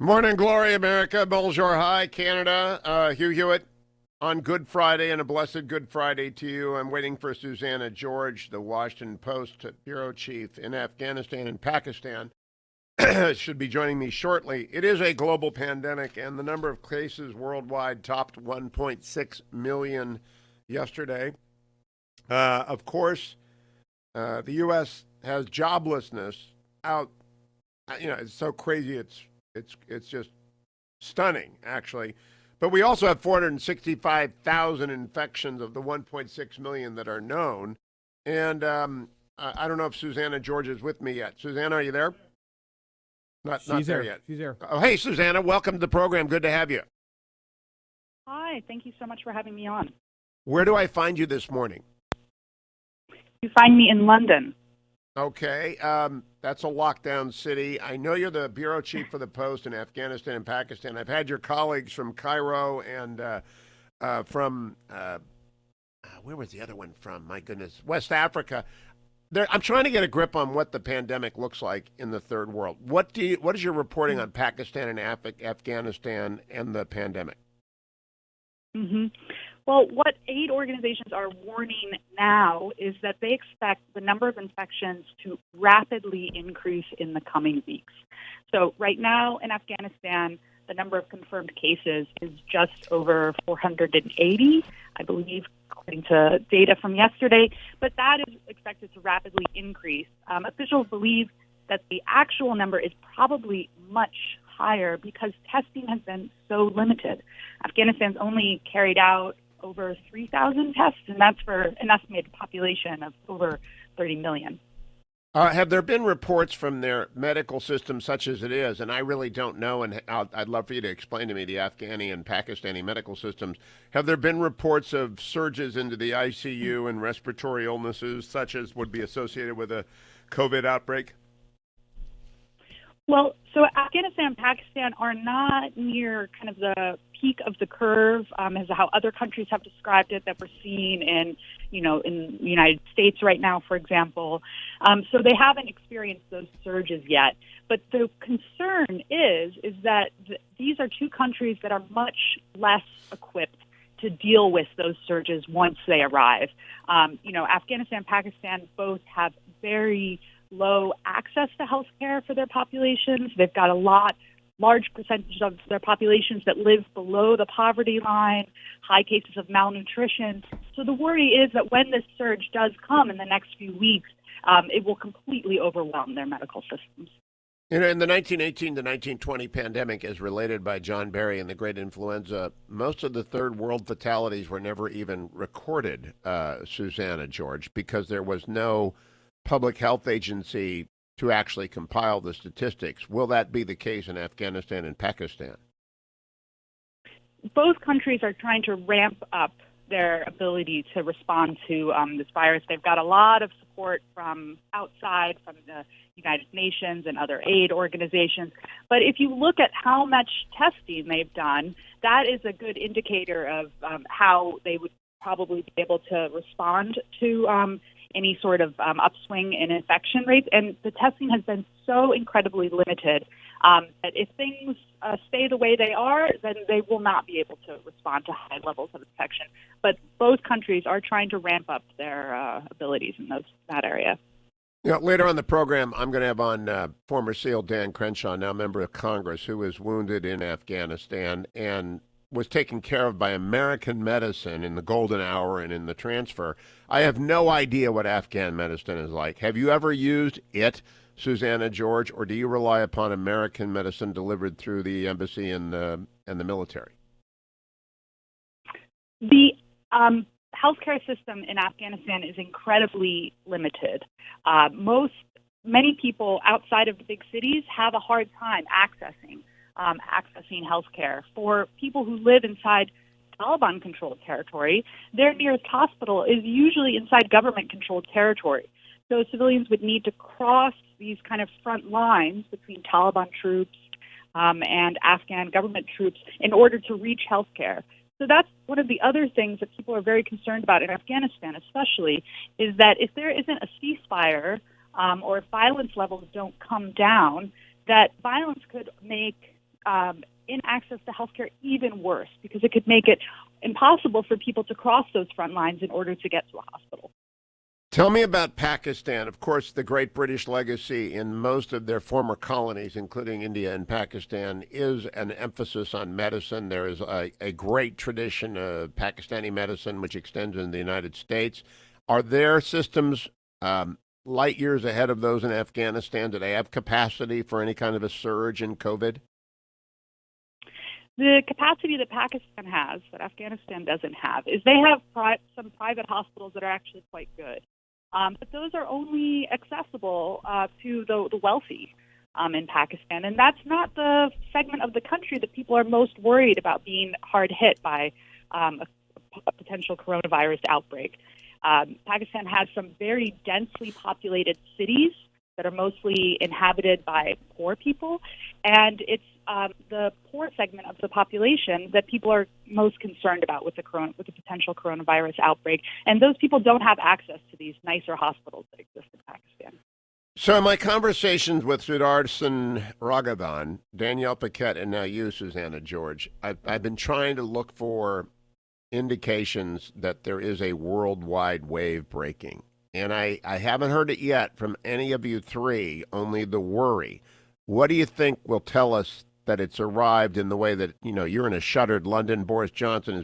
Morning, glory, America. Bonjour, hi, Canada. Hugh Hewitt on Good Friday, and a blessed Good Friday to you. I'm waiting for Susannah George, the Washington Post bureau chief in Afghanistan and Pakistan. Should be joining me shortly. It is a global pandemic, and the number of cases worldwide topped 1.6 million yesterday. Of course, the U.S. has joblessness out. It's so crazy. It's just stunning, actually. But we also have 465,000 infections of the 1.6 million that are known. And I don't know if Susannah George is with me yet. Susannah, are you there? Not She's there there. yet. She's there. Oh, hey, Susannah, welcome to the program. Good to have you. Hi, thank you so much for having me on. Where do I find you this morning? You find me in London. Okay, that's a lockdown city. I know you're the bureau chief for the Post in Afghanistan and Pakistan. I've had your colleagues from Cairo and from where was the other one from? My goodness, West Africa. I'm trying to get a grip on what the pandemic looks like in the third world. What is your reporting on Pakistan and Afghanistan and the pandemic? hmm Well, what aid organizations are warning now is that they expect the number of infections to rapidly increase in the coming weeks. So right now in Afghanistan, the number of confirmed cases is just over 480, I believe, according to data from yesterday. But that is expected to rapidly increase. Officials believe that the actual number is probably much higher because testing has been so limited. Afghanistan's only carried out over 3,000 tests, and that's for an estimated population of over 30 million. Have there been reports from their medical system, such as it is, and I really don't know, and I'd love for you to explain to me the Afghani and Pakistani medical systems. Have there been reports of surges into the ICU and respiratory illnesses, such as would be associated with a COVID outbreak? Well, so Afghanistan and Pakistan are not near kind of the peak of the curve, as how other countries have described it that we're seeing in the United States right now, for example. So they haven't experienced those surges yet. But the concern is that these are two countries that are much less equipped to deal with those surges once they arrive. Afghanistan and Pakistan both have very low access to health care for their populations. They've got large percentage of their populations that live below the poverty line, high cases of malnutrition. So the worry is that when this surge does come in the next few weeks, it will completely overwhelm their medical systems. In the 1918 to 1920 pandemic, as related by John Barry in The Great Influenza, most of the third world fatalities were never even recorded, Susannah George, because there was no public health agency to actually compile the statistics. Will that be the case in Afghanistan and Pakistan? Both countries are trying to ramp up their ability to respond to this virus. They've got a lot of support from outside, from the United Nations and other aid organizations. But if you look at how much testing they've done, that is a good indicator of how they would probably be able to respond to any sort of upswing in infection rates. And the testing has been so incredibly limited that if things stay the way they are, then they will not be able to respond to high levels of infection. But both countries are trying to ramp up their abilities in that area. Later on the program, I'm going to have on former SEAL Dan Crenshaw, now member of Congress, who was wounded in Afghanistan and was taken care of by American medicine in the golden hour and in the transfer. I have no idea what Afghan medicine is like. Have you ever used it, Susannah George, or do you rely upon American medicine delivered through the embassy and the military? The healthcare system in Afghanistan is incredibly limited. Many people outside of the big cities have a hard time accessing health care. For people who live inside Taliban-controlled territory, their nearest hospital is usually inside government-controlled territory. So civilians would need to cross these kind of front lines between Taliban troops and Afghan government troops in order to reach health care. So that's one of the other things that people are very concerned about in Afghanistan, especially, is that if there isn't a ceasefire or if violence levels don't come down, that violence could make inaccess to healthcare even worse, because it could make it impossible for people to cross those front lines in order to get to a hospital. Tell me about Pakistan. Of course, the great British legacy in most of their former colonies, including India and Pakistan, is an emphasis on medicine. There is a great tradition of Pakistani medicine, which extends into the United States. Are their systems light years ahead of those in Afghanistan? Do they have capacity for any kind of a surge in COVID? The capacity that Pakistan has, that Afghanistan doesn't have, is they have some private hospitals that are actually quite good. But those are only accessible to the wealthy in Pakistan. And that's not the segment of the country that people are most worried about being hard hit by a potential coronavirus outbreak. Pakistan has some very densely populated cities that are mostly inhabited by poor people, and it's the poor segment of the population that people are most concerned about with the potential coronavirus outbreak. And those people don't have access to these nicer hospitals that exist in Pakistan. So in my conversations with Sudarshan Raghavan, Danielle Paquette, and now you, Susannah George, I've been trying to look for indications that there is a worldwide wave breaking. And I haven't heard it yet from any of you three, only the worry. What do you think will tell us that it's arrived in the way that, you're in a shuttered London? Boris Johnson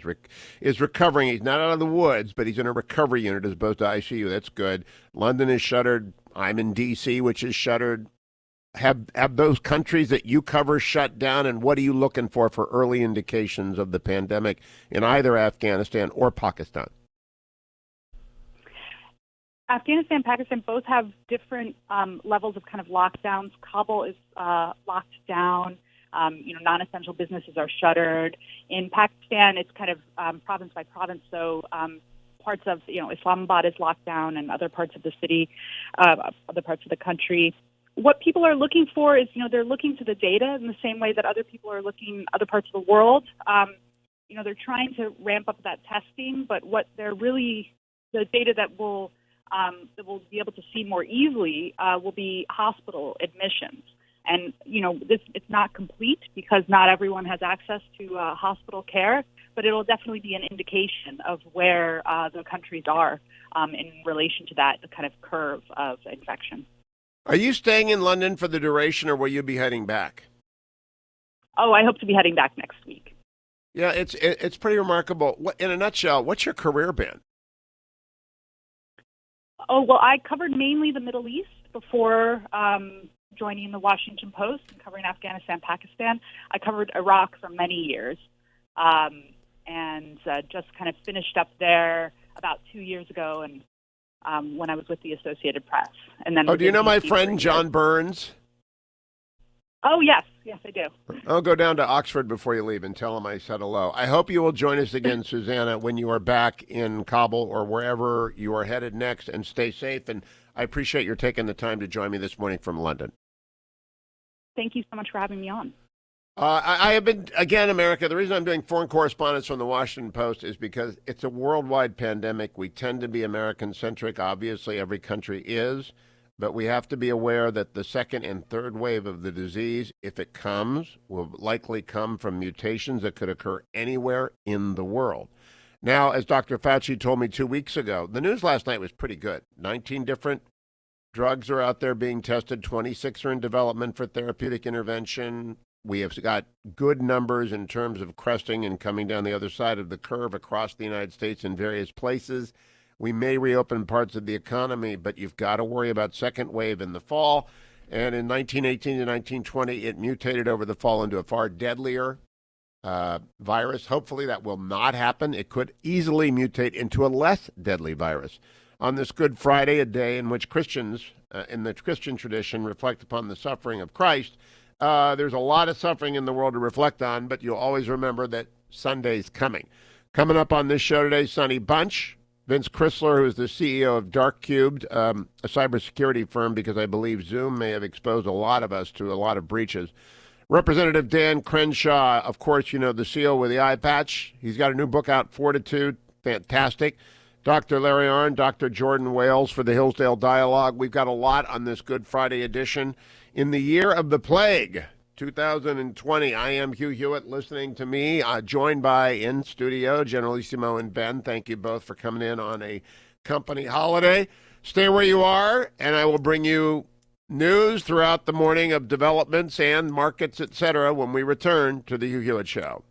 is recovering. He's not out of the woods, but he's in a recovery unit as opposed to ICU. That's good. London is shuttered. I'm in D.C., which is shuttered. Have those countries that you cover shut down, and what are you looking for early indications of the pandemic in either Afghanistan or Pakistan? Afghanistan and Pakistan both have different levels of kind of lockdowns. Kabul is locked down. Non-essential businesses are shuttered. In Pakistan, it's kind of province by province. So parts of, Islamabad is locked down, and other parts of the city, other parts of the country. What people are looking for is, they're looking to the data in the same way that other people are looking other parts of the world. They're trying to ramp up that testing, but what they're really, the data that we'll be able to see more easily will be hospital admissions. And, it's not complete because not everyone has access to hospital care, but it'll definitely be an indication of where the countries are in relation to that kind of curve of infection. Are you staying in London for the duration, or will you be heading back? Oh, I hope to be heading back next week. Yeah, it's pretty remarkable. In a nutshell, what's your career been? Oh, well, I covered mainly the Middle East before joining the Washington Post and covering Afghanistan, Pakistan. I covered Iraq for many years and just kind of finished up there about 2 years ago, and when I was with the Associated Press. And then, do you know my friend John Burns? Oh, yes, I do. I'll go down to Oxford before you leave and tell him I said hello. I hope you will join us again, Susannah, when you are back in Kabul or wherever you are headed next, and stay safe. And I appreciate your taking the time to join me this morning from London. Thank you so much for having me on. I have been, again, America, the reason I'm doing foreign correspondence from the Washington Post is because it's a worldwide pandemic. We tend to be American-centric. Obviously, every country is. But we have to be aware that the second and third wave of the disease, if it comes, will likely come from mutations that could occur anywhere in the world. Now, as Dr. Fauci told me 2 weeks ago, the news last night was pretty good. 19 different drugs are out there being tested. 26 are in development for therapeutic intervention. We have got good numbers in terms of cresting and coming down the other side of the curve across the United States in various places. We may reopen parts of the economy, but you've got to worry about second wave in the fall. And in 1918 to 1920, it mutated over the fall into a far deadlier virus. Hopefully that will not happen. It could easily mutate into a less deadly virus. On this Good Friday, a day in which Christians, in the Christian tradition, reflect upon the suffering of Christ, there's a lot of suffering in the world to reflect on, but you'll always remember that Sunday's coming. Coming up on this show today, Sonny Bunch, Vince Crisler, who is the CEO of Dark Cubed, a cybersecurity firm, because I believe Zoom may have exposed a lot of us to a lot of breaches. Representative Dan Crenshaw, of course, the CEO with the eye patch. He's got a new book out, Fortitude, fantastic. Dr. Larry Arnn, Dr. Jordan Wales for the Hillsdale Dialogue. We've got a lot on this Good Friday edition. In the year of the plague, 2020. I am Hugh Hewitt, listening to me, joined by in studio Generalissimo and Ben. Thank you both for coming in on a company holiday. Stay where you are, and I will bring you news throughout the morning of developments and markets, etc., when we return to the Hugh Hewitt Show.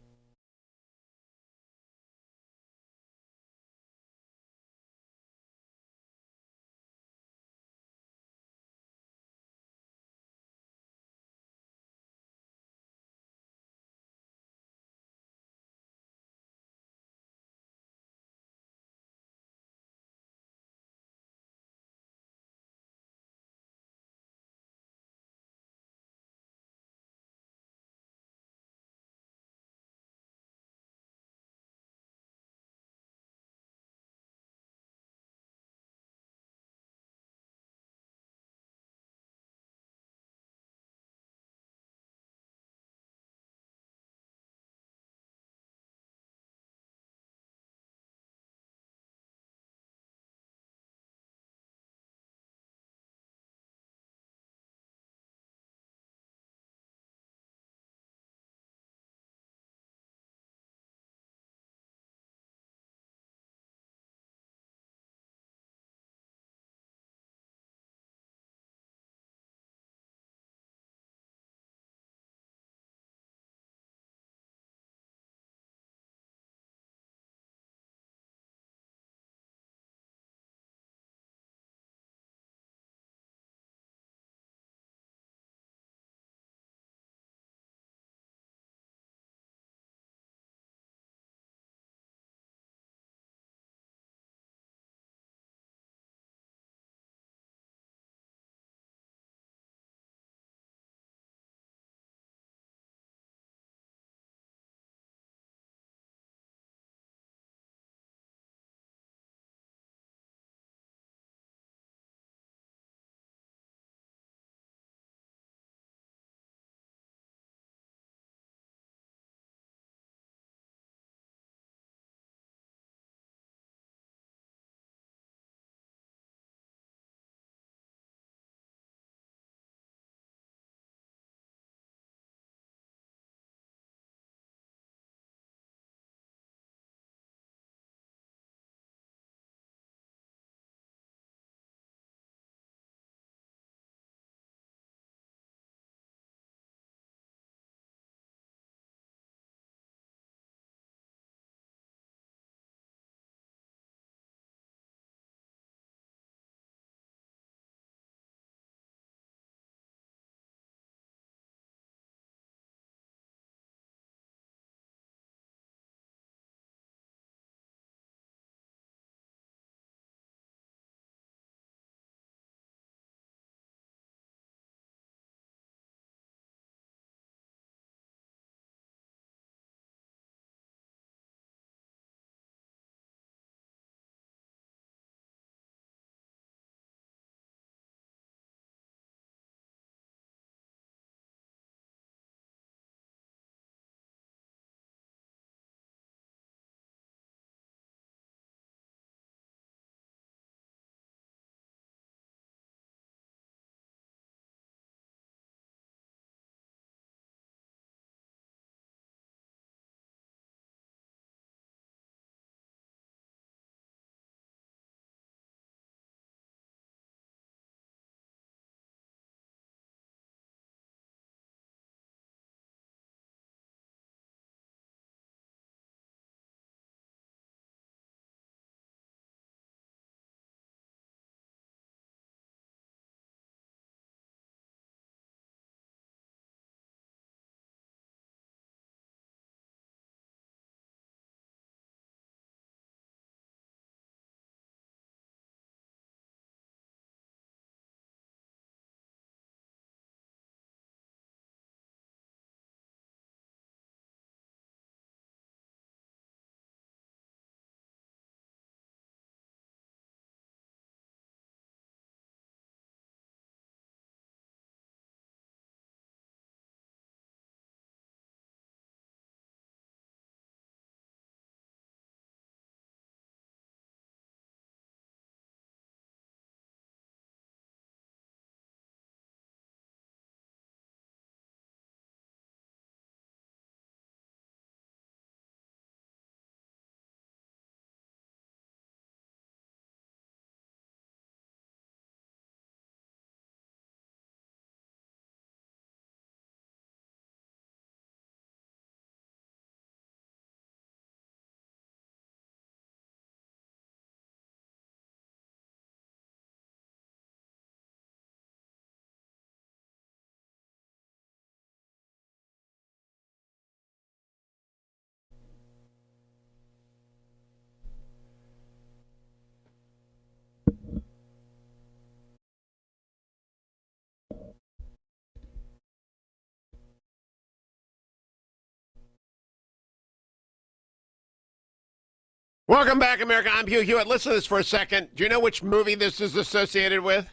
Welcome back, America. I'm Hugh Hewitt. Listen to this for a second. Do you know which movie this is associated with?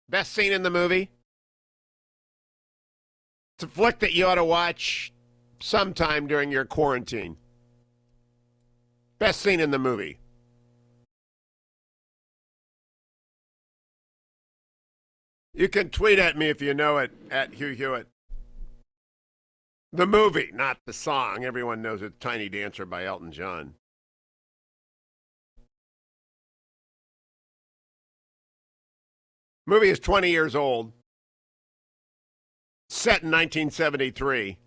Best scene in the movie? It's a flick that you ought to watch sometime during your quarantine. Best scene in the movie. You can tweet at me if you know it, at Hugh Hewitt. The movie, not the song. Everyone knows it's Tiny Dancer by Elton John. Movie is 20 years old, set in 1973.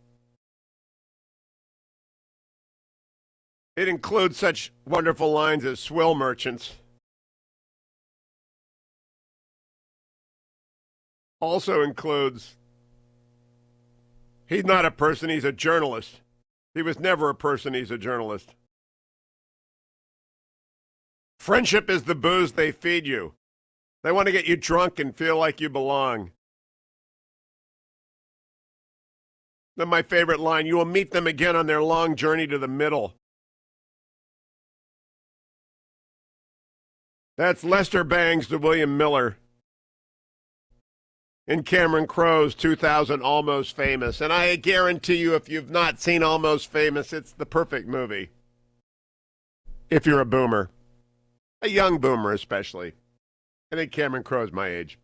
It includes such wonderful lines as swill merchants. Also includes, he's not a person, he's a journalist. He was never a person, he's a journalist. Friendship is the booze they feed you. They want to get you drunk and feel like you belong. Then my favorite line, you will meet them again on their long journey to the middle. That's Lester Bangs to William Miller in Cameron Crowe's 2000 Almost Famous. And I guarantee you, if you've not seen Almost Famous, it's the perfect movie. If you're a boomer, a young boomer especially. I think Cameron Crowe's my age.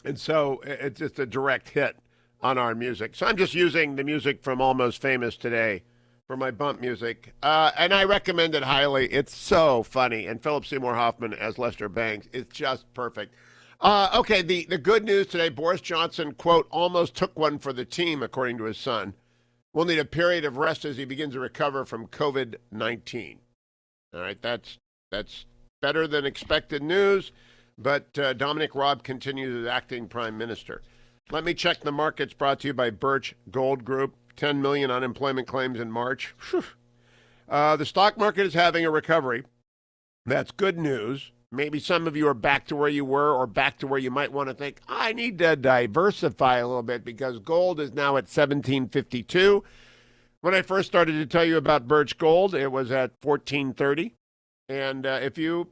And so it's just a direct hit on our music. So I'm just using the music from Almost Famous today for my bump music. And I recommend it highly. It's so funny. And Philip Seymour Hoffman as Lester Bangs is just perfect. Okay, the good news today, Boris Johnson, quote, almost took one for the team, according to his son. We'll need a period of rest as he begins to recover from COVID-19. All right, that's better than expected news. But Dominic Raab continues as acting prime minister. Let me check the markets, brought to you by Birch Gold Group. 10 million unemployment claims in March. The stock market is having a recovery. That's good news. Maybe some of you are back to where you were or back to where you might want to think, I need to diversify a little bit because gold is now at $1,752. When I first started to tell you about Birch Gold, it was at $1,430. And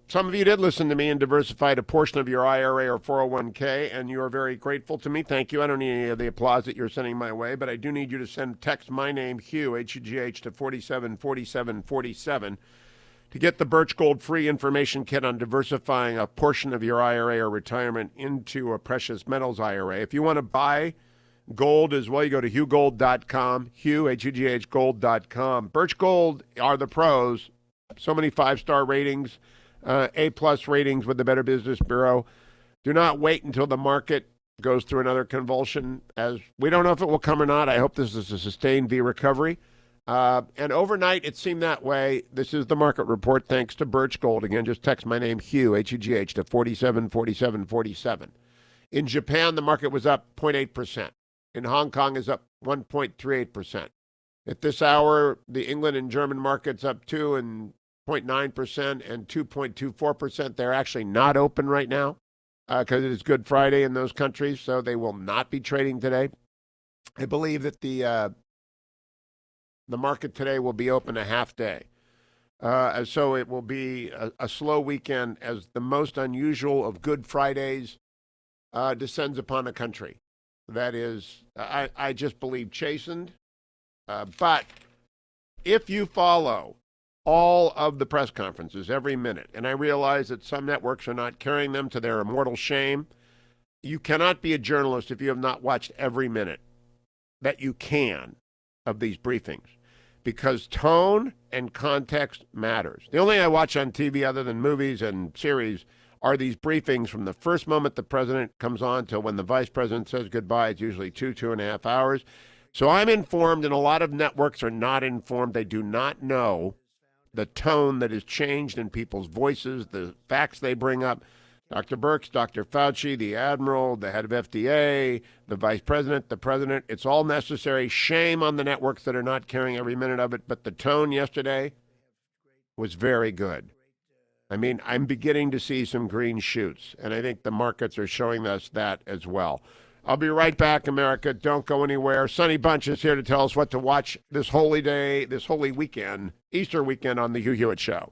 some of you did listen to me and diversified a portion of your IRA or 401k, and you are very grateful to me. Thank you. I don't need any of the applause that you're sending my way, but I do need you to text my name, Hugh, H-U-G-H, to 474747 to get the Birch Gold free information kit on diversifying a portion of your IRA or retirement into a precious metals IRA. If you want to buy gold as well, you go to hughgold.com, Hugh, H-U-G-H, gold.com. Birch Gold are the pros. So many 5-star ratings, A-plus ratings with the Better Business Bureau. Do not wait until the market goes through another convulsion. As we don't know if it will come or not. I hope this is a sustained V recovery. And overnight, it seemed that way. This is the market report thanks to Birch Gold. Again, just text my name, Hugh, H-U-G-H, to 474747. In Japan, the market was up 0.8%. In Hong Kong, is up 1.38%. At this hour, the England and German markets up 2.9% and 2.24%. They're actually not open right now because it is Good Friday in those countries, so they will not be trading today. I believe that the market today will be open a half day. So it will be a slow weekend as the most unusual of Good Fridays descends upon a country. That is, I just believe, chastened. But if you follow all of the press conferences every minute, and I realize that some networks are not carrying them to their immortal shame, you cannot be a journalist if you have not watched every minute that you can of these briefings, because tone and context matters. The only thing I watch on TV other than movies and series are these briefings from the first moment the president comes on till when the vice president says goodbye. It's usually 2.5 hours. So I'm informed, and a lot of networks are not informed. They do not know the tone that is changed in people's voices, the facts they bring up. Dr. Birx, Dr. Fauci, the admiral, the head of FDA, the vice president, the president. It's all necessary. Shame on the networks that are not carrying every minute of it. But the tone yesterday was very good. I mean, I'm beginning to see some green shoots, and I think the markets are showing us that as well. I'll be right back, America. Don't go anywhere. Sonny Bunch is here to tell us what to watch this holy day, this holy weekend, Easter weekend on the Hugh Hewitt Show.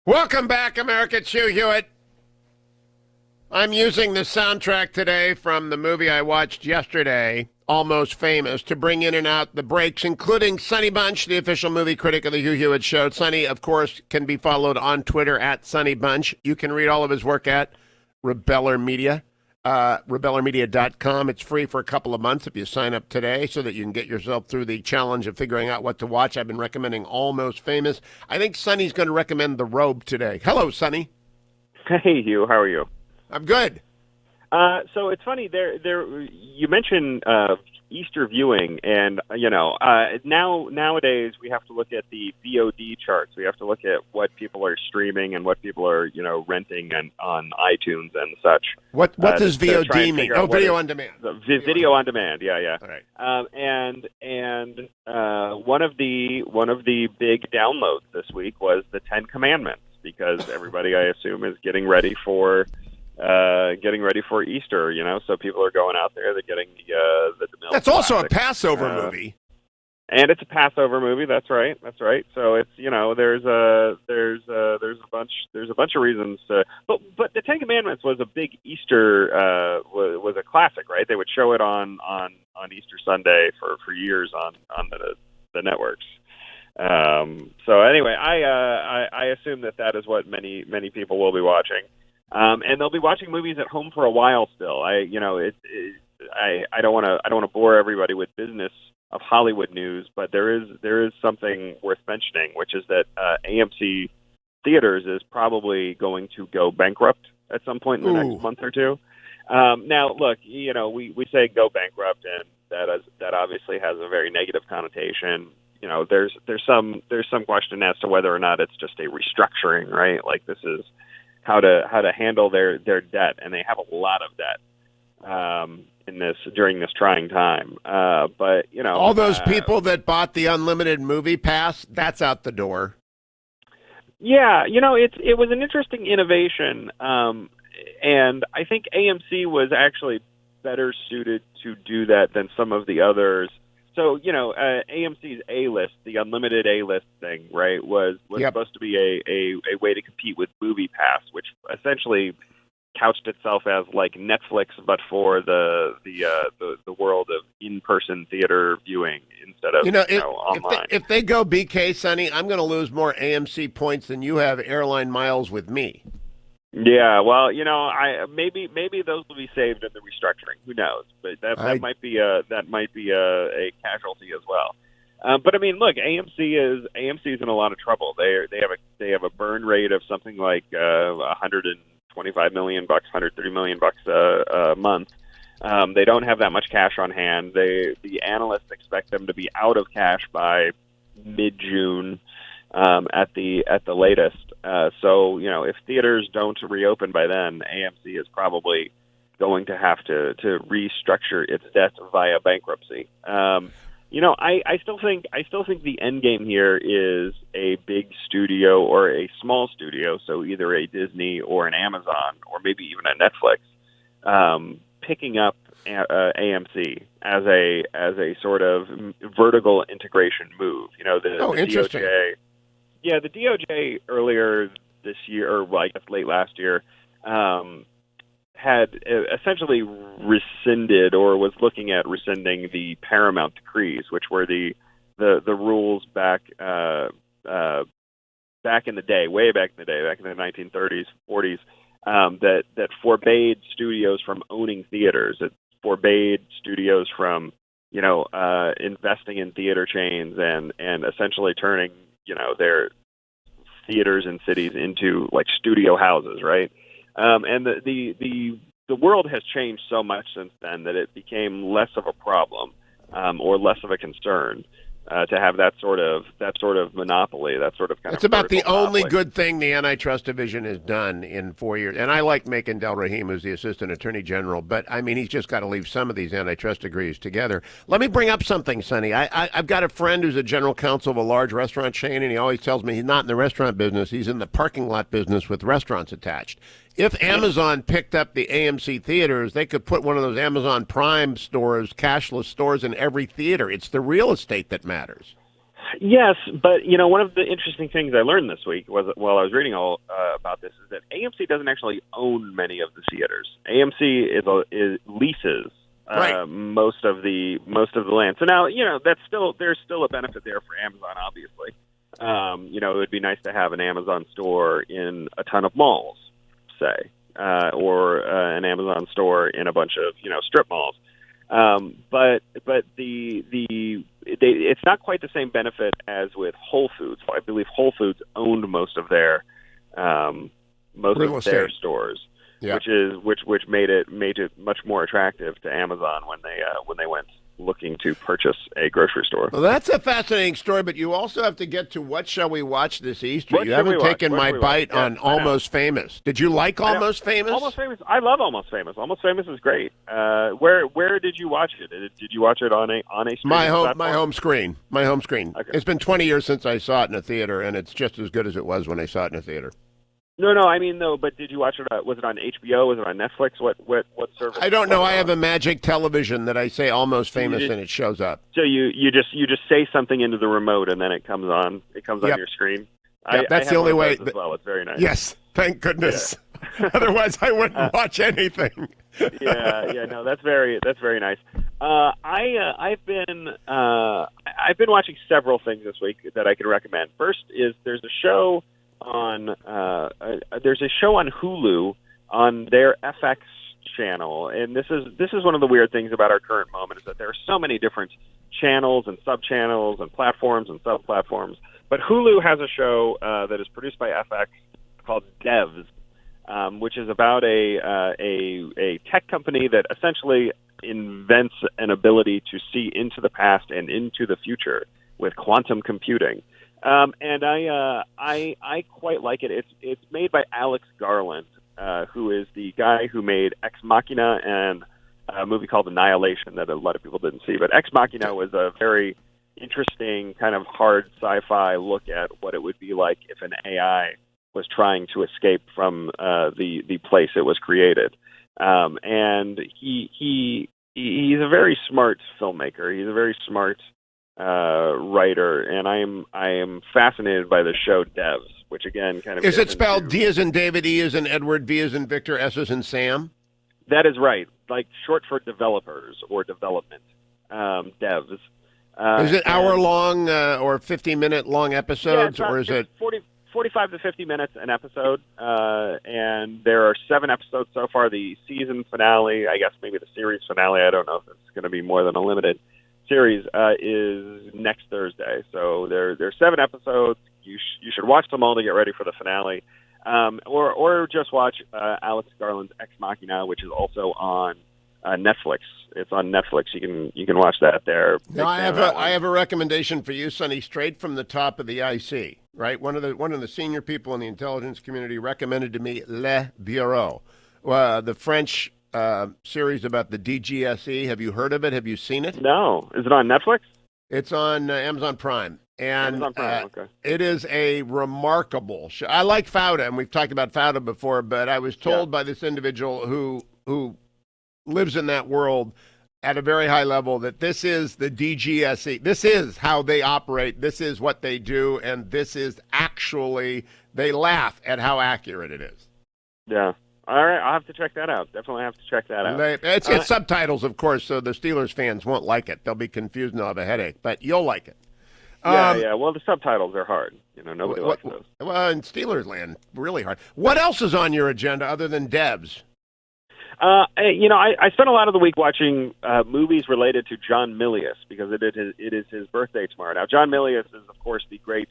Welcome back, America. It's Hugh Hewitt. I'm using the soundtrack today from the movie I watched yesterday, Almost Famous, to bring in and out the breaks, including Sonny Bunch, the official movie critic of the Hugh Hewitt Show. Sonny, of course, can be followed on Twitter at Sonny Bunch. You can read all of his work at Rebeller Media, rebellermedia.com. It's free for a couple of months if you sign up today so that you can get yourself through the challenge of figuring out what to watch. I've been recommending Almost Famous. I think Sonny's going to recommend The Robe today. Hello, Sonny. Hey, Hugh. How are you? I'm good. So it's funny. You mentioned Easter viewing, and nowadays we have to look at the VOD charts. We have to look at what people are streaming and what people are renting and on iTunes and such. What does VOD mean? Oh, video on demand. Video on demand. Yeah. All right. One of the big downloads this week was the Ten Commandments, because everybody, I assume, is getting ready for Easter, so people are going out there. They're getting the DeMille. That's also a classic. Passover movie, and it's a Passover movie. That's right. So it's there's a bunch of reasons to, but the Ten Commandments was a big Easter was a classic, right? They would show it on Easter Sunday for years on the networks. So anyway, I assume that is what many people will be watching. And they'll be watching movies at home for a while still. I don't want to bore everybody with business of Hollywood news, but there is something worth mentioning, which is that AMC Theaters is probably going to go bankrupt at some point in the next month or two. Now, look, we say go bankrupt, and that obviously has a very negative connotation. There's some question as to whether or not it's just a restructuring, right? Like, this is how to handle their debt, and they have a lot of debt during this trying time. But all those people that bought the unlimited movie pass, that's out the door. Yeah, it was an interesting innovation, and I think AMC was actually better suited to do that than some of the others. So, AMC's A-List, the unlimited A-List thing, right, was supposed to be a way to compete with MoviePass, which essentially couched itself as like Netflix, but for the world of in-person theater viewing instead of online. If they go BK, Sonny, I'm going to lose more AMC points than you have airline miles with me. Yeah, well, maybe those will be saved in the restructuring. Who knows? But that might be a casualty as well. But I mean, look, AMC is in a lot of trouble. They have a burn rate of something like $125 million, $130 million a month. They don't have that much cash on hand. The analysts expect them to be out of cash by mid-June. At the latest. So, if theaters don't reopen by then, AMC is probably going to have to restructure its debt via bankruptcy. I still think the end game here is a big studio or a small studio, so either a Disney or an Amazon or maybe even a Netflix, picking up AMC as a sort of vertical integration move. The interesting. DOJ. Yeah, the DOJ earlier this year, or I guess late last year, had essentially rescinded or was looking at rescinding the Paramount decrees, which were the rules back in the day, way back in the day, back in the 1930s, 40s, that forbade studios from owning theaters. It forbade studios from investing in theater chains and essentially turning their theaters in cities into like studio houses, right? And the world has changed so much since then that it became less of a problem or less of a concern to have that sort of monopoly, that sort of kind It's of. about the only monopoly. good thing the antitrust division has done in 4 years. And I like Macon Del Rahim, who's the assistant attorney general, but I mean, he's just got to leave some of these antitrust degrees together. Let me bring up something, Sonny. I've got a friend who's a general counsel of a large restaurant chain, and he always tells me he's not in the restaurant business. He's in the parking lot business with restaurants attached. If Amazon picked up the AMC theaters, they could put one of those Amazon Prime stores, cashless stores, in every theater. It's the real estate that matters. Yes, but one of the interesting things I learned this week was while I was reading all about this is that AMC doesn't actually own many of the theaters. AMC is leases Right. most of the land. So now there's still a benefit there for Amazon, obviously. It would be nice to have an Amazon store in a ton of malls, say, or an Amazon store in a bunch of strip malls. But it's not quite the same benefit as with Whole Foods. I believe Whole Foods owned most of their stores, Yeah. which made it much more attractive to Amazon when they went looking to purchase a grocery store. Well, that's a fascinating story, but you also have to get to what shall we watch this Easter. What you shall we haven't watch? taken What my shall we bite watch? Yeah, on Almost Famous. Did you like Almost Famous? Almost Famous. I love Almost Famous. Almost Famous is great. Where did you watch it? Did you watch it on a streaming platform? My home screen. My home screen. Okay. It's been 20 years since I saw it in a theater, and it's just as good as it was when I saw it in a theater. No, I mean, no, but did you watch it? Was it on HBO? Was it on Netflix? What service? I don't know. I have a magic television that I say Almost Famous, and it shows up. So you just say something into the remote, and then it comes on. It comes on your screen. Yep, that's the only way. As well, it's very nice. Yes, thank goodness. Yeah. Otherwise, I wouldn't watch anything. No, that's very nice. I've been watching several things this week that I could recommend. First is there's a show on Hulu on their FX channel, and this is one of the weird things about our current moment is that there are so many different channels and sub-channels and platforms and sub-platforms. But Hulu has a show that is produced by FX called Devs, which is about a tech company that essentially invents an ability to see into the past and into the future with quantum computing. And I quite like it. It's made by Alex Garland, who is the guy who made Ex Machina and a movie called Annihilation that a lot of people didn't see. But Ex Machina was a very interesting kind of hard sci-fi look at what it would be like if an AI was trying to escape from the place it was created. And he's a very smart filmmaker. He's a very smart writer, and I am fascinated by the show Devs, which again kind of is it spelled D as in David, E as in Edward, V as in Victor, S as in Sam? That is right, like short for developers or development. Devs. Is it hour-long or 50-minute long episodes, or is it 45 to 50 minutes an episode? And there are 7 episodes so far. The season finale, I guess maybe the series finale, I don't know if it's going to be more than a limited series, is next Thursday. So there's 7 episodes. You should watch them all to get ready for the finale, or just watch Alex Garland's Ex Machina, which is also on Netflix. It's on Netflix. You can watch that there. Now, I have a recommendation for you, Sonny, straight from the top of the IC. Right, one of the senior people in the intelligence community recommended to me Le Bureau, the French series about the DGSE. Have you heard of it? Have you seen it? No. Is it on Netflix? It's on Amazon Prime. And Amazon Prime, okay. It is a remarkable show. I like Fauda, and we've talked about Fauda before, but I was told by this individual who lives in that world at a very high level that this is the DGSE. This is how they operate. This is what they do, and this is actually, they laugh at how accurate it is. Yeah. All right, I'll have to check that out. Definitely have to check that out. It's subtitles, of course, so the Steelers fans won't like it. They'll be confused and they'll have a headache, but you'll like it. Yeah. Well, the subtitles are hard. Nobody likes those. Well, in Steelers land, really hard. What else is on your agenda other than Devs? I spent a lot of the week watching movies related to John Milius because it is his birthday tomorrow. Now, John Milius is, of course, the great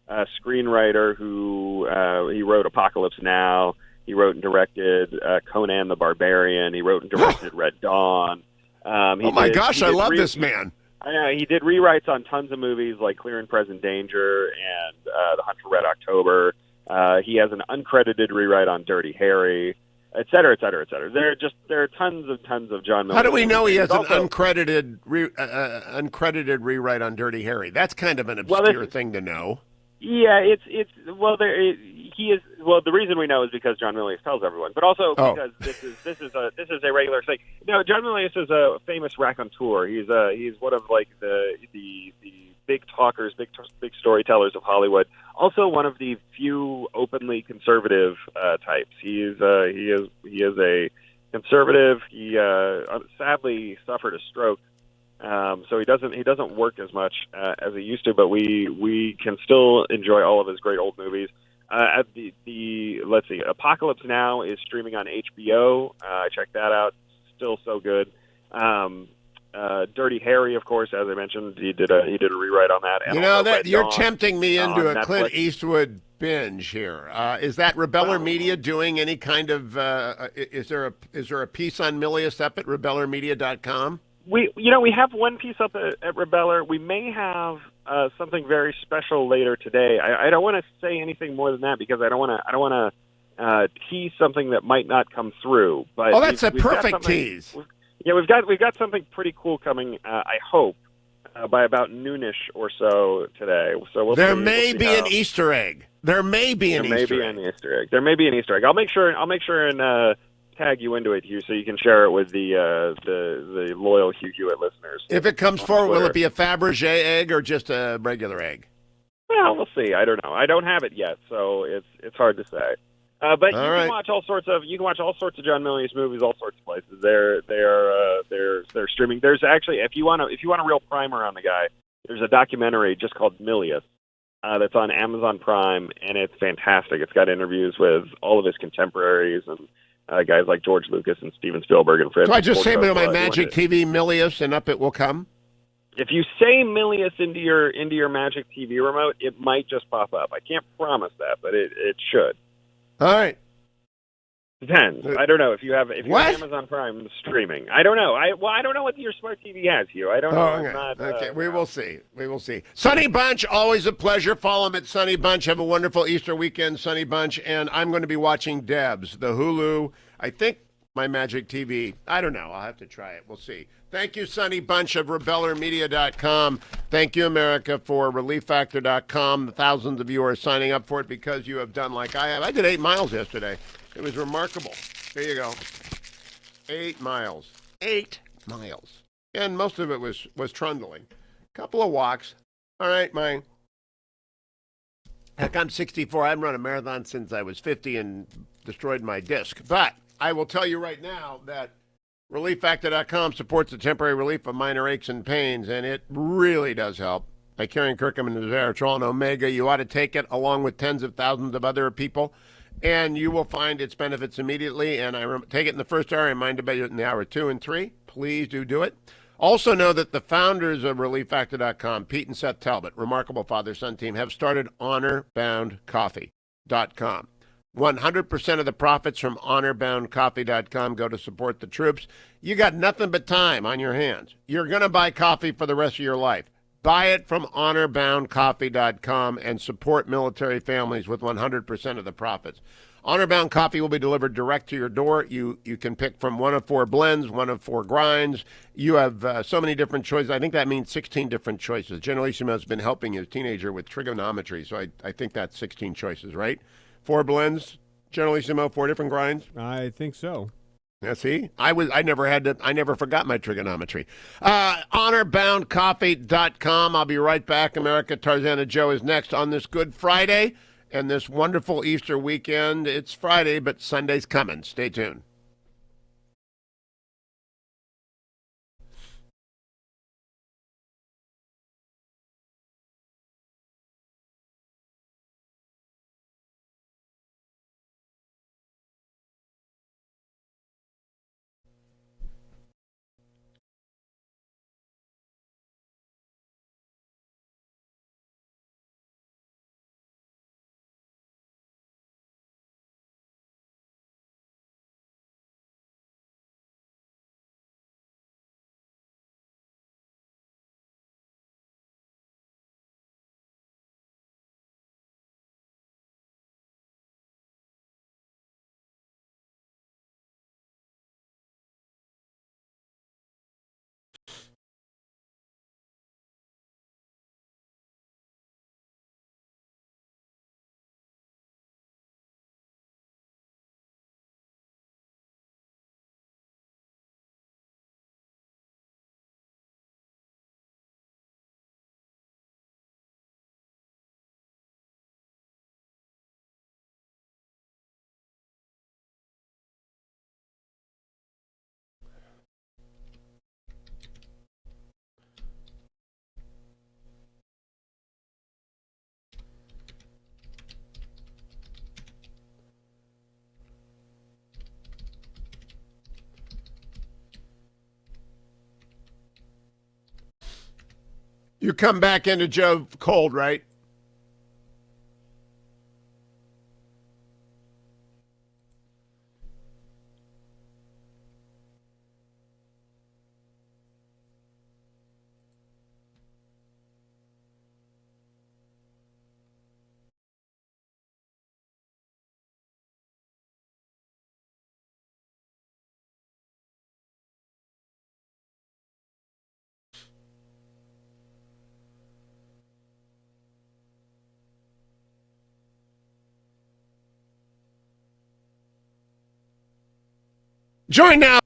screenwriter who he wrote Apocalypse Now. He wrote and directed Conan the Barbarian. He wrote and directed Red Dawn. I love this man. I know, he did rewrites on tons of movies like Clear and Present Danger and The Hunt for Red October. He has an uncredited rewrite on Dirty Harry, et cetera, et cetera, et cetera. There are tons of John Milius. How do we know he has an uncredited rewrite on Dirty Harry? That's kind of an obscure thing to know. Yeah, the reason we know is because John Milius tells everyone, but also because this is a regular thing. John Milius is a famous raconteur. He's one of like the big talkers, big storytellers of Hollywood. Also, one of the few openly conservative types. He is a conservative. He sadly suffered a stroke, so he doesn't work as much as he used to. But we can still enjoy all of his great old movies. At let's see, Apocalypse Now is streaming on HBO. I checked that out. Still so good. Dirty Harry, of course, as I mentioned, he did a rewrite on that. And you know that Red you're Dawn, tempting me into a Netflix. Clint Eastwood binge here. Is that Rebeller Media doing any kind of? Is there a piece on Milius up at rebellermedia.com? We have one piece up at Rebeller. We may have something very special later today. I don't want to say anything more than that because I don't want to tease something that might not come through. But that's a perfect tease. Yeah, we've got something pretty cool coming. I hope by about noonish or so today. So there may be an Easter egg. There may be an Easter egg. There may be an Easter egg. I'll make sure and tag you into it, Hugh, so you can share it with the loyal Hugh Hewitt listeners. If it comes forward, will it be a Fabergé egg or just a regular egg? Well, we'll see. I don't know. I don't have it yet, so it's hard to say. But can watch all sorts of John Milius movies, all sorts of places. They're streaming. There's actually, if you want a real primer on the guy, there's a documentary just called Milius that's on Amazon Prime, and it's fantastic. It's got interviews with all of his contemporaries and guys like George Lucas and Steven Spielberg and Fred. So I just say to my Magic TV Milius, and up it will come. If you say Milius into your Magic TV remote, it might just pop up. I can't promise that, but it should. All right. Depends. I don't know if you have Amazon Prime streaming. I don't know. I don't know what your smart TV has, Hugh. I don't know. Okay. We will see. Sonny Bunch, always a pleasure. Follow him at Sonny Bunch. Have a wonderful Easter weekend, Sonny Bunch. And I'm going to be watching Debs, the Hulu. I think my Magic TV. I don't know. I'll have to try it. We'll see. Thank you, Sonny Bunch of rebellermedia.com. Thank you, America, for relieffactor.com. The thousands of you are signing up for it because you have done like I have. I did 8 miles yesterday. It was remarkable. There you go. 8 miles. 8 miles. And most of it was trundling. A couple of walks. All right, mine. Heck, I'm 64. I haven't run a marathon since I was 50 and destroyed my disc. But I will tell you right now that relieffactor.com supports the temporary relief of minor aches and pains, and it really does help. By carrying curcumin and resveratrol and omega, you ought to take it along with tens of thousands of other people, and you will find its benefits immediately. And take it in the first hour, I remind about it in the hour 2 and 3. Please do it. Also know that the founders of relieffactor.com, Pete and Seth Talbot, remarkable father-son team, have started honorboundcoffee.com. 100% of the profits from honorboundcoffee.com go to support the troops. You got nothing but time on your hands. You're going to buy coffee for the rest of your life. Buy it from honorboundcoffee.com and support military families with 100% of the profits. Honorbound Coffee will be delivered direct to your door. You can pick from one of 4 blends, one of 4 grinds. You have so many different choices. I think that means 16 different choices. Generalissimo has been helping his teenager with trigonometry, so I think that's 16 choices, right? 4 blends, Generalissimo, 4 different grinds. I think so. Yeah, see, I never forgot my trigonometry. Honorboundcoffee.com. I'll be right back. America, Tarzana Joe is next on this Good Friday and this wonderful Easter weekend. It's Friday, but Sunday's coming. Stay tuned. You come back into Joe cold, right? Join now.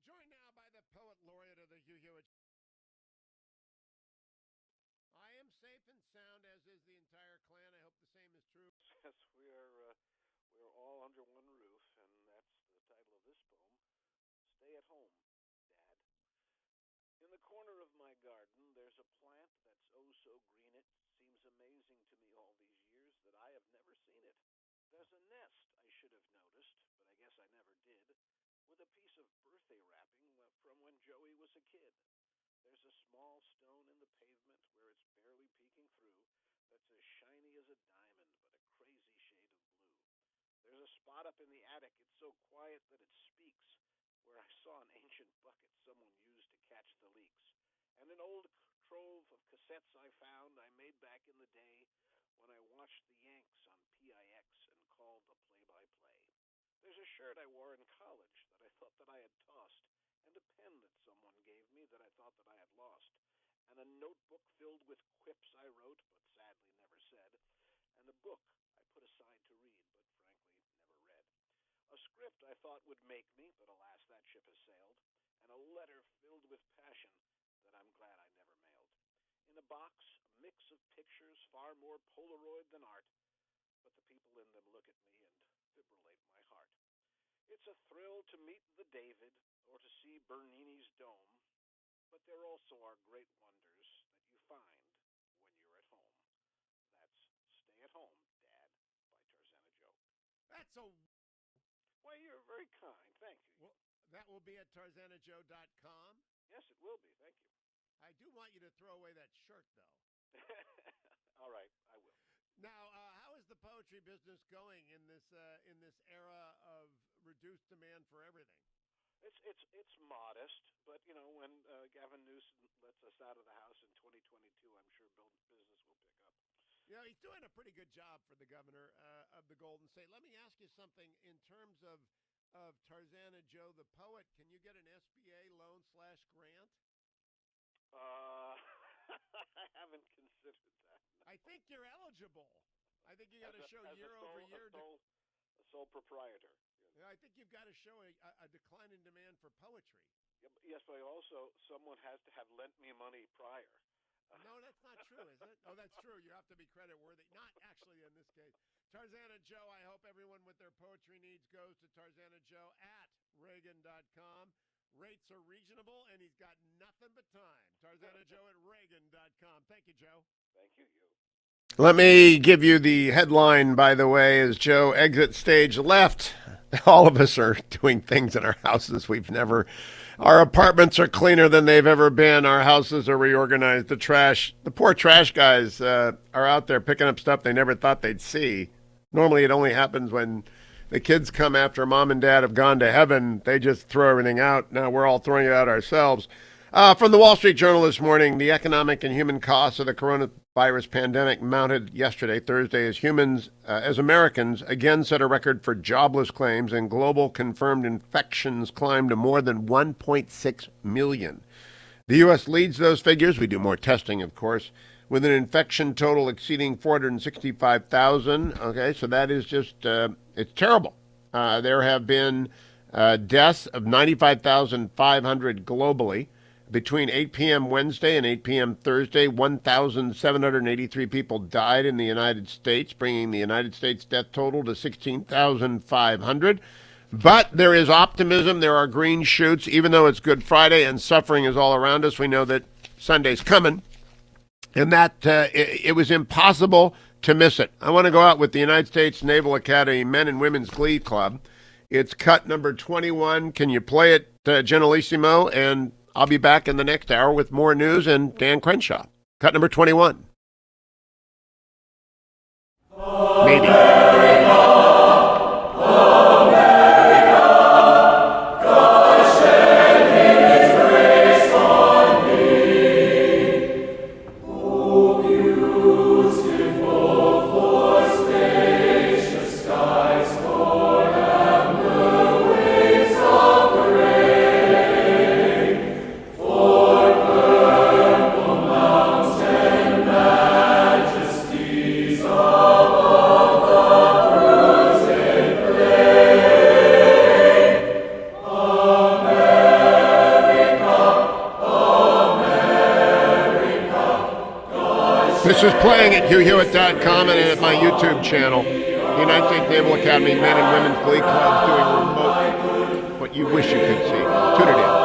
Joined now by the poet laureate of the Hugh Hewitt. I am safe and sound, as is the entire clan. I hope the same is true. Yes, we are all under one roof, and that's the title of this poem. Stay at home, Dad. In the corner of my garden, there's a plant that's oh so green it seems amazing to me all these years that I have never seen it. There's a nest I should have noticed, but I guess I never did, with a piece of birthday wrapping from when Joey was a kid. There's a small stone in the pavement where it's barely peeking through that's as shiny as a diamond, but a crazy shade of blue. There's a spot up in the attic, it's so quiet that it speaks, where I saw an ancient bucket someone used to catch the leaks. And an old trove of cassettes I found I made back in the day when I watched the Yanks on PIX and called the play-by-play. There's a shirt I wore in college that I thought that I had tossed, and a pen that someone gave me that I thought that I had lost, and a notebook filled with quips I wrote but sadly never said, and a book I put aside to read but frankly never read. A script I thought would make me, but alas, that ship has sailed, and a letter filled with passion that I'm glad I never mailed. In a box, a mix of pictures far more Polaroid than art, but the people in them look at me and fibrillate my heart. It's a thrill to meet the David or to see Bernini's dome, but there also are great wonders that you find when you're at home. That's Stay at Home, Dad, by Tarzana Joe. That's a. Well, you're very kind. Thank you. Well, that will be at tarzanajoe.com. Yes, it will be. Thank you. I do want you to throw away that shirt, though. All right, I will. Now, how is the poetry business going in this era of reduced demand for everything? It's modest, but you know when Gavin Newsom lets us out of the house in 2022, I'm sure business will pick up. You know, he's doing a pretty good job for the governor of the Golden State. Let me ask you something in terms of Tarzana Joe, the poet. Can you get an SBA loan/grant? I haven't considered that. No. I think you're eligible. I think you got to show year over year. A sole proprietor. Yeah, I think you've got to show a decline in demand for poetry. Yes, but also someone has to have lent me money prior. No, that's not true, is it? Oh, that's true. You have to be credit worthy. Not actually in this case. Tarzana Joe, I hope everyone with their poetry needs goes to Tarzana Joe at Reagan.com. Rates are reasonable, and he's got nothing but time. Tarzana Joe at Reagan.com. Thank you, Joe. Thank you. Let me give you the headline, by the way, as Joe exits stage left. All of us are doing things in our houses we've never. Our apartments are cleaner than they've ever been. Our houses are reorganized. The poor trash guys are out there picking up stuff they never thought they'd see. Normally, it only happens when the kids come after mom and dad have gone to heaven. They just throw everything out. Now we're all throwing it out ourselves. From the Wall Street Journal this morning, the economic and human costs of the coronavirus pandemic mounted yesterday, Thursday, as Americans again set a record for jobless claims, and global confirmed infections climbed to more than 1.6 million. The U.S. leads those figures. We do more testing, of course, with an infection total exceeding 465,000. Okay, so that is just, it's terrible. There have been deaths of 95,500 globally. Between 8 p.m. Wednesday and 8 p.m. Thursday, 1,783 people died in the United States, bringing the United States death total to 16,500. But there is optimism. There are green shoots. Even though it's Good Friday and suffering is all around us, we know that Sunday's coming, and that it was impossible to miss it. I want to go out with the United States Naval Academy Men and Women's Glee Club. It's cut number 21. Can you play it, Generalissimo? And I'll be back in the next hour with more news and Dan Crenshaw. Cut number 21. Maybe. This is playing at HughHewitt.com and at my YouTube channel. The United States Naval Academy Men and Women's Glee Club doing remote what you wish you could see. Tune it in.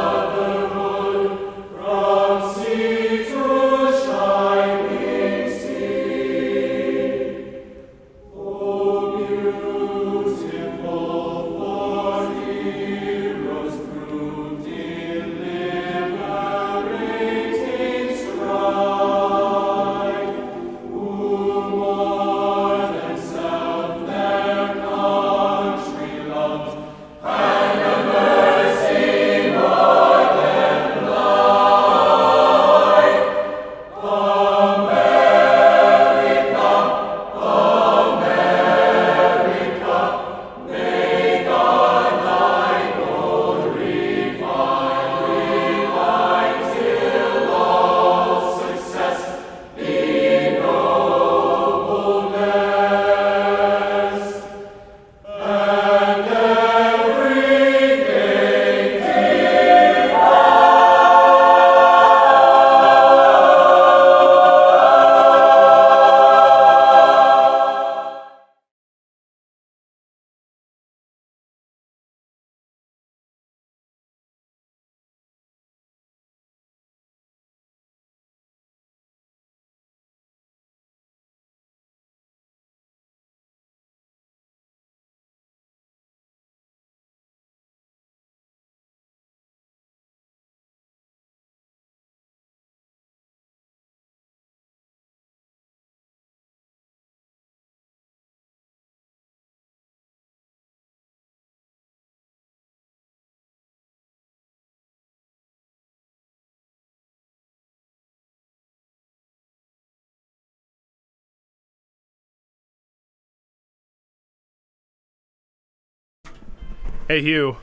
Hey, Hugh.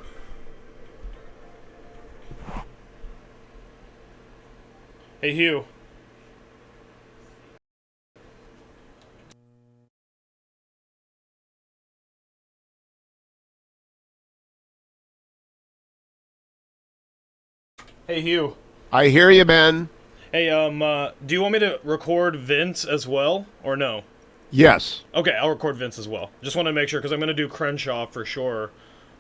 Hey, Hugh. Hey, Hugh. I hear you, Ben. Hey, do you want me to record Vince as well, or no? Yes. Okay, I'll record Vince as well. Just want to make sure, because I'm going to do Crenshaw for sure.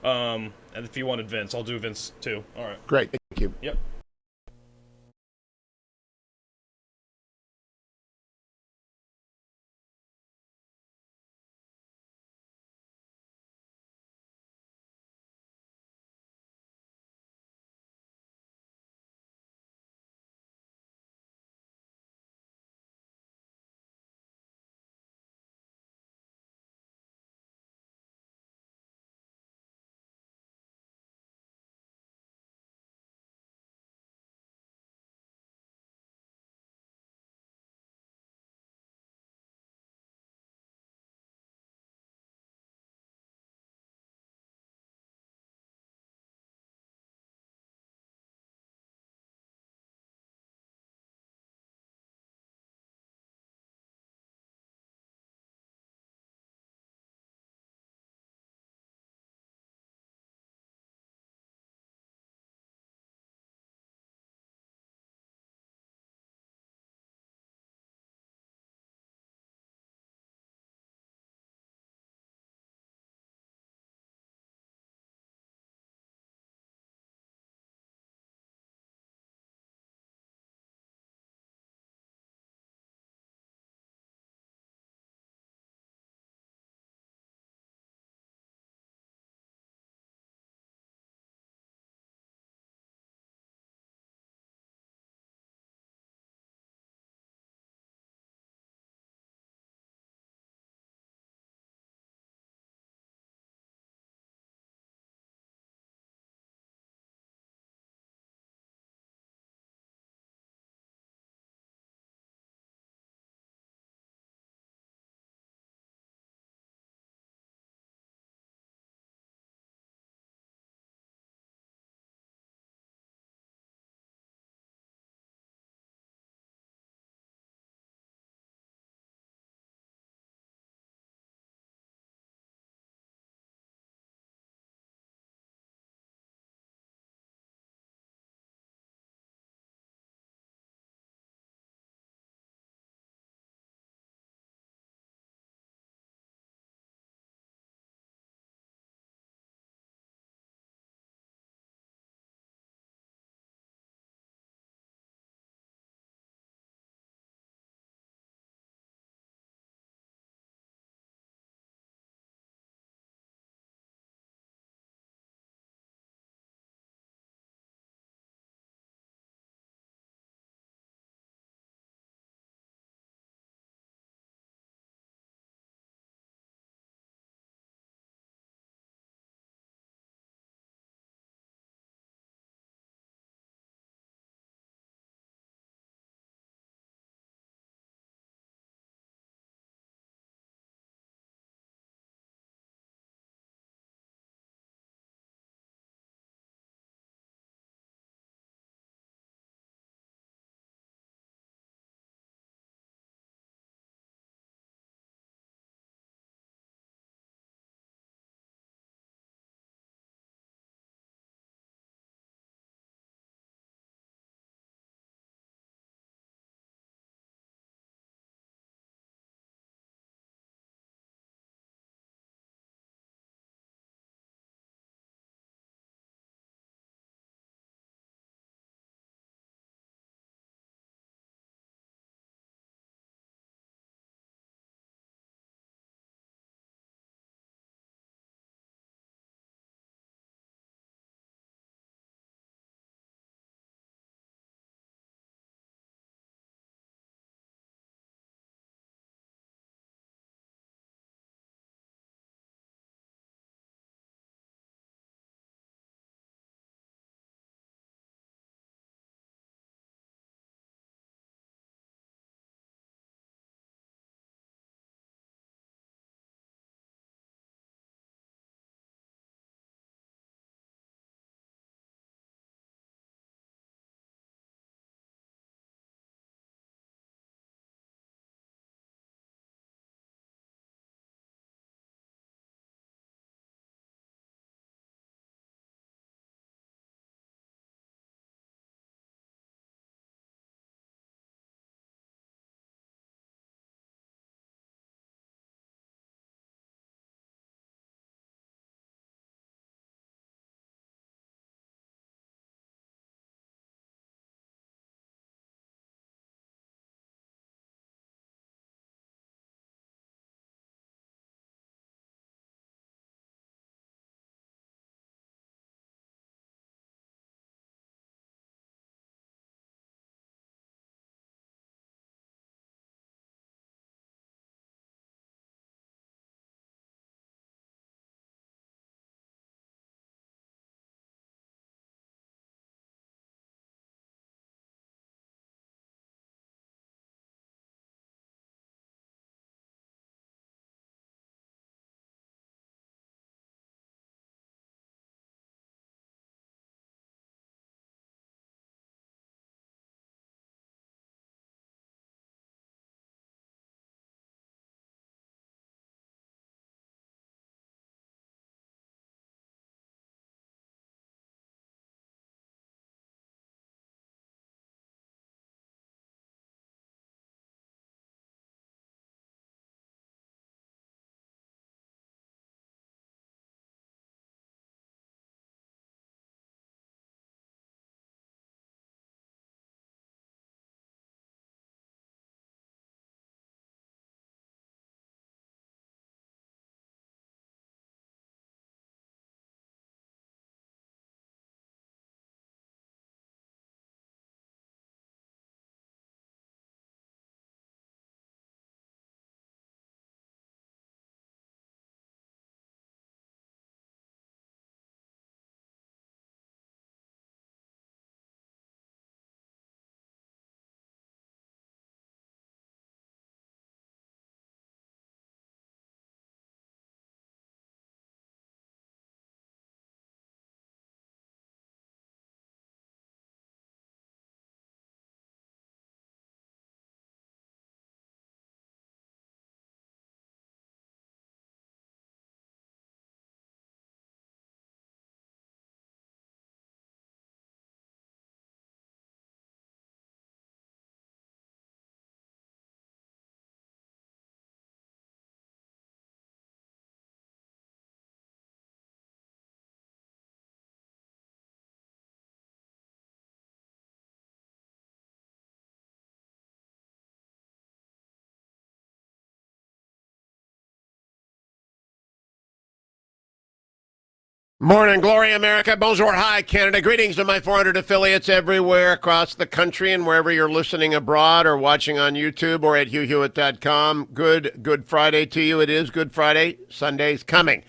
And if you wanted Vince, I'll do Vince too. All right. Great. Thank you. Yep. Morning, glory, America. Bonjour, hi, Canada. Greetings to my 400 affiliates everywhere across the country and wherever you're listening abroad or watching on YouTube or at HughHewitt.com. Good Friday to you. It is Good Friday. Sunday's coming.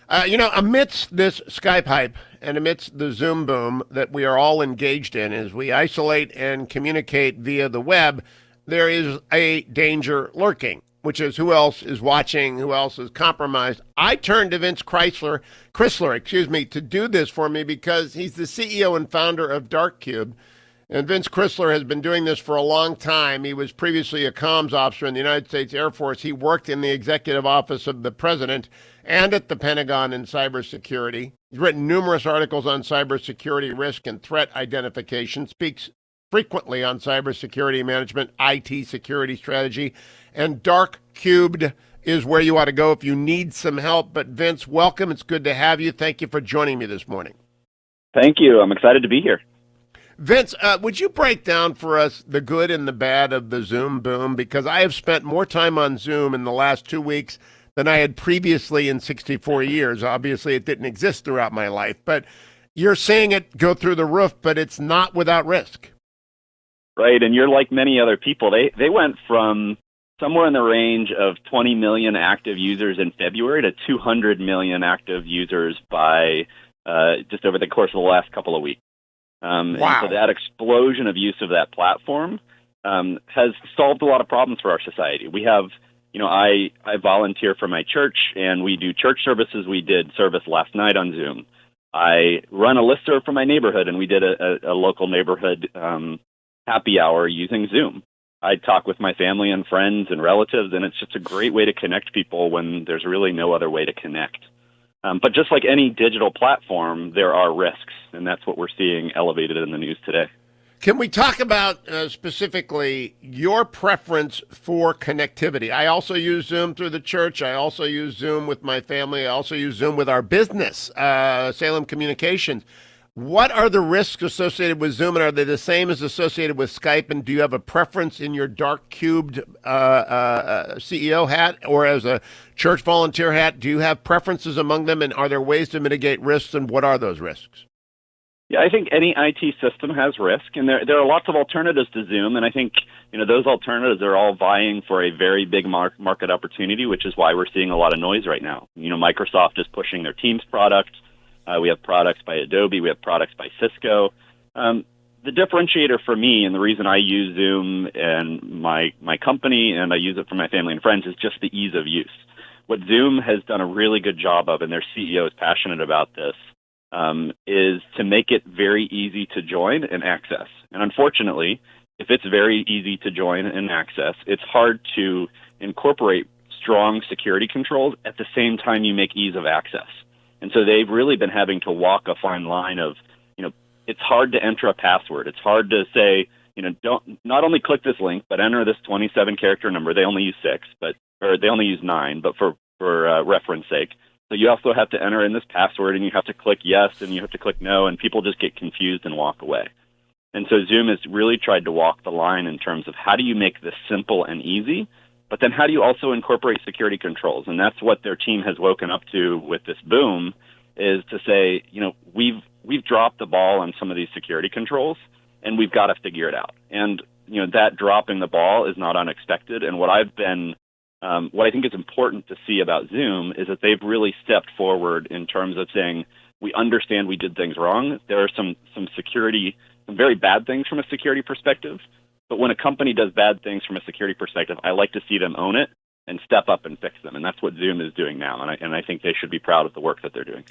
Amidst this Skype hype and amidst the Zoom boom that we are all engaged in as we isolate and communicate via the web, there is a danger lurking, which is who else is watching, who else is compromised. I turned to Vince Crisler, to do this for me because he's the CEO and founder of Darkcube. And Vince Crisler has been doing this for a long time. He was previously a comms officer in the United States Air Force. He worked in the executive office of the president and at the Pentagon in cybersecurity. He's written numerous articles on cybersecurity risk and threat identification, speaks frequently on cybersecurity management, IT security strategy, and Darkcubed is where you ought to go if you need some help. But Vince, welcome. It's good to have you. Thank you for joining me this morning. Thank you. I'm excited to be here. Vince, would you break down for us the good and the bad of the Zoom boom? Because I have spent more time on Zoom in the last 2 weeks than I had previously in 64 years. Obviously, it didn't exist throughout my life. But you're seeing it go through the roof, but it's not without risk. Right, and you're like many other people. They went from somewhere in the range of 20 million active users in February to 200 million active users by just over the course of the last couple of weeks. Wow. And so that explosion of use of that platform has solved a lot of problems for our society. We have, I volunteer for my church, and we do church services. We did service last night on Zoom. I run a listserv for my neighborhood, and we did a local neighborhood happy hour using Zoom. I talk with my family and friends and relatives, and it's just a great way to connect people when there's really no other way to connect. But just like any digital platform, there are risks, and that's what we're seeing elevated in the news today. Can we talk about specifically your preference for connectivity? I also use Zoom through the church. I also use Zoom with my family. I also use Zoom with our business, Salem Communications. What are the risks associated with Zoom, and are they the same as associated with Skype? And do you have a preference in your Darkcubed CEO hat or as a church volunteer hat? Do you have preferences among them, and are there ways to mitigate risks, and what are those risks? Yeah, I think any IT system has risk, and there are lots of alternatives to Zoom, and I think those alternatives are all vying for a very big market opportunity, which is why we're seeing a lot of noise right now. Microsoft is pushing their Teams product. We have products by Adobe. We have products by Cisco. The differentiator for me, and the reason I use Zoom and my company, and I use it for my family and friends, is just the ease of use. What Zoom has done a really good job of, and their CEO is passionate about this, is to make it very easy to join and access. And unfortunately, if it's very easy to join and access, it's hard to incorporate strong security controls at the same time you make ease of access. And so they've really been having to walk a fine line of, it's hard to enter a password. It's hard to say, don't not only click this link, but enter this 27-character number. They only use 6, or they only use 9, but for reference sake. So you also have to enter in this password, and you have to click yes, and you have to click no, and people just get confused and walk away. And so Zoom has really tried to walk the line in terms of how do you make this simple and easy, but then how do you also incorporate security controls? And that's what their team has woken up to with this boom, is to say, we've dropped the ball on some of these security controls, and we've got to figure it out. And that dropping the ball is not unexpected. And what I think is important to see about Zoom is that they've really stepped forward in terms of saying, we understand we did things wrong. There are some very bad things from a security perspective. But when a company does bad things from a security perspective, I like to see them own it and step up and fix them. And that's what Zoom is doing now. And I think they should be proud of the work that they're doing.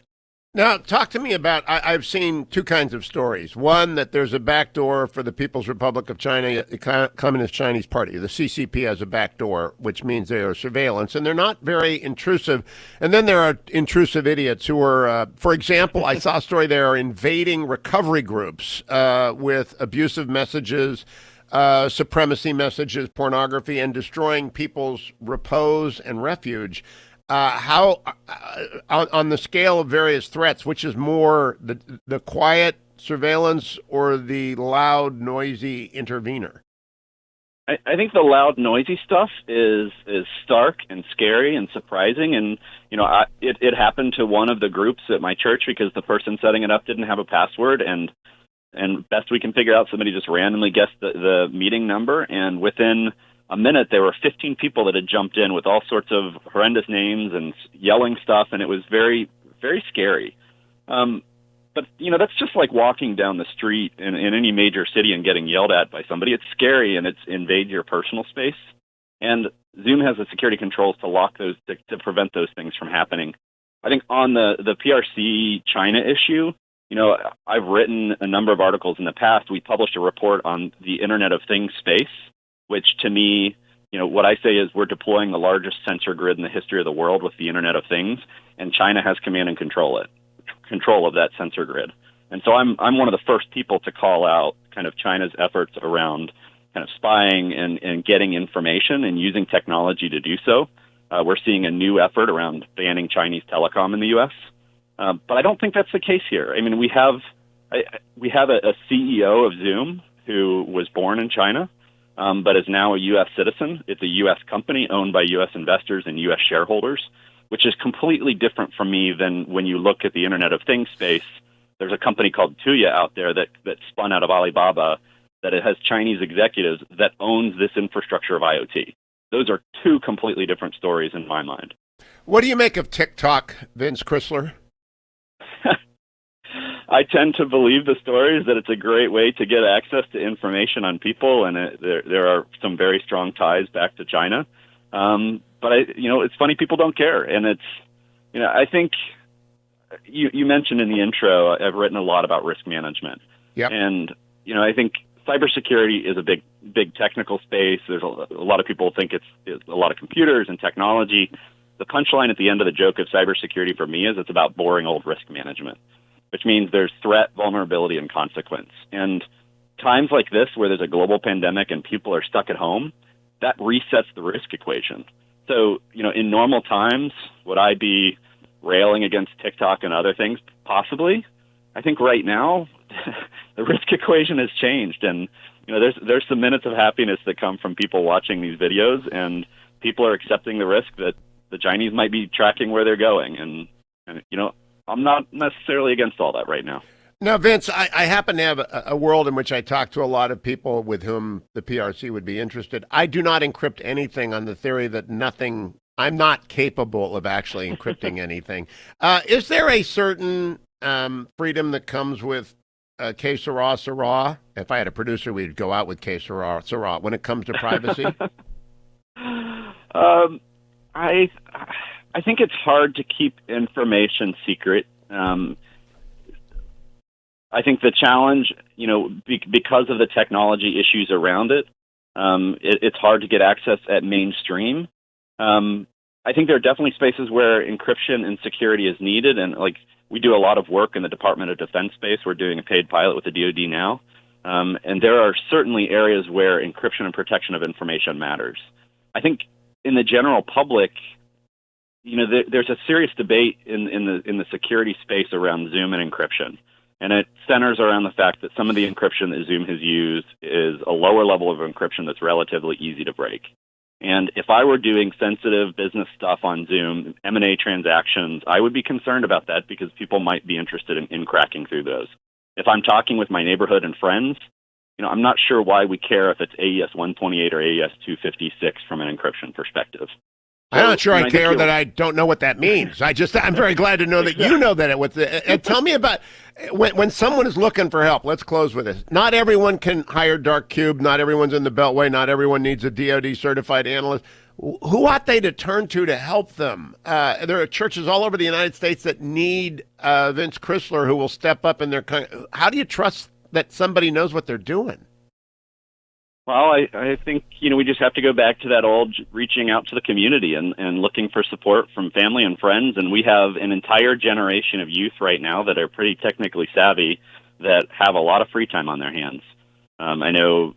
Now, talk to me about, I've seen two kinds of stories. One, that there's a backdoor for the People's Republic of China, the Communist Chinese Party. The CCP has a backdoor, which means they are surveillance, and they're not very intrusive. And then there are intrusive idiots who are, for example, I saw a story, they are invading recovery groups with abusive messages, supremacy messages, pornography, and destroying people's repose and refuge. How, on the scale of various threats, which is more the quiet surveillance or the loud, noisy intervener? I think the loud, noisy stuff is stark and scary and surprising. And, it happened to one of the groups at my church because the person setting it up didn't have a password. And best we can figure out, somebody just randomly guessed the meeting number. And within a minute, there were 15 people that had jumped in with all sorts of horrendous names and yelling stuff. And it was very, very scary. But, that's just like walking down the street in any major city and getting yelled at by somebody. It's scary, and it invades your personal space. And Zoom has the security controls to lock those, to prevent those things from happening. I think on the PRC China issue, I've written a number of articles in the past. We published a report on the Internet of Things space, which to me, what I say is we're deploying the largest sensor grid in the history of the world with the Internet of Things, and China has command and control of that sensor grid. And so I'm one of the first people to call out kind of China's efforts around kind of spying and getting information and using technology to do so. We're seeing a new effort around banning Chinese telecom in the U.S. But I don't think that's the case here. I mean, we have a CEO of Zoom who was born in China, but is now a U.S. citizen. It's a U.S. company owned by U.S. investors and U.S. shareholders, which is completely different from me than when you look at the Internet of Things space. There's a company called Tuya out there that spun out of Alibaba that it has Chinese executives that owns this infrastructure of IoT. Those are two completely different stories in my mind. What do you make of TikTok, Vince Crisler? I tend to believe the stories that it's a great way to get access to information on people, and there are some very strong ties back to China. But it's funny, people don't care, and I think you mentioned in the intro, I've written a lot about risk management. Yep. And I think cybersecurity is a big technical space. There's a lot of people think it's a lot of computers and technology. The punchline at the end of the joke of cybersecurity for me is it's about boring old risk management, which means there's threat, vulnerability, and consequence. And times like this, where there's a global pandemic and people are stuck at home, that resets the risk equation. So, in normal times, would I be railing against TikTok and other things? Possibly. I think right now, the risk equation has changed. And, there's some minutes of happiness that come from people watching these videos, and people are accepting the risk that the Chinese might be tracking where they're going. And I'm not necessarily against all that right now. Now, Vince, I happen to have a world in which I talk to a lot of people with whom the PRC would be interested. I do not encrypt anything on the theory that I'm not capable of actually encrypting anything. Is there a certain freedom that comes with que sera, sera? If I had a producer, we'd go out with que sera, sera when it comes to privacy. I think it's hard to keep information secret. I think the challenge, because of the technology issues around it, it's hard to get access at mainstream. I think there are definitely spaces where encryption and security is needed, and we do a lot of work in the Department of Defense space. We're doing a paid pilot with the DoD now, and there are certainly areas where encryption and protection of information matters. I think in the general public, there's a serious debate in the security space around Zoom and encryption. And it centers around the fact that some of the encryption that Zoom has used is a lower level of encryption that's relatively easy to break. And if I were doing sensitive business stuff on Zoom, M&A transactions, I would be concerned about that because people might be interested in cracking through those. If I'm talking with my neighborhood and friends, I'm not sure why we care if it's AES 128 or AES 256 from an encryption perspective. I'm not sure I care that I don't know what that means. I'm very glad to know that you know that. And tell me about when someone is looking for help. Let's close with this. Not everyone can hire Dark Cube. Not everyone's in the Beltway. Not everyone needs a DoD certified analyst. Who ought they to turn to help them? There are churches all over the United States that need Vince Crisler who will step up in their. How do you trust that somebody knows what they're doing? Well, I think, we just have to go back to that old reaching out to the community and looking for support from family and friends. And we have an entire generation of youth right now that are pretty technically savvy that have a lot of free time on their hands. I know,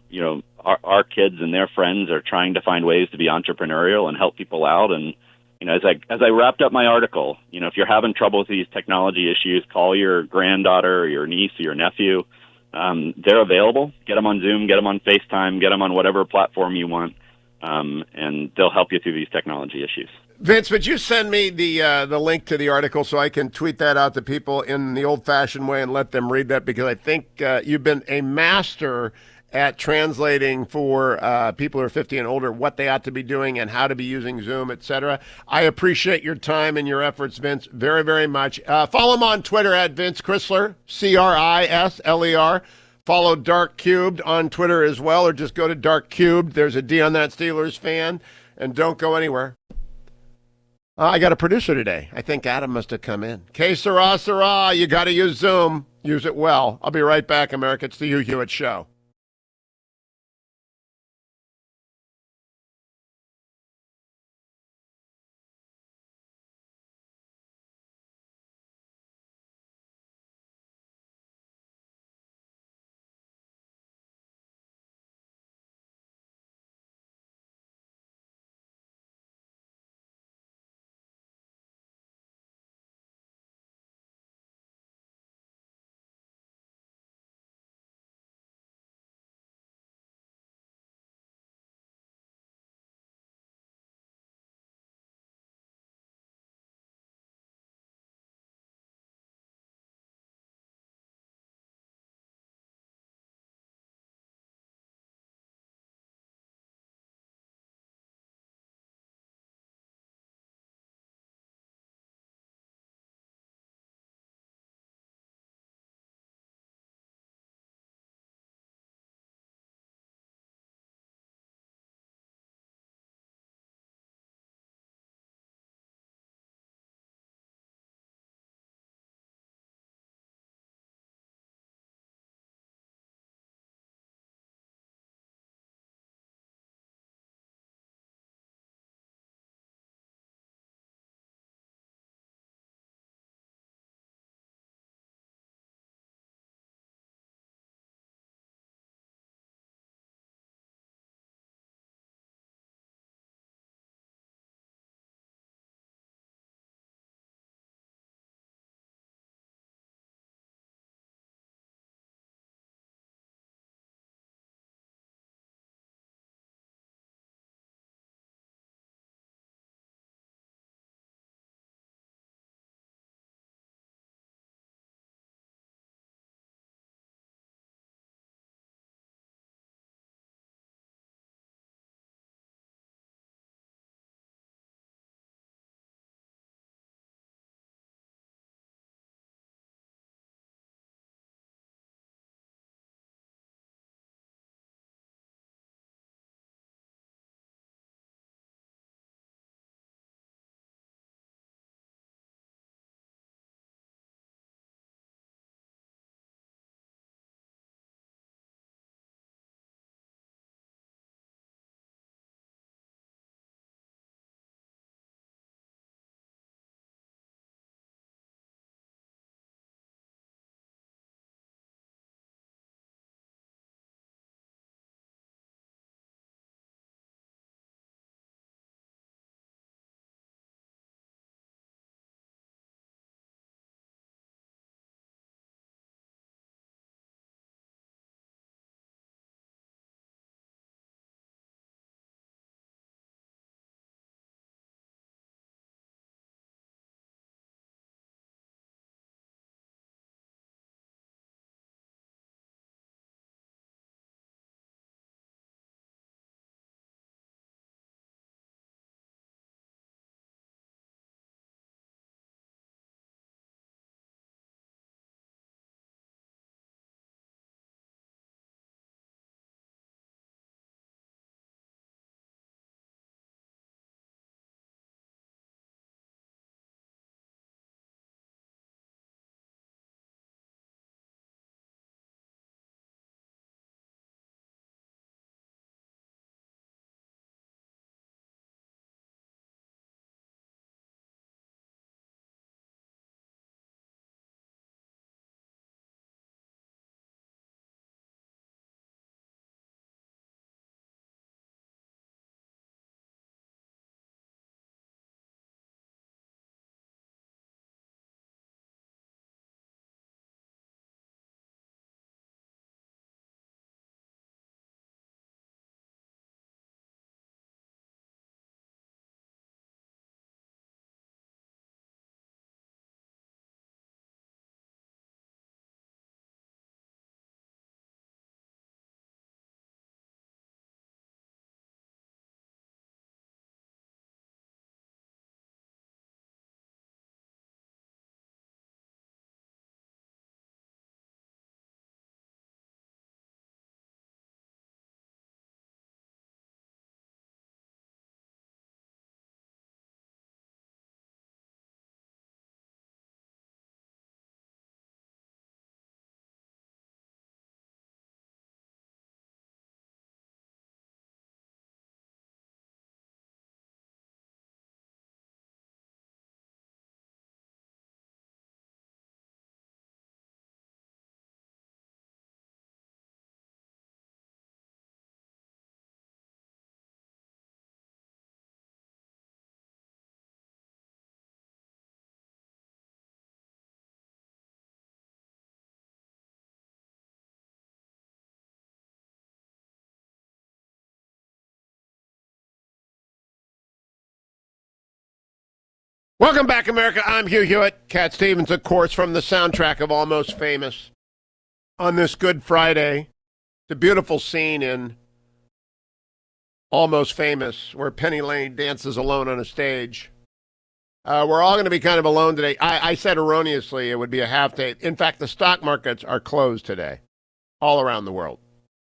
our kids and their friends are trying to find ways to be entrepreneurial and help people out. And, as I wrapped up my article, if you're having trouble with these technology issues, call your granddaughter or your niece or your nephew. they're available. Get them on Zoom, get them on FaceTime, get them on whatever platform you want, and they'll help you through these technology issues. Vince, would you send me the link to the article so I can tweet that out to people in the old-fashioned way and let them read that? Because I think you've been a master at translating for people who are 50 and older what they ought to be doing and how to be using Zoom, etc. I appreciate your time and your efforts, Vince, very, very much. Follow him on Twitter at Vince Crisler, Crisler. Follow Dark Cubed on Twitter as well, or just go to Dark Cubed. There's a D on that Steelers fan, and don't go anywhere. I got a producer today. I think Adam must have come in. Que sera, sera. You got to use Zoom. Use it well. I'll be right back, America. It's the Hugh Hewitt Show. Welcome back, America. I'm Hugh Hewitt. Cat Stevens, of course, from the soundtrack of Almost Famous. On this Good Friday, it's a beautiful scene in Almost Famous where Penny Lane dances alone on a stage. We're all going to be kind of alone today. I said erroneously it would be a half day. In fact, the stock markets are closed today all around the world.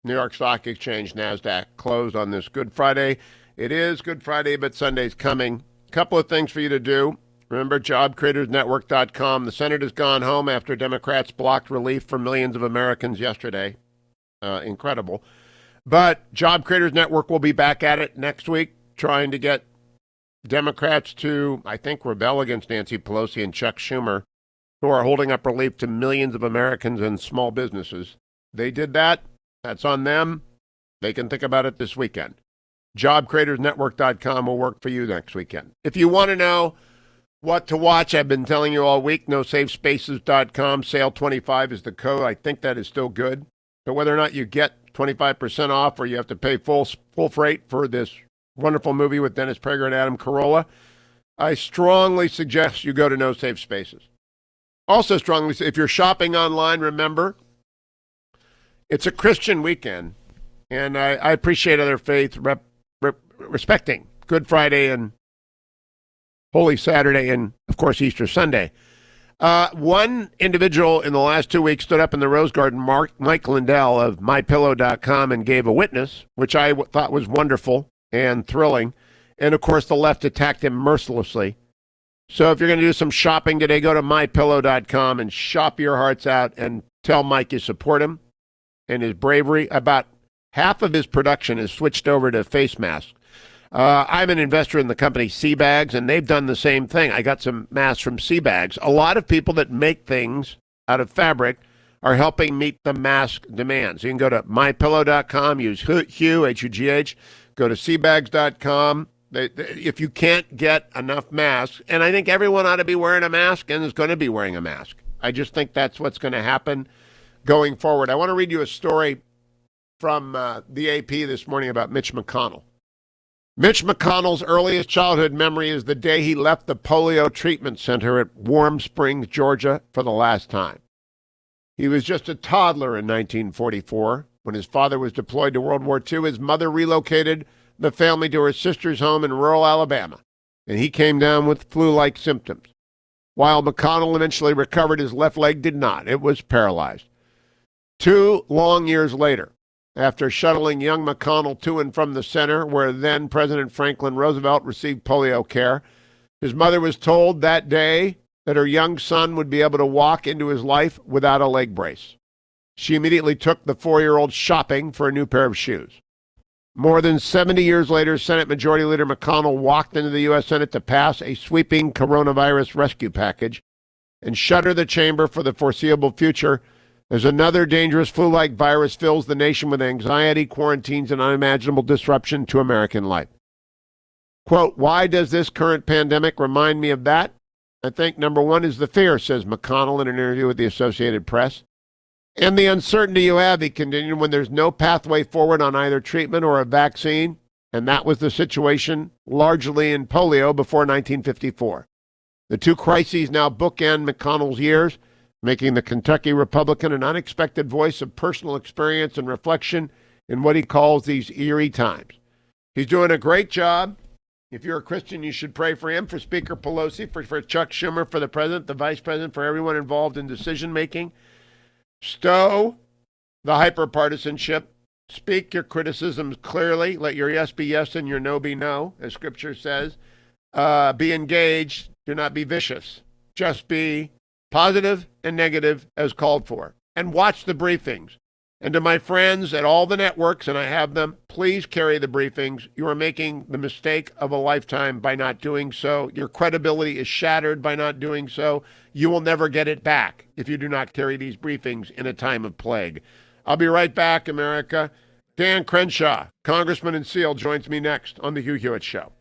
New York Stock Exchange, NASDAQ, closed on this Good Friday. It is Good Friday, but Sunday's coming. Couple of things for you to do. Remember, jobcreatorsnetwork.com. The Senate has gone home after Democrats blocked relief for millions of Americans yesterday. Incredible. But Job Creators Network will be back at it next week, trying to get Democrats to, I think, rebel against Nancy Pelosi and Chuck Schumer, who are holding up relief to millions of Americans and small businesses. They did that. That's on them. They can think about it this weekend. JobCreatorsNetwork.com will work for you next weekend. If you want to know what to watch, I've been telling you all week, NoSafeSpaces.com. Sale 25 is the code. I think that is still good. But whether or not you get 25% off or you have to pay full freight for this wonderful movie with Dennis Prager and Adam Carolla, I strongly suggest you go to No Safe Spaces. Also strongly, if you're shopping online, remember, it's a Christian weekend. And I appreciate other faiths respecting Good Friday and Holy Saturday and, of course, Easter Sunday. One individual in the last 2 weeks stood up in the Rose Garden, Mike Lindell of MyPillow.com, and gave a witness, which I thought was wonderful and thrilling. And, of course, the left attacked him mercilessly. So if you're going to do some shopping today, go to MyPillow.com and shop your hearts out and tell Mike you support him and his bravery. About half of his production is switched over to face masks. I'm an investor in the company Seabags, and they've done the same thing. I got some masks from Seabags. A lot of people that make things out of fabric are helping meet the mask demands. You can go to mypillow.com, use Hugh, H-U-G-H, go to seabags.com. If you can't get enough masks, and I think everyone ought to be wearing a mask and is going to be wearing a mask. I just think that's what's going to happen going forward. I want to read you a story from the AP this morning about Mitch McConnell. Mitch McConnell's earliest childhood memory is the day he left the polio treatment center at Warm Springs, Georgia, for the last time. He was just a toddler in 1944. When his father was deployed to World War II, his mother relocated the family to her sister's home in rural Alabama, and he came down with flu-like symptoms. While McConnell eventually recovered, his left leg did not. It was paralyzed. 2 long years later, after shuttling young McConnell to and from the center where then President Franklin Roosevelt received polio care, his mother was told that day that her young son would be able to walk into his life without a leg brace. She immediately took the 4-year-old shopping for a new pair of shoes. More than 70 years later, Senate Majority Leader McConnell walked into the U.S. Senate to pass a sweeping coronavirus rescue package and shutter the chamber for the foreseeable future as another dangerous flu-like virus fills the nation with anxiety, quarantines, and unimaginable disruption to American life. Quote, why does this current pandemic remind me of that? I think number one is the fear, says McConnell in an interview with the Associated Press. And the uncertainty you have, he continued, when there's no pathway forward on either treatment or a vaccine, and that was the situation largely in polio before 1954. The two crises now bookend McConnell's years, making the Kentucky Republican an unexpected voice of personal experience and reflection in what he calls these eerie times. He's doing a great job. If you're a Christian, you should pray for him, for Speaker Pelosi, for Chuck Schumer, for the president, the vice president, for everyone involved in decision-making. Stow the hyperpartisanship. Speak your criticisms clearly. Let your yes be yes and your no be no, as Scripture says. Be engaged. Do not be vicious. Just be positive and negative as called for. And watch the briefings. And to my friends at all the networks, and I have them, please carry the briefings. You are making the mistake of a lifetime by not doing so. Your credibility is shattered by not doing so. You will never get it back if you do not carry these briefings in a time of plague. I'll be right back, America. Dan Crenshaw, Congressman and SEAL, joins me next on The Hugh Hewitt Show.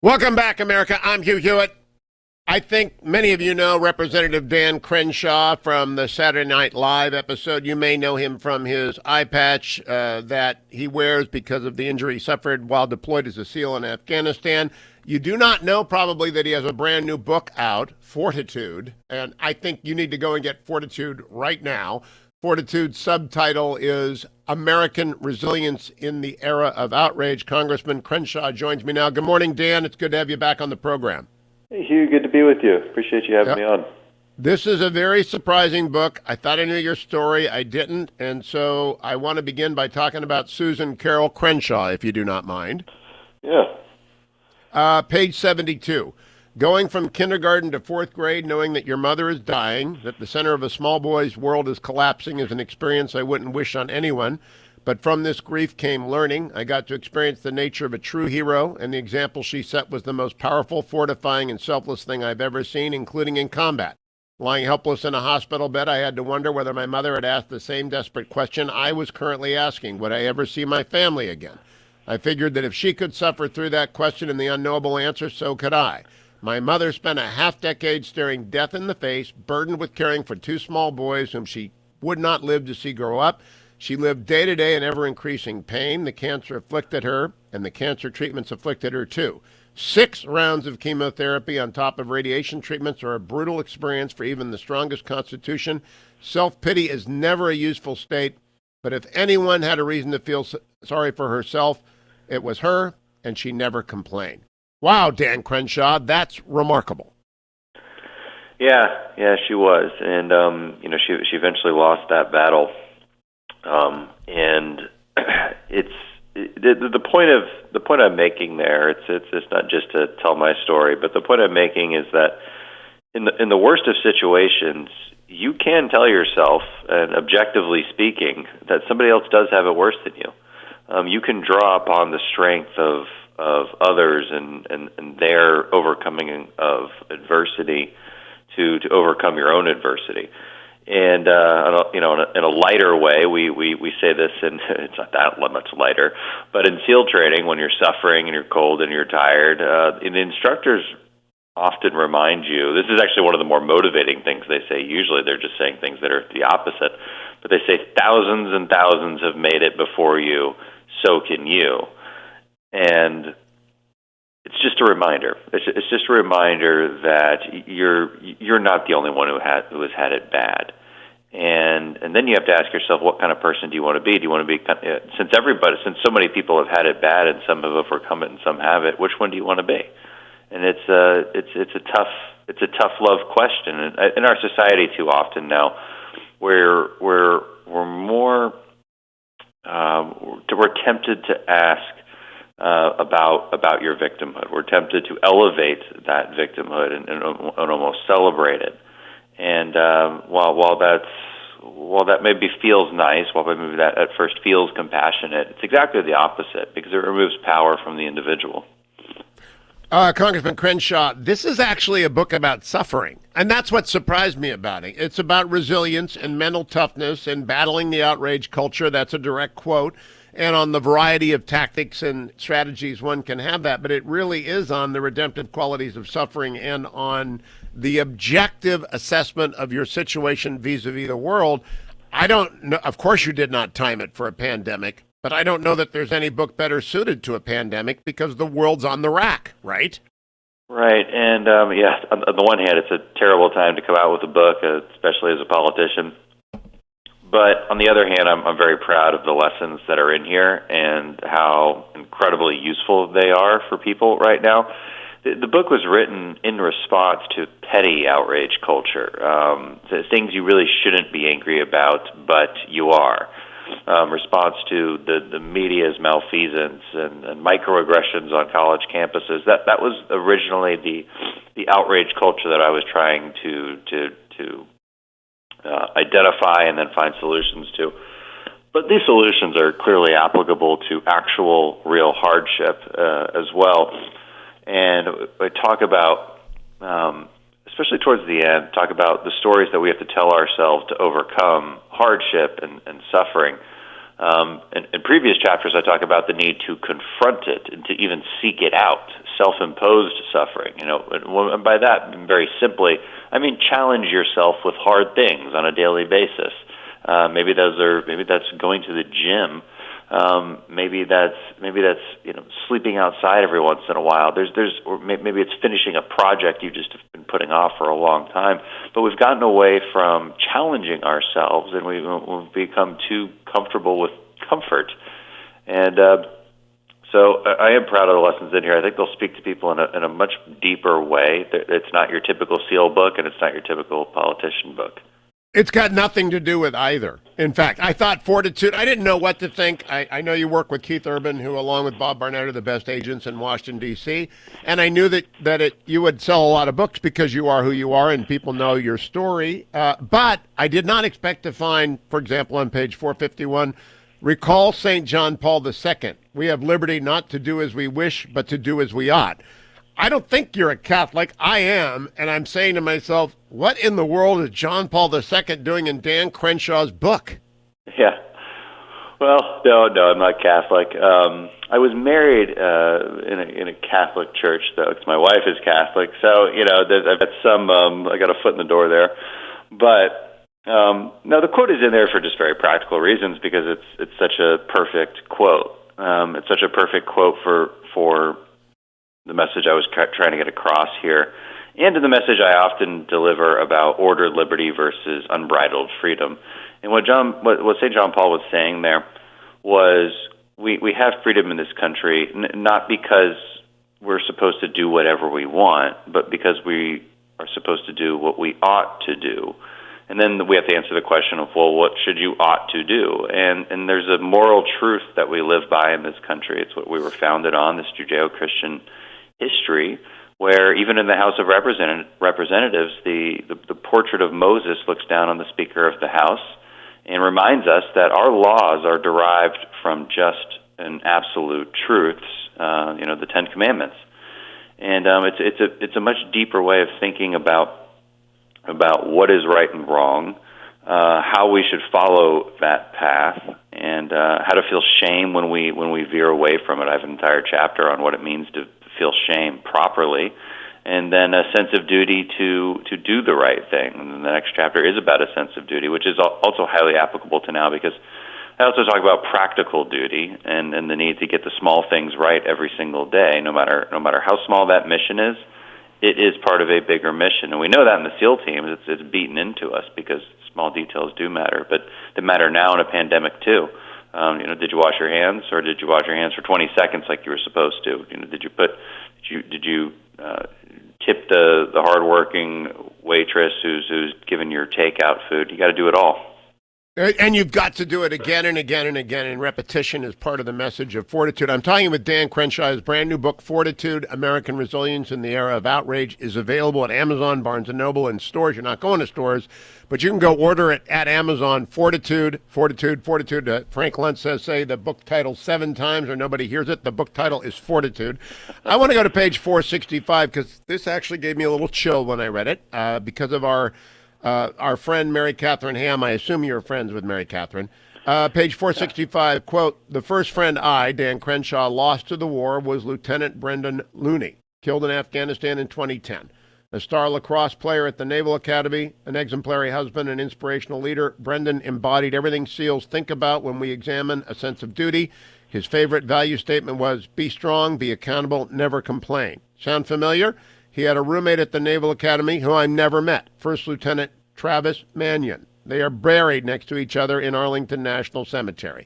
Welcome back, America. I'm Hugh Hewitt. I think many of you know Representative Dan Crenshaw from the Saturday Night Live episode. You may know him from his eye patch that he wears because of the injury he suffered while deployed as a SEAL in Afghanistan. You do not know probably that he has a brand new book out, Fortitude, and I think you need to go and get Fortitude right now. Fortitude's subtitle is American Resilience in the Era of Outrage. Congressman Crenshaw joins me now. Good morning, Dan. It's good to have you back on the program. Hey, Hugh, good to be with you. Appreciate you having me on. This is a very surprising book. I thought I knew your story. I didn't. And so I want to begin by talking about Susan Carol Crenshaw, if you do not mind. Yeah. Page 72. Going from kindergarten to fourth grade, knowing that your mother is dying, that the center of a small boy's world is collapsing is an experience I wouldn't wish on anyone. But from this grief came learning. I got to experience the nature of a true hero, and the example she set was the most powerful, fortifying, and selfless thing I've ever seen, including in combat. Lying helpless in a hospital bed, I had to wonder whether my mother had asked the same desperate question I was currently asking. Would I ever see my family again? I figured that if she could suffer through that question and the unknowable answer, so could I. My mother spent a half-decade staring death in the face, burdened with caring for two small boys whom she would not live to see grow up. She lived day to day in ever-increasing pain. The cancer afflicted her, and the cancer treatments afflicted her too. 6 rounds of chemotherapy on top of radiation treatments are a brutal experience for even the strongest constitution. Self-pity is never a useful state, but if anyone had a reason to feel sorry for herself, it was her, and she never complained. Wow, Dan Crenshaw, that's remarkable. Yeah, she was, and she eventually lost that battle, and the point I'm making there. It's not just to tell my story, but the point I'm making is that in the worst of situations, you can tell yourself, and objectively speaking, that somebody else does have it worse than you. You can draw upon the strength of others and their overcoming of adversity to overcome your own adversity. And in a lighter way, we say this, and it's not that much lighter, but in SEAL training, when you're suffering and you're cold and you're tired, the instructors often remind you. This is actually one of the more motivating things they say. Usually, they're just saying things that are the opposite, but they say thousands and thousands have made it before you, so can you. And it's just a reminder. It's just a reminder that you're not the only one who has had it bad. And then you have to ask yourself, what kind of person do you want to be? Do you want to be, since so many people have had it bad and some have overcome it and some haven't, which one do you want to be? And it's a tough love question. And in our society, too often now, we're tempted to ask about your victimhood. We're tempted to elevate that victimhood and almost celebrate it. And while that maybe feels nice, while maybe that at first feels compassionate, it's exactly the opposite, because it removes power from the individual. Congressman Crenshaw, this is actually a book about suffering, and that's what surprised me about it. It's about resilience and mental toughness and battling the outrage culture. That's a direct quote. And on the variety of tactics and strategies one can have that, but it really is on the redemptive qualities of suffering and on the objective assessment of your situation vis-a-vis the world. I don't know, of course you did not time it for a pandemic, but I don't know that there's any book better suited to a pandemic because the world's on the rack, right? Right, and on the one hand, it's a terrible time to come out with a book, especially as a politician. But on the other hand, I'm very proud of the lessons that are in here and how incredibly useful they are for people right now. The book was written in response to petty outrage culture, things you really shouldn't be angry about, but you are. Response to the media's malfeasance and microaggressions on college campuses. That was originally the outrage culture that I was trying to identify and then find solutions to. But these solutions are clearly applicable to actual real hardship as well. And I talk about, especially towards the end, talk about the stories that we have to tell ourselves to overcome hardship and suffering. In previous chapters, I talk about the need to confront it and to even seek it out, self-imposed suffering. And by that, very simply, I mean challenge yourself with hard things on a daily basis. Maybe that's going to the gym. Maybe that's sleeping outside every once in a while. Or maybe it's finishing a project you just have been putting off for a long time. But we've gotten away from challenging ourselves, and we've become too comfortable with comfort. And so I am proud of the lessons in here. I think they'll speak to people in a much deeper way. It's not your typical SEAL book, and it's not your typical politician book. It's got nothing to do with either. In fact, I thought Fortitude, I didn't know what to think. I know you work with Keith Urban, who along with Bob Barnett are the best agents in Washington, D.C., and I knew that you would sell a lot of books because you are who you are and people know your story. But I did not expect to find, for example, on page 451, recall St. John Paul II. We have liberty not to do as we wish, but to do as we ought. I don't think you're a Catholic. I am, and I'm saying to myself, what in the world is John Paul II doing in Dan Crenshaw's book? Yeah. Well, no, I'm not Catholic. I was married in a Catholic church, though, because my wife is Catholic. So, I've got I got a foot in the door there. But, no, the quote is in there for just very practical reasons because it's such a perfect quote. It's such a perfect quote for the message I was trying to get across here, and in the message I often deliver about ordered liberty versus unbridled freedom. And what St. John Paul was saying there was we have freedom in this country, not because we're supposed to do whatever we want, but because we are supposed to do what we ought to do. And then we have to answer the question of, well, what should you ought to do? And there's a moral truth that we live by in this country. It's what we were founded on, this Judeo-Christian history, where even in the House of Representatives, the portrait of Moses looks down on the Speaker of the House and reminds us that our laws are derived from just and absolute truths, the Ten Commandments. And it's a much deeper way of thinking about what is right and wrong, how we should follow that path, and how to feel shame when we veer away from it. I have an entire chapter on what it means to feel shame properly, and then a sense of duty to do the right thing. And the next chapter is about a sense of duty, which is also highly applicable to now, because I also talk about practical duty and the need to get the small things right every single day, no matter how small that mission is. It is part of a bigger mission, and we know that in the SEAL teams. It's beaten into us because small details do matter, but they matter now in a pandemic too. Did you wash your hands, or did you wash your hands for 20 seconds like you were supposed to? Did you tip the hardworking waitress who's giving your takeout food? You got to do it all. And you've got to do it again and again and again, and repetition is part of the message of Fortitude. I'm talking with Dan Crenshaw. His brand new book, Fortitude, American Resilience in the Era of Outrage, is available at Amazon, Barnes & Noble, and stores. You're not going to stores, but you can go order it at Amazon. Fortitude. Frank Luntz says, say the book title 7 times or nobody hears it. The book title is Fortitude. I want to go to page 465 because this actually gave me a little chill when I read it because of our friend Mary Catherine Ham. I assume you're friends with Mary Catherine. Page 465, quote, the first friend I, Dan Crenshaw, lost to the war was Lieutenant Brendan Looney, killed in Afghanistan in 2010. A star lacrosse player at the Naval Academy, an exemplary husband, an inspirational leader, Brendan embodied everything SEALs think about when we examine a sense of duty. His favorite value statement was, be strong, be accountable, never complain. Sound familiar? He had a roommate at the Naval Academy who I never met, First Lieutenant Travis Mannion. They are buried next to each other in Arlington National Cemetery.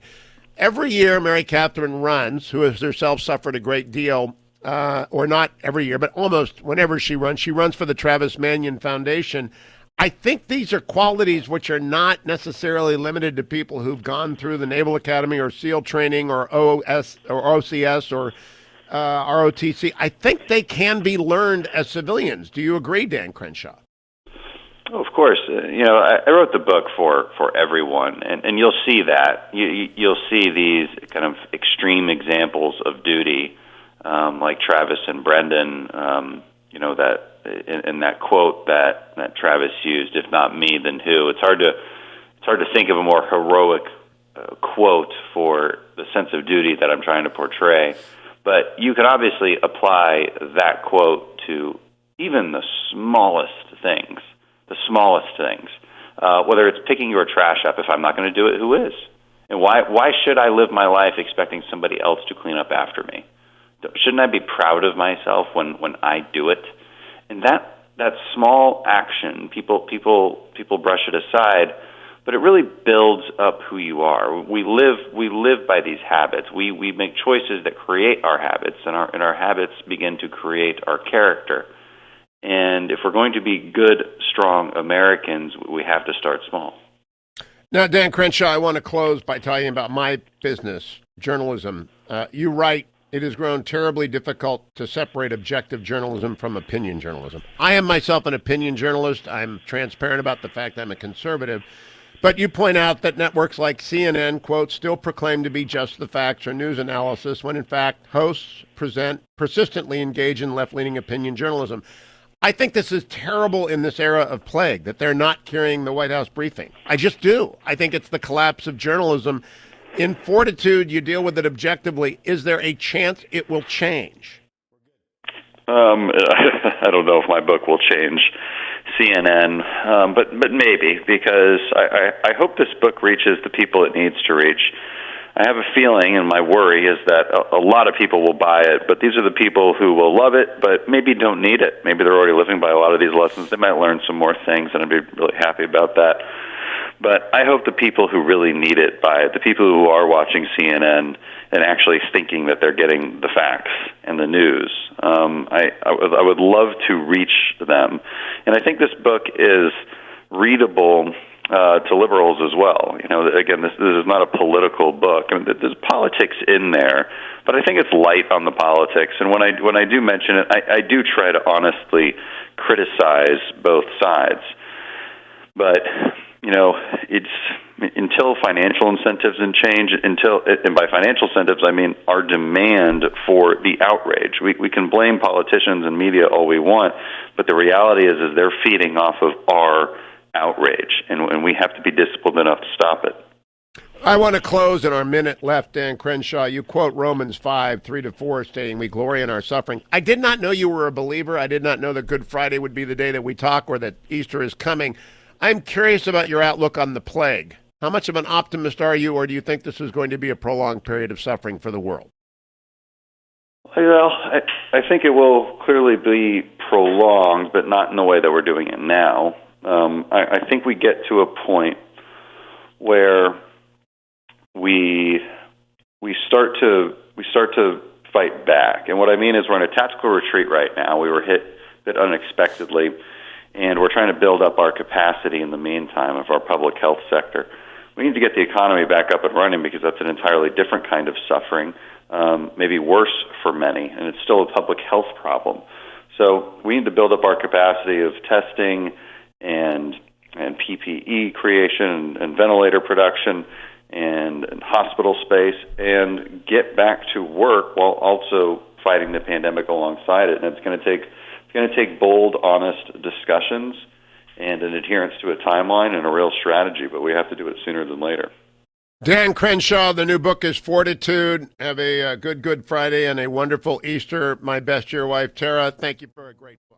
Every year, Mary Catherine runs, who has herself suffered a great deal, or not every year, but almost whenever she runs for the Travis Mannion Foundation. I think these are qualities which are not necessarily limited to people who've gone through the Naval Academy or SEAL training or OCS or ROTC. I think they can be learned as civilians. Do you agree, Dan Crenshaw? Oh, of course. I wrote the book for everyone, and you'll see that. You'll see these kind of extreme examples of duty, like Travis and Brendan, that in that quote that Travis used, if not me, then who? It's hard to think of a more heroic quote for the sense of duty that I'm trying to portray. But you can obviously apply that quote to even the smallest things, whether it's picking your trash up. If I'm not going to do it, who is? And why should I live my life expecting somebody else to clean up after me? Shouldn't I be proud of myself when I do it? And that small action, people brush it aside, but it really builds up who you are. We live by these habits. We make choices that create our habits, and our habits begin to create our character. And if we're going to be good, strong Americans, we have to start small. Now, Dan Crenshaw, I want to close by telling you about my business, journalism. You write, it has grown terribly difficult to separate objective journalism from opinion journalism. I am myself an opinion journalist. I'm transparent about the fact I'm a conservative. But you point out that networks like CNN, quote, still proclaim to be just the facts or news analysis, when in fact hosts persistently engage in left-leaning opinion journalism. I think this is terrible in this era of plague, that they're not carrying the White House briefing. I just do. I think it's the collapse of journalism. In Fortitude, you deal with it objectively. Is there a chance it will change? I don't know if my book will change CNN, but maybe, because I hope this book reaches the people it needs to reach. I have a feeling, and my worry is that a lot of people will buy it, but these are the people who will love it, but maybe don't need it. Maybe they're already living by a lot of these lessons. They might learn some more things, and I'd be really happy about that. But I hope the people who really need it buy it, the people who are watching CNN and actually thinking that they're getting the facts and the news. I would love to reach them. And I think this book is readable to liberals as well. You know, again, this is not a political book. I mean, there's politics in there, but I think it's light on the politics. And when I do mention it, I do try to honestly criticize both sides. But you know, it's until financial incentives and change, and by financial incentives, I mean our demand for the outrage. We can blame politicians and media all we want, but the reality is they're feeding off of our outrage, and we have to be disciplined enough to stop it. I want to close in our minute left, Dan Crenshaw. You quote Romans 5:3-4, stating, "We glory in our suffering." I did not know you were a believer. I did not know that Good Friday would be the day that we talk, or that Easter is coming. I'm curious about your outlook on the plague. How much of an optimist are you, or do you think this is going to be a prolonged period of suffering for the world? Well, I think it will clearly be prolonged, but not in the way that we're doing it now. I think we get to a point where we start to fight back. And what I mean is we're in a tactical retreat right now. We were hit a bit unexpectedly, and we're trying to build up our capacity in the meantime of our public health sector. We need to get the economy back up and running, because that's an entirely different kind of suffering, maybe worse for many, and it's still a public health problem. So we need to build up our capacity of testing and PPE creation and ventilator production and hospital space, and get back to work while also fighting the pandemic alongside it. And it's going to take bold, honest discussions and an adherence to a timeline and a real strategy, but we have to do it sooner than later. Dan Crenshaw, the new book is Fortitude. Have a good Friday and a wonderful Easter. My best to your wife, Tara. Thank you for a great book.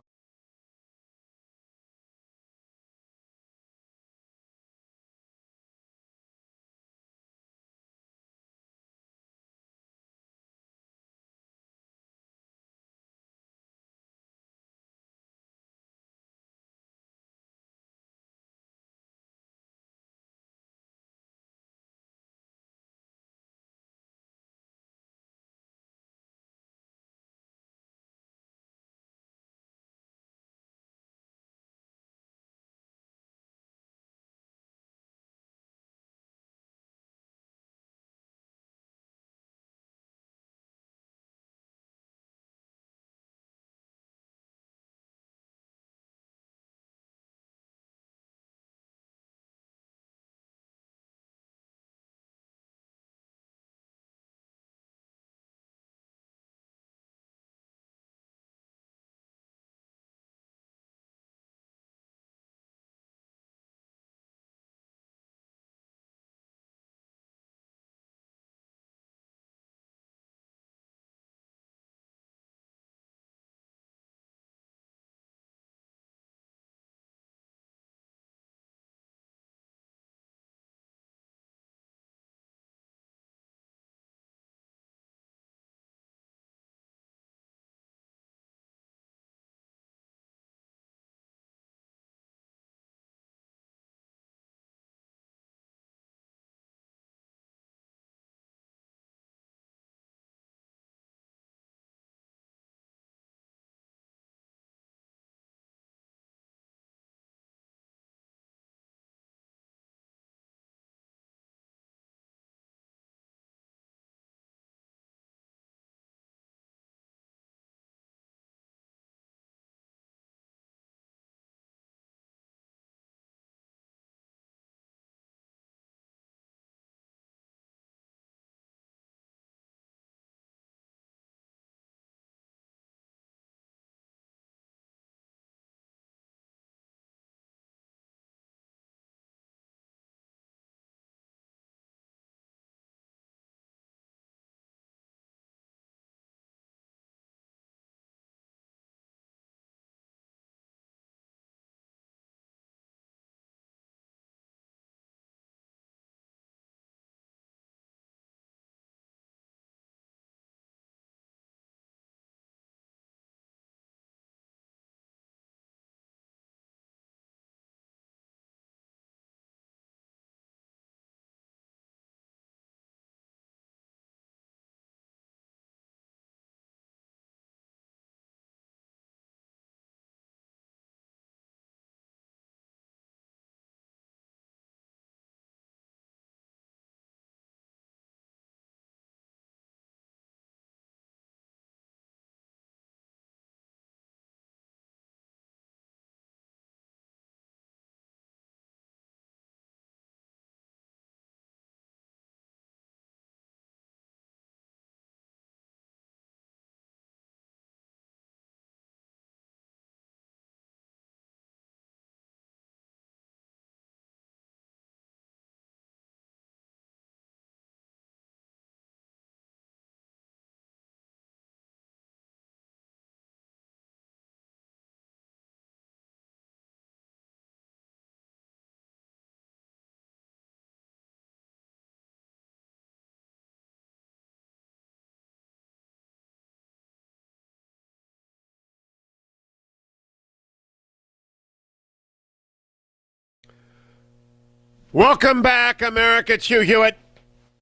Welcome back, America. It's Hugh Hewitt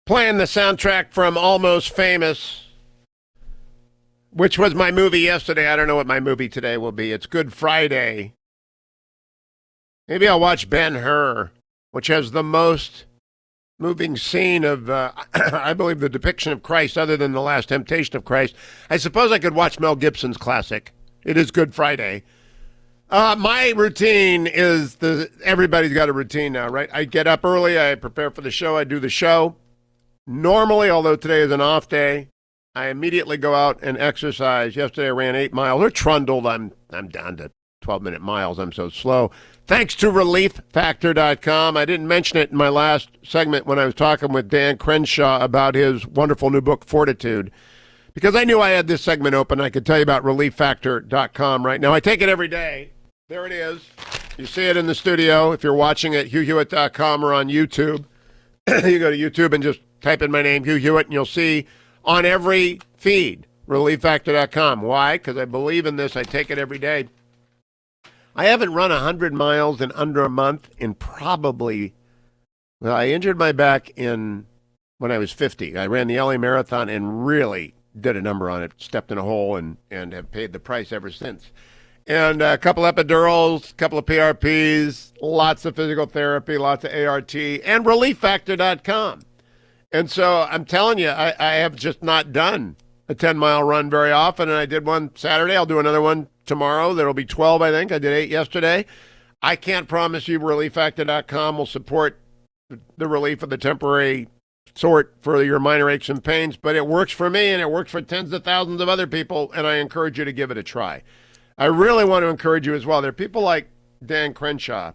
playing the soundtrack from Almost Famous, which was my movie yesterday. I don't know what my movie today will be. It's Good Friday. Maybe I'll watch Ben-Hur, which has the most moving scene of, I believe, the depiction of Christ other than The Last Temptation of Christ. I suppose I could watch Mel Gibson's classic. It is Good Friday. My routine is everybody's got a routine now, right? I get up early, I prepare for the show, I do the show. Normally, although today is an off day, I immediately go out and exercise. Yesterday I ran 8 miles. Or trundled. I'm down to 12-minute miles. I'm so slow. Thanks to ReliefFactor.com. I didn't mention it in my last segment when I was talking with Dan Crenshaw about his wonderful new book, Fortitude. Because I knew I had this segment open, I could tell you about ReliefFactor.com right now. I take it every day. There it is. You see it in the studio. If you're watching at HughHewitt.com or on YouTube, you go to YouTube and just type in my name, Hugh Hewitt, and you'll see on every feed, ReliefFactor.com. Why? Because I believe in this. I take it every day. I haven't run 100 miles in under a month in probably, well, I injured my back when I was 50. I ran the LA Marathon and really did a number on it, stepped in a hole, and have paid the price ever since. And a couple epidurals, a couple of PRPs, lots of physical therapy, lots of ART, and ReliefFactor.com. And so I'm telling you, I have just not done a 10-mile run very often, and I did one Saturday. I'll do another one tomorrow. There'll be 12, I think. I did 8 yesterday. I can't promise you ReliefFactor.com will support the relief of the temporary sort for your minor aches and pains, but it works for me, and it works for tens of thousands of other people, and I encourage you to give it a try. I really want to encourage you as well. There are people like Dan Crenshaw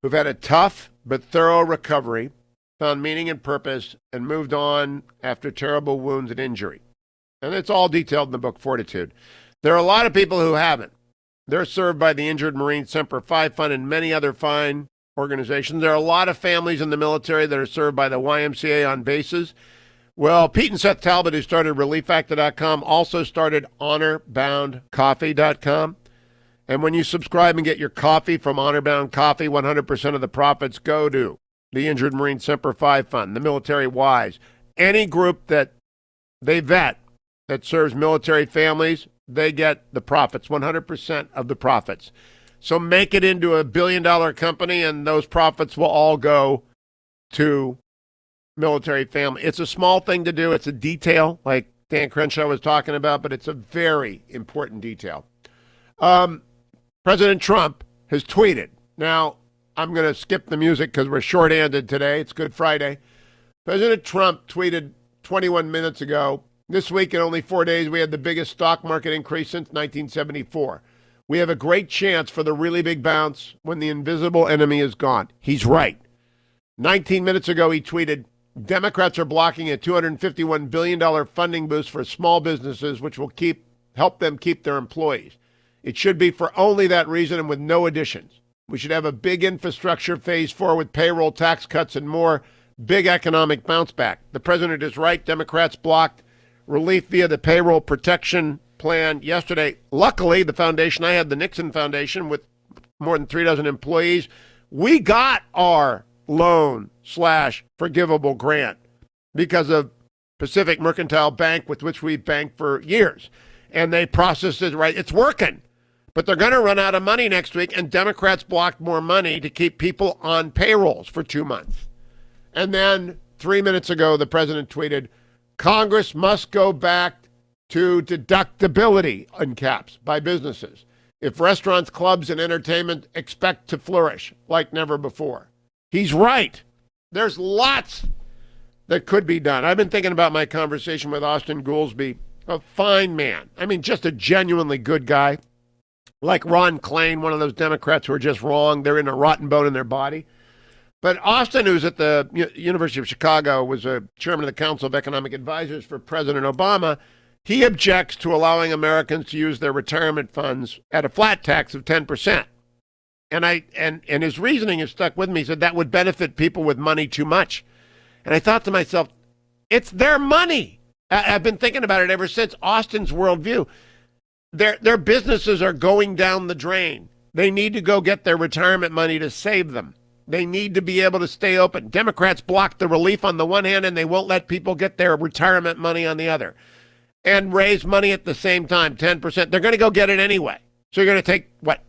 who've had a tough but thorough recovery, found meaning and purpose, and moved on after terrible wounds and injury. And it's all detailed in the book, Fortitude. There are a lot of people who haven't. They're served by the Injured Marine Semper Fi Fund and many other fine organizations. There are a lot of families in the military that are served by the YMCA on bases. Well, Pete and Seth Talbot, who started ReliefFactor.com, also started HonorBoundCoffee.com. And when you subscribe and get your coffee from HonorBound Coffee, 100% of the profits go to the Injured Marine Semper Fi Fund, the Military Wise, any group that they vet that serves military families, they get the profits, 100% of the profits. So make it into a billion-dollar company, and those profits will all go to military family. It's a small thing to do. It's a detail, like Dan Crenshaw was talking about, but it's a very important detail. President Trump has tweeted. Now, I'm going to skip the music because we're short-handed today. It's Good Friday. President Trump tweeted 21 minutes ago, this week in only 4 days, we had the biggest stock market increase since 1974. We have a great chance for the really big bounce when the invisible enemy is gone. He's right. 19 minutes ago, he tweeted, Democrats are blocking a $251 billion funding boost for small businesses, which will help them keep their employees. It should be for only that reason and with no additions. We should have a big infrastructure phase 4 with payroll, tax cuts, and more big economic bounce back. The president is right. Democrats blocked relief via the payroll protection plan yesterday. Luckily, the foundation, I had the Nixon Foundation with more than 36 employees. We got our loan/forgivable grant because of Pacific Mercantile Bank, with which we've banked for years. And they processed it right. It's working. But they're going to run out of money next week, and Democrats blocked more money to keep people on payrolls for 2 months. And then 3 minutes ago, the president tweeted, Congress must go back to deductibility in caps by businesses if restaurants, clubs, and entertainment expect to flourish like never before. He's right. There's lots that could be done. I've been thinking about my conversation with Austin Goolsbee, a fine man. I mean, just a genuinely good guy. Like Ron Klain, one of those Democrats who are just wrong. They're in a rotten bone in their body. But Austin, who's at the University of Chicago, was a chairman of the Council of Economic Advisors for President Obama. He objects to allowing Americans to use their retirement funds at a flat tax of 10%. And his reasoning has stuck with me. He said that would benefit people with money too much. And I thought to myself, it's their money. I've been thinking about it ever since. Austin's worldview. Their businesses are going down the drain. They need to go get their retirement money to save them. They need to be able to stay open. Democrats block the relief on the one hand, and they won't let people get their retirement money on the other. And raise money at the same time, 10%. They're going to go get it anyway. So you're going to take, what,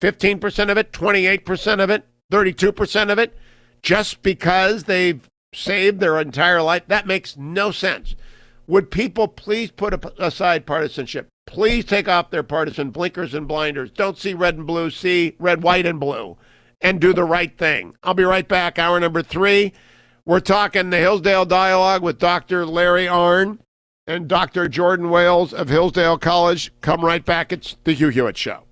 15% of it, 28% of it, 32% of it, just because they've saved their entire life? That makes no sense. Would people please put aside partisanship? Please take off their partisan blinkers and blinders. Don't see red and blue, see red, white, and blue, and do the right thing. I'll be right back. Hour number 3. We're talking the Hillsdale Dialogue with Dr. Larry Arnn and Dr. Jordan Wales of Hillsdale College. Come right back. It's the Hugh Hewitt Show.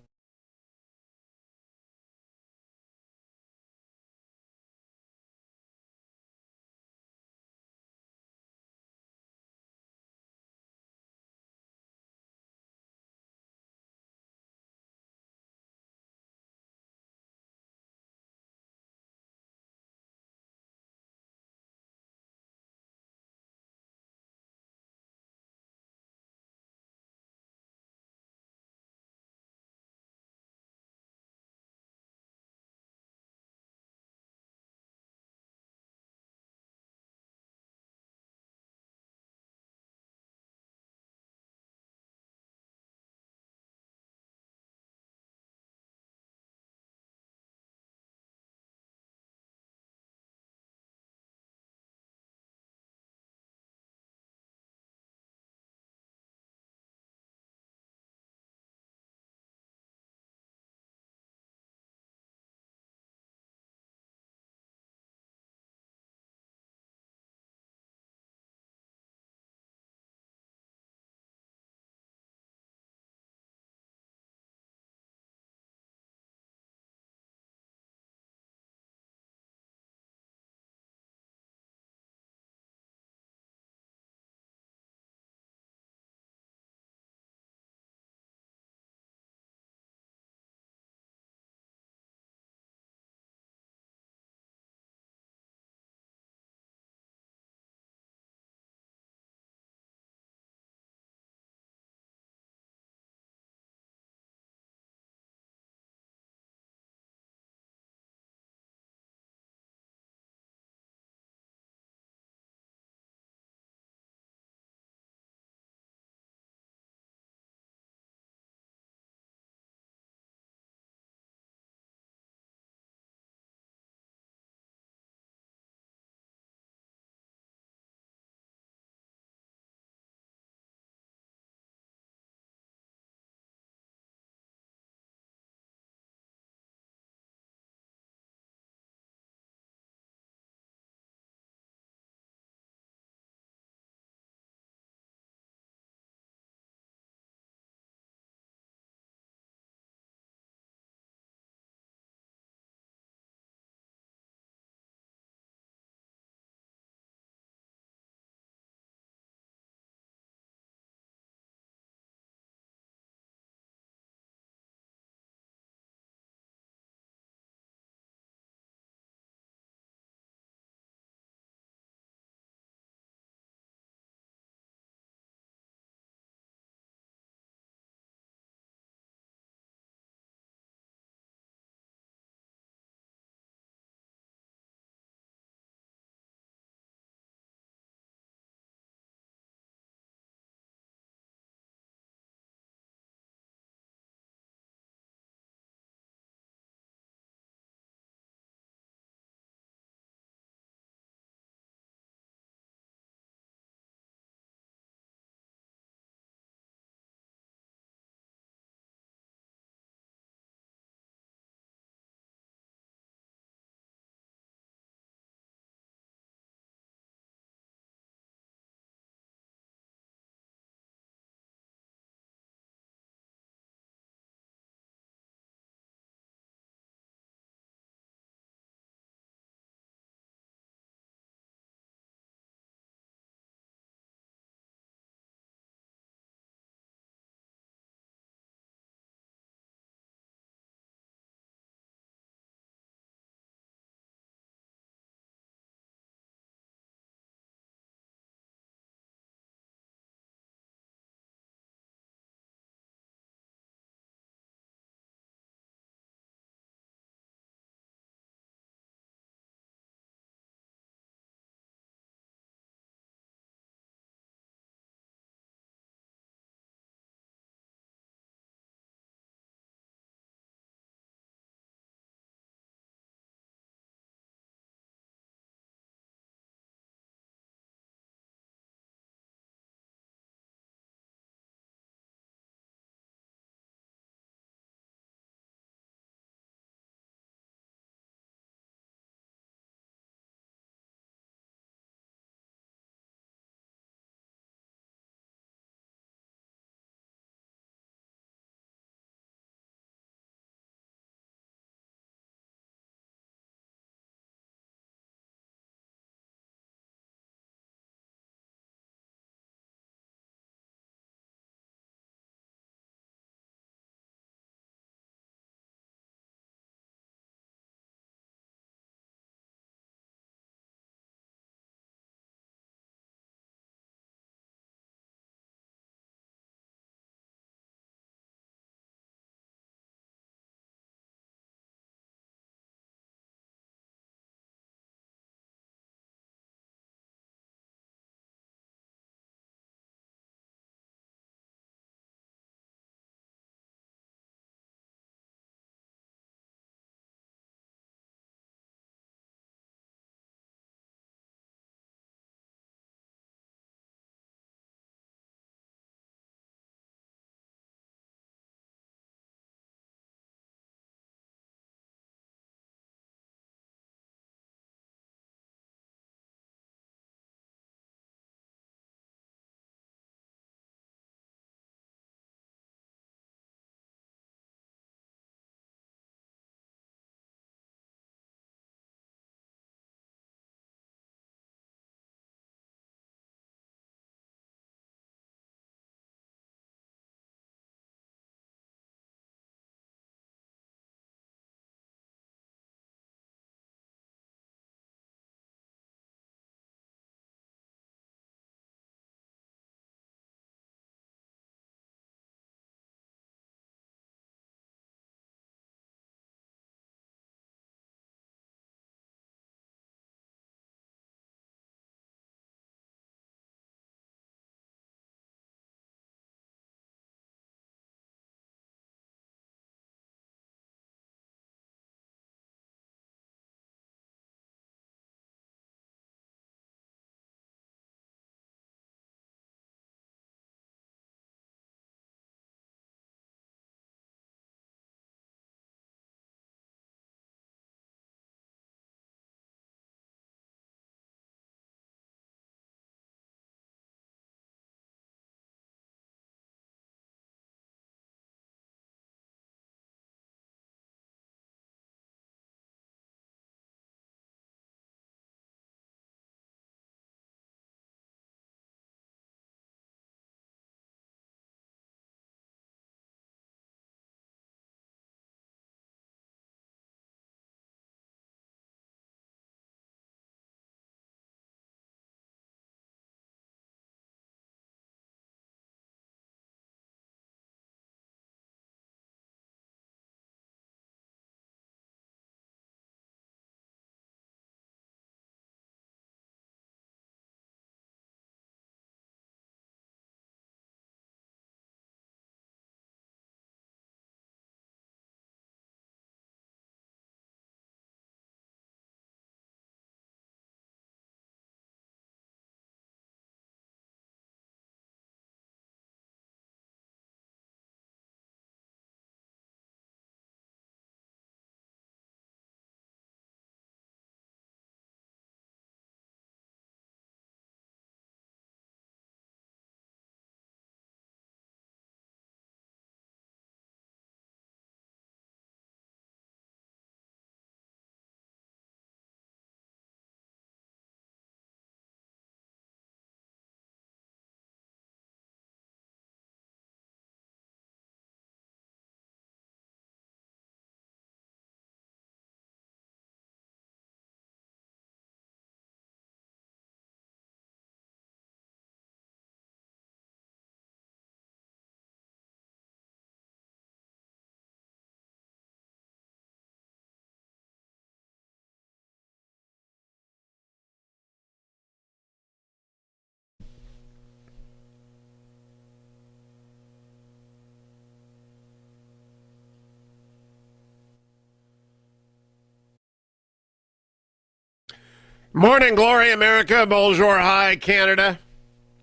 Morning glory, America. Bonjour, hi, Canada.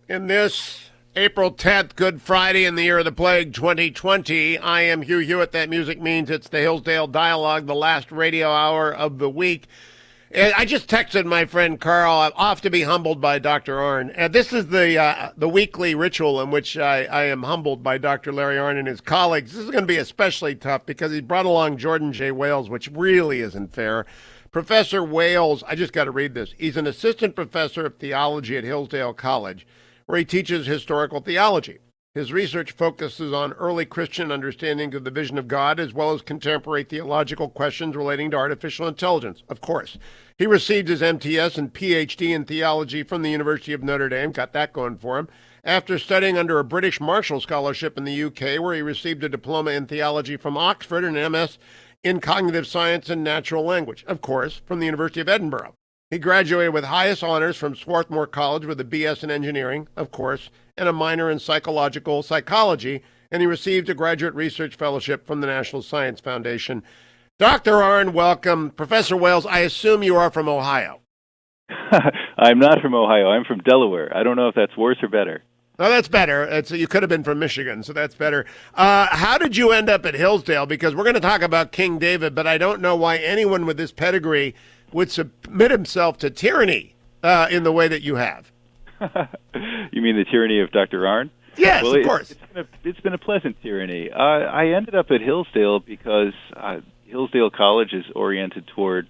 In this April 10th, Good Friday in the year of the plague 2020, I am Hugh Hewitt. That music means it's the Hillsdale Dialogue, the last radio hour of the week. And I just texted my friend Carl. I'm off to be humbled by Dr. Arnn. This is the weekly ritual in which I am humbled by Dr. Larry Arnn and his colleagues. This is going to be especially tough because he brought along Jordan J. Wales, which really isn't fair. Professor Wales, I just got to read this. He's an assistant professor of theology at Hillsdale College, where he teaches historical theology. His research focuses on early Christian understanding of the vision of God, as well as contemporary theological questions relating to artificial intelligence, of course. He received his MTS and PhD in theology from the University of Notre Dame, got that going for him, after studying under a British Marshall Scholarship in the UK, where he received a diploma in theology from Oxford and an MS in cognitive science and natural language, of course, from the University of Edinburgh. He graduated with highest honors from Swarthmore College with a BS in engineering, of course, and a minor in psychological psychology, and he received a graduate research fellowship from the National Science Foundation. Dr. Arnn, welcome. Professor Wales, I assume you are from Ohio. I'm not from Ohio. I'm from Delaware. I don't know if that's worse or better. Oh, that's better. You could have been from Michigan, so that's better. How did you end up at Hillsdale? Because we're going to talk about King David, but I don't know why anyone with this pedigree would submit himself to tyranny in the way that you have. You mean the tyranny of Dr. Arnn? Yes, well, of course. It's been a pleasant tyranny. I ended up at Hillsdale because Hillsdale College is oriented toward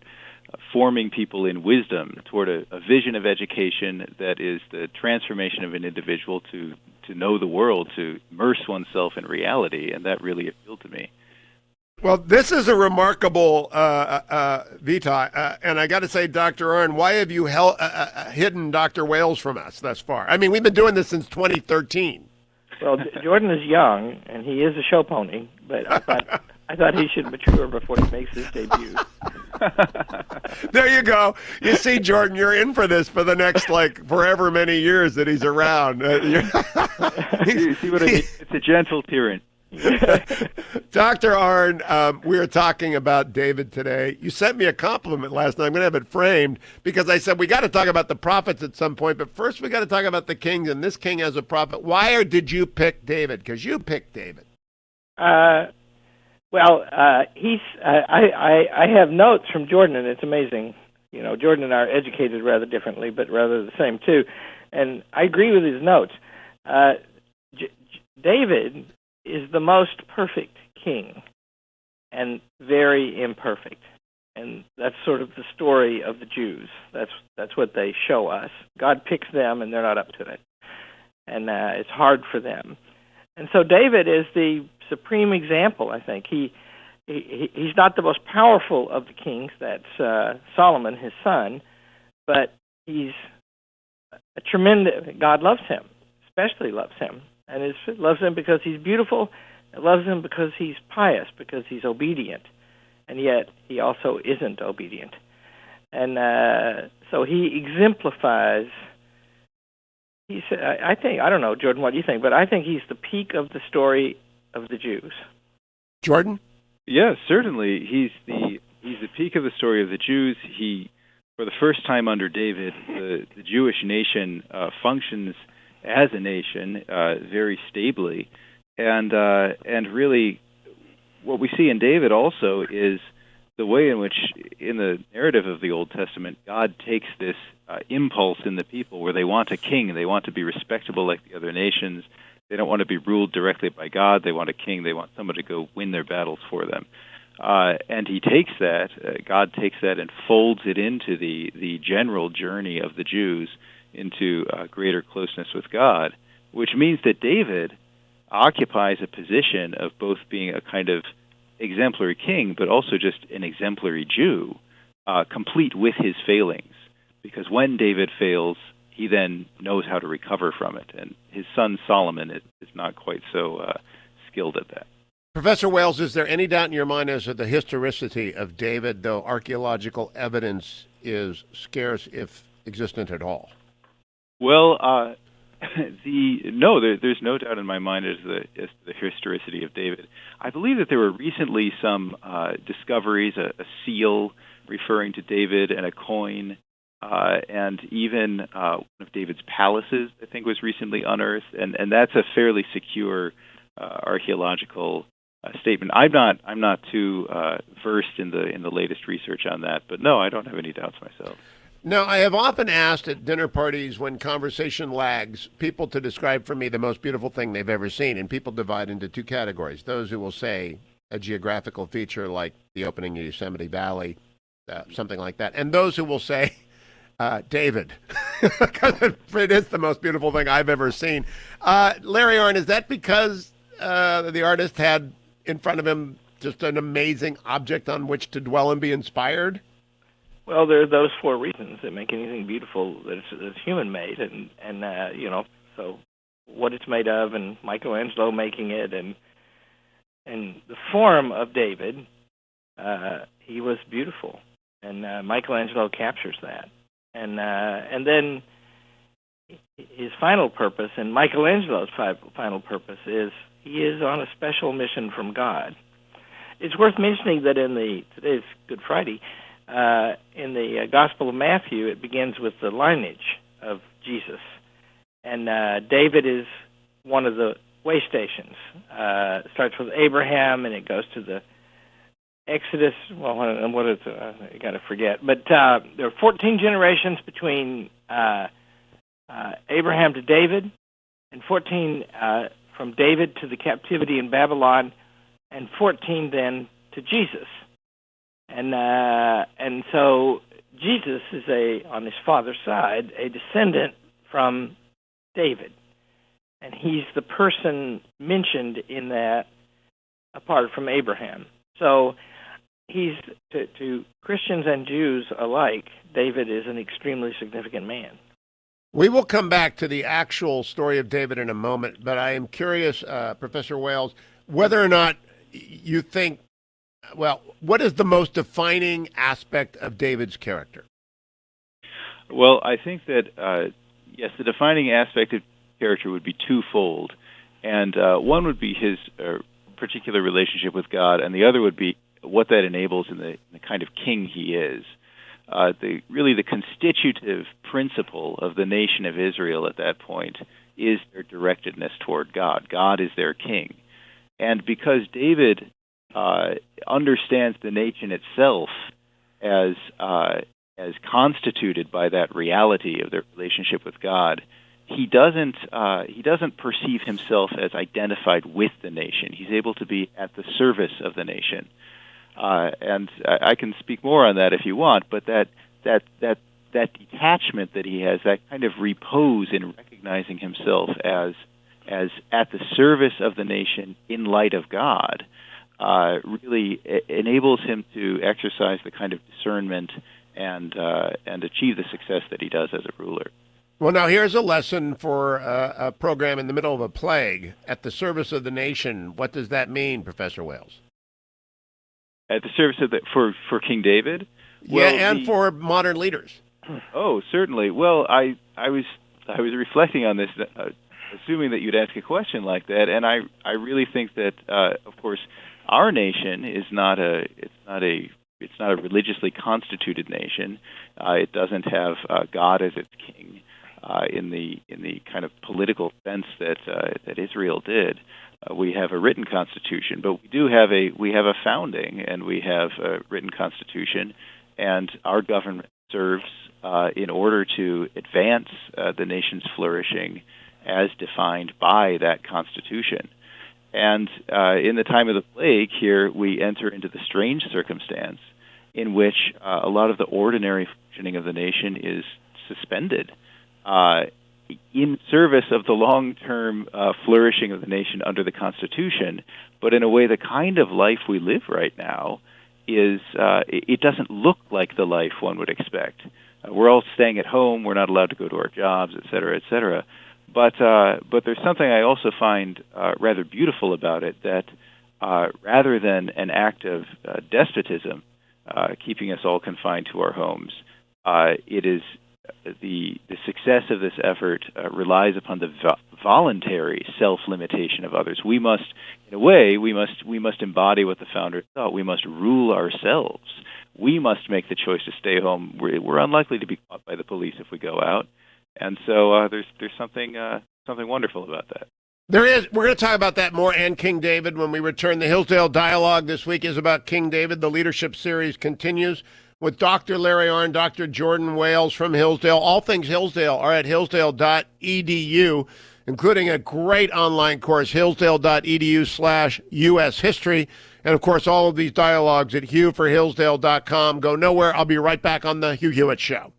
forming people in wisdom, toward a vision of education that is the transformation of an individual to know the world, to immerse oneself in reality, and that really appealed to me. Well, this is a remarkable vita, and I got to say, Dr. Arnn, why have you hidden Dr. Wales from us thus far? I mean, we've been doing this since 2013. Well, Jordan is young, and he is a show pony, but I thought he should mature before he makes his debut. There you go. You see, Jordan, you're in for this for the next, forever many years that he's around. You see what I mean? It's a gentle tyranny. Dr. Arnn, we are talking about David today. You sent me a compliment last night. I'm going to have it framed because I said we got to talk about the prophets at some point, but first we got to talk about the kings, and this king as a prophet. Why did you pick David? Because you picked David. I have notes from Jordan, and it's amazing. You know, Jordan and I are educated rather differently, but rather the same too. And I agree with his notes. David is the most perfect king and very imperfect. And that's sort of the story of the Jews. That's what they show us. God picks them, and they're not up to it. And it's hard for them. And so David is the supreme example, I think. He's not the most powerful of the kings. That's Solomon, his son. But he's a tremendous... God loves him, especially loves him. And loves him because he's beautiful. It loves him because he's pious, because he's obedient. And yet he also isn't obedient. And so he exemplifies... I don't know, Jordan, what do you think? But I think he's the peak of the story of the Jews. Jordan? Yeah, certainly. He's the peak of the story of the Jews. For the first time under David, the Jewish nation functions as a nation very stably, and really, what we see in David also is the way in which, in the narrative of the Old Testament, God takes this impulse in the people where they want a king, they want to be respectable like the other nations, they don't want to be ruled directly by God, they want a king, they want someone to go win their battles for them. And he takes that, God takes that and folds it into the general journey of the Jews into greater closeness with God, which means that David occupies a position of both being a kind of exemplary king, but also just an exemplary Jew, complete with his failings. Because when David fails, he then knows how to recover from it. And his son Solomon is not quite so skilled at that. Professor Wales, is there any doubt in your mind as to the historicity of David, though archaeological evidence is scarce, if existent at all? Well, there's no doubt in my mind as to the historicity of David. I believe that there were recently some discoveries, a seal referring to David and a coin and even one of David's palaces, I think, was recently unearthed, and that's a fairly secure archaeological statement. I'm not too versed in the latest research on that, but no, I don't have any doubts myself. Now, I have often asked at dinner parties when conversation lags people to describe for me the most beautiful thing they've ever seen, and people divide into two categories. Those who will say a geographical feature like the opening of Yosemite Valley, something like that, and those who will say David, because it is the most beautiful thing I've ever seen. Larry Arnn, is that because the artist had in front of him just an amazing object on which to dwell and be inspired? Well, there are those four reasons that make anything beautiful that's human-made, and so what it's made of, and Michelangelo making it, and the form of David, he was beautiful, and Michelangelo captures that, and then his final purpose, and Michelangelo's final purpose is he is on a special mission from God. It's worth mentioning that today's Good Friday. In the Gospel of Matthew, it begins with the lineage of Jesus. And David is one of the way stations. It starts with Abraham, and it goes to the Exodus. Well, what is it? I got to forget. But there are 14 generations between Abraham to David, and 14 from David to the captivity in Babylon, and 14 then to Jesus. And so Jesus is on his father's side, a descendant from David. And he's the person mentioned in that apart from Abraham. So he's, to Christians and Jews alike, David is an extremely significant man. We will come back to the actual story of David in a moment, but I am curious, Professor Wales, whether or not you think, well, what is the most defining aspect of David's character? Well, I think that, yes, the defining aspect of character would be twofold. And one would be his particular relationship with God, and the other would be what that enables in the kind of king he is. The constitutive principle of the nation of Israel at that point is their directedness toward God. God is their king. And because David understands the nation itself as constituted by that reality of their relationship with God, he doesn't perceive himself as identified with the nation. He's able to be at the service of the nation, and I can speak more on that if you want. But that detachment that he has, that kind of repose in recognizing himself as at the service of the nation in light of God, really enables him to exercise the kind of discernment and achieve the success that he does as a ruler. Well, now here's a lesson for a program in the middle of a plague, at the service of the nation. What does that mean, Professor Wales? At the service of for King David? Well, and for modern leaders. Oh, certainly. Well, I was reflecting on this, assuming that you'd ask a question like that, and I really think that, of course, our nation is not a religiously constituted nation. It doesn't have God as its king in the kind of political sense that Israel did. We have a written constitution, but we have a founding, and we have a written constitution, and our government serves in order to advance the nation's flourishing as defined by that constitution. And in the time of the plague here, we enter into the strange circumstance in which a lot of the ordinary functioning of the nation is suspended in service of the long-term flourishing of the nation under the Constitution. But in a way, the kind of life we live right now is it doesn't look like the life one would expect. We're all staying at home. We're not allowed to go to our jobs, et cetera, et cetera. But there's something I also find rather beautiful about it, that rather than an act of despotism keeping us all confined to our homes, it is the success of this effort relies upon the voluntary self-limitation of others. We must, in a way, we must embody what the founders thought. We must rule ourselves. we must make the choice to stay home. We're unlikely to be caught by the police if we go out, and so there's something wonderful about that. There is. We're going to talk about that more and King David when we return. The Hillsdale Dialogue this week is about King David. The leadership series continues with Dr. Larry Arnn, Dr. Jordan Wales from Hillsdale. All things Hillsdale are at hillsdale.edu, including a great online course, hillsdale.edu/US history. And, of course, all of these dialogues at hughforhillsdale.com. Go nowhere. I'll be right back on the Hugh Hewitt Show.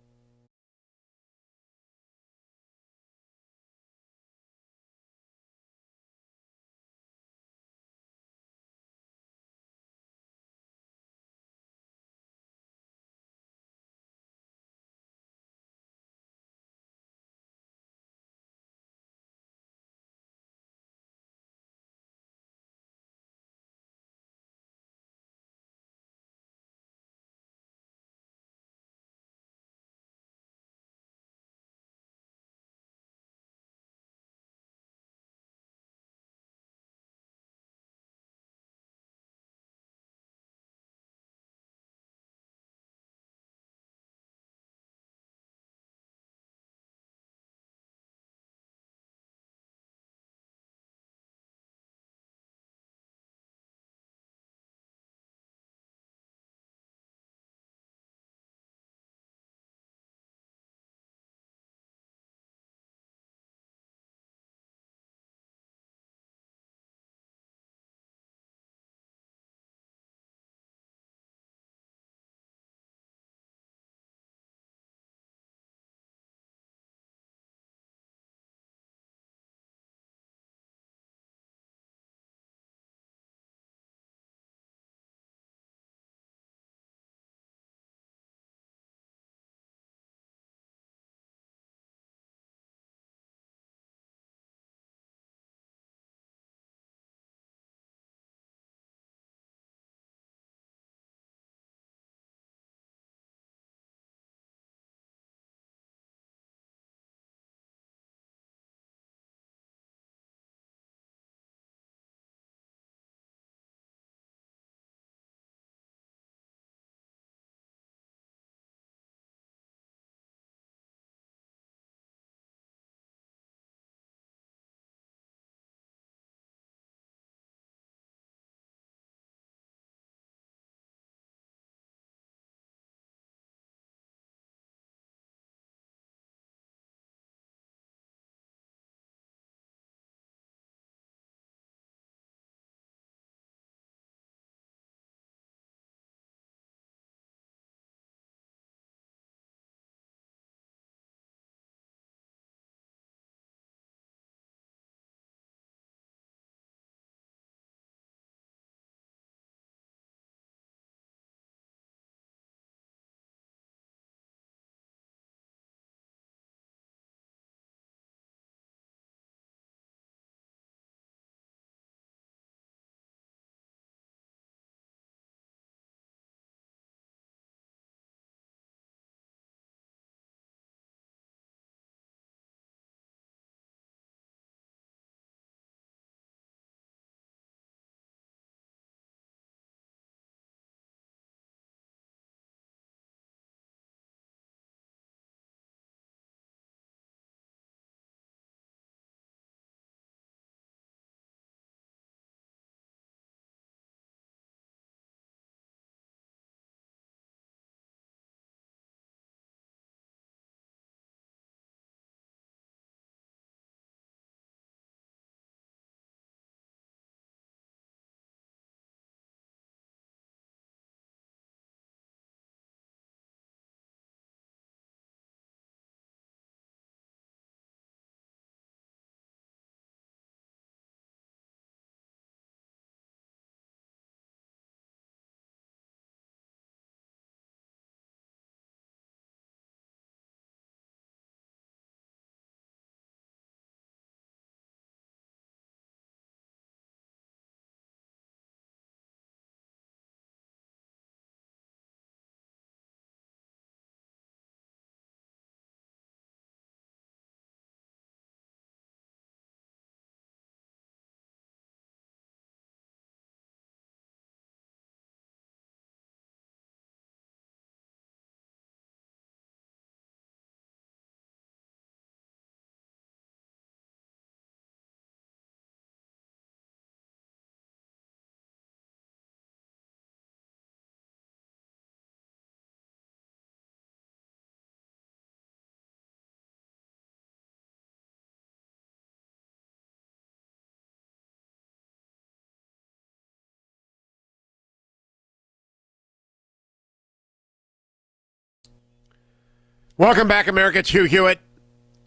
Welcome back, America. It's Hugh Hewitt.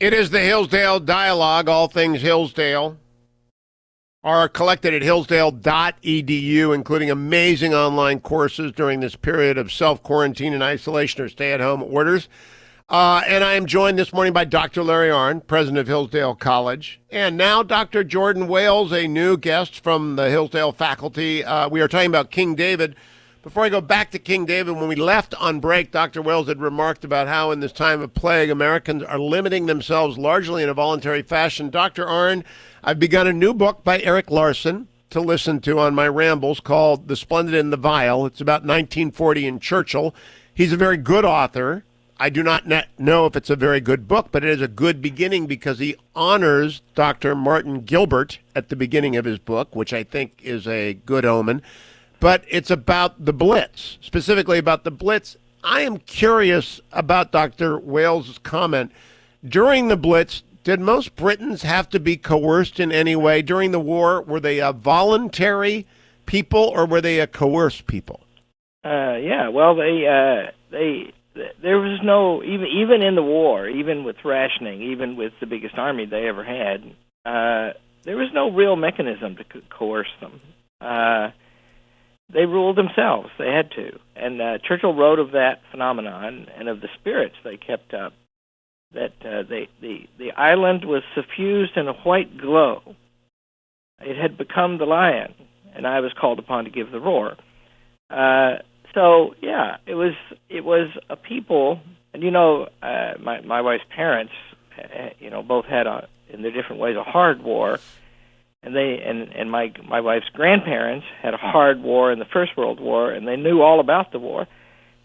It is the Hillsdale Dialogue, all things Hillsdale, are collected at hillsdale.edu, including amazing online courses during this period of self-quarantine and isolation or stay-at-home orders. And I am joined this morning by Dr. Larry Arnn, president of Hillsdale College, and now Dr. Jordan Wales, a new guest from the Hillsdale faculty. We are talking about King David. Before I go back to King David, when we left on break, Dr. Wales had remarked about how in this time of plague, Americans are limiting themselves largely in a voluntary fashion. Dr. Arnn, I've begun a new book by Erik Larson to listen to on my rambles called The Splendid and the Vile. It's about 1940 in Churchill. He's a very good author. I do not know if it's a very good book, but it is a good beginning because he honors Dr. Martin Gilbert at the beginning of his book, which I think is a good omen. But it's about the Blitz, specifically about the Blitz. I am curious about Dr. Wales' comment. During the Blitz, did most Britons have to be coerced in any way? During the war, were they a voluntary people or were they a coerced people? Yeah, well, there was no, even in the war, even with rationing, even with the biggest army they ever had, there was no real mechanism to coerce them. They ruled themselves. They had to. And Churchill wrote of that phenomenon and of the spirits they kept up, that the island was suffused in a white glow. It had become the lion, and I was called upon to give the roar. So yeah, it was a people, and my wife's parents, both had in their different ways a hard war, and my wife's grandparents had a hard war in the First World War, and they knew all about the war,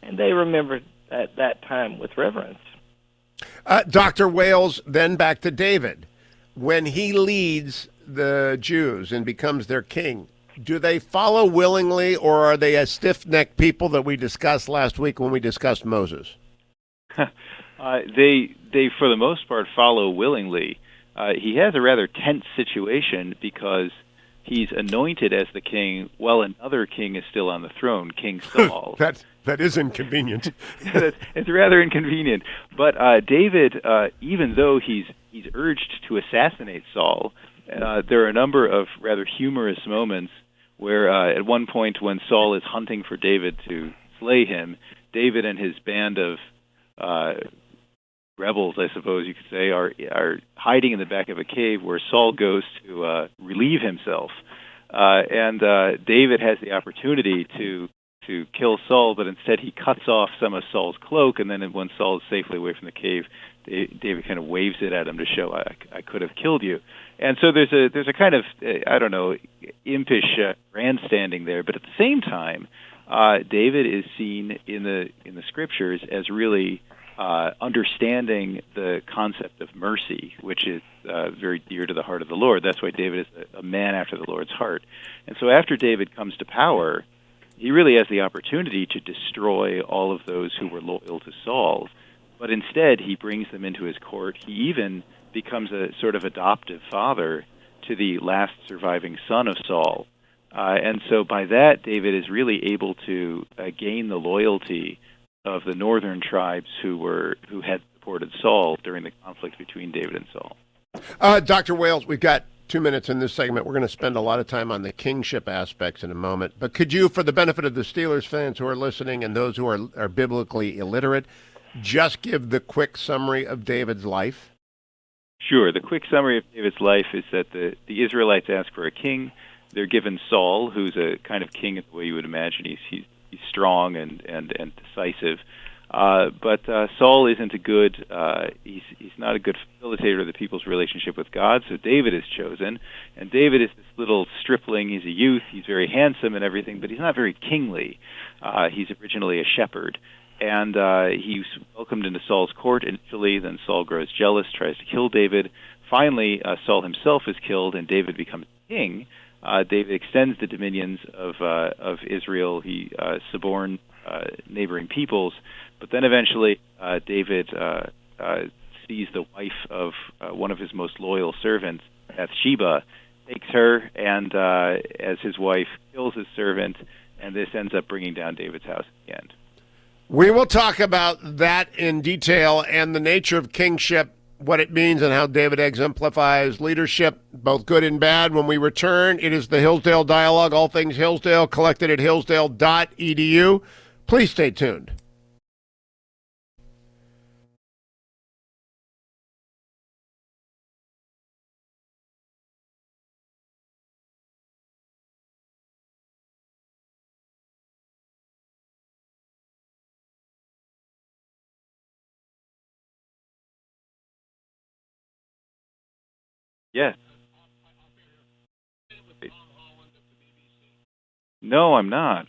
and they remembered that time with reverence. Dr. Wales, then back to David. When he leads the Jews and becomes their king, do they follow willingly, or are they a stiff-necked people that we discussed last week when we discussed Moses? They, for the most part, follow willingly. He has a rather tense situation because he's anointed as the king while another king is still on the throne, King Saul. That is inconvenient. It's rather inconvenient. But David, even though he's urged to assassinate Saul, there are a number of rather humorous moments where at one point when Saul is hunting for David to slay him, David and his band of rebels, I suppose you could say, are hiding in the back of a cave where Saul goes to relieve himself. And David has the opportunity to kill Saul, but instead he cuts off some of Saul's cloak, and then when Saul is safely away from the cave, David kind of waves it at him to show, I could have killed you. And so there's a kind of, impish grandstanding there, but at the same time, David is seen in the scriptures as really understanding the concept of mercy, which is very dear to the heart of the Lord. That's why David is a man after the Lord's heart. And so after David comes to power, he really has the opportunity to destroy all of those who were loyal to Saul. But instead, he brings them into his court. He even becomes a sort of adoptive father to the last surviving son of Saul. And so by that, David is really able to gain the loyalty of the northern tribes who had supported Saul during the conflict between David and Saul. Dr. Wales, we've got 2 minutes in this segment. We're going to spend a lot of time on the kingship aspects in a moment. But could you, for the benefit of the Steelers fans who are listening and those who are biblically illiterate, just give the quick summary of David's life? Sure. The quick summary of David's life is that the Israelites ask for a king. They're given Saul, who's a kind of king in the way you would imagine. He's strong and decisive. But Saul isn't he's not a good facilitator of the people's relationship with God, so David is chosen. And David is this little stripling. He's a youth. He's very handsome and everything, but he's not very kingly. He's originally a shepherd. And he's welcomed into Saul's court initially. Then Saul grows jealous, tries to kill David. Finally, Saul himself is killed, and David becomes king. David extends the dominions of Israel. He suborns neighboring peoples. But then eventually, David sees the wife of one of his most loyal servants, Bathsheba, takes her, and as his wife, kills his servant, and this ends up bringing down David's house at the end. We will talk about that in detail and the nature of kingship, what it means, and how David exemplifies leadership, both good and bad. When we return, it is the Hillsdale Dialogue, all things Hillsdale, collected at hillsdale.edu. Please stay tuned. Yes. No, I'm not.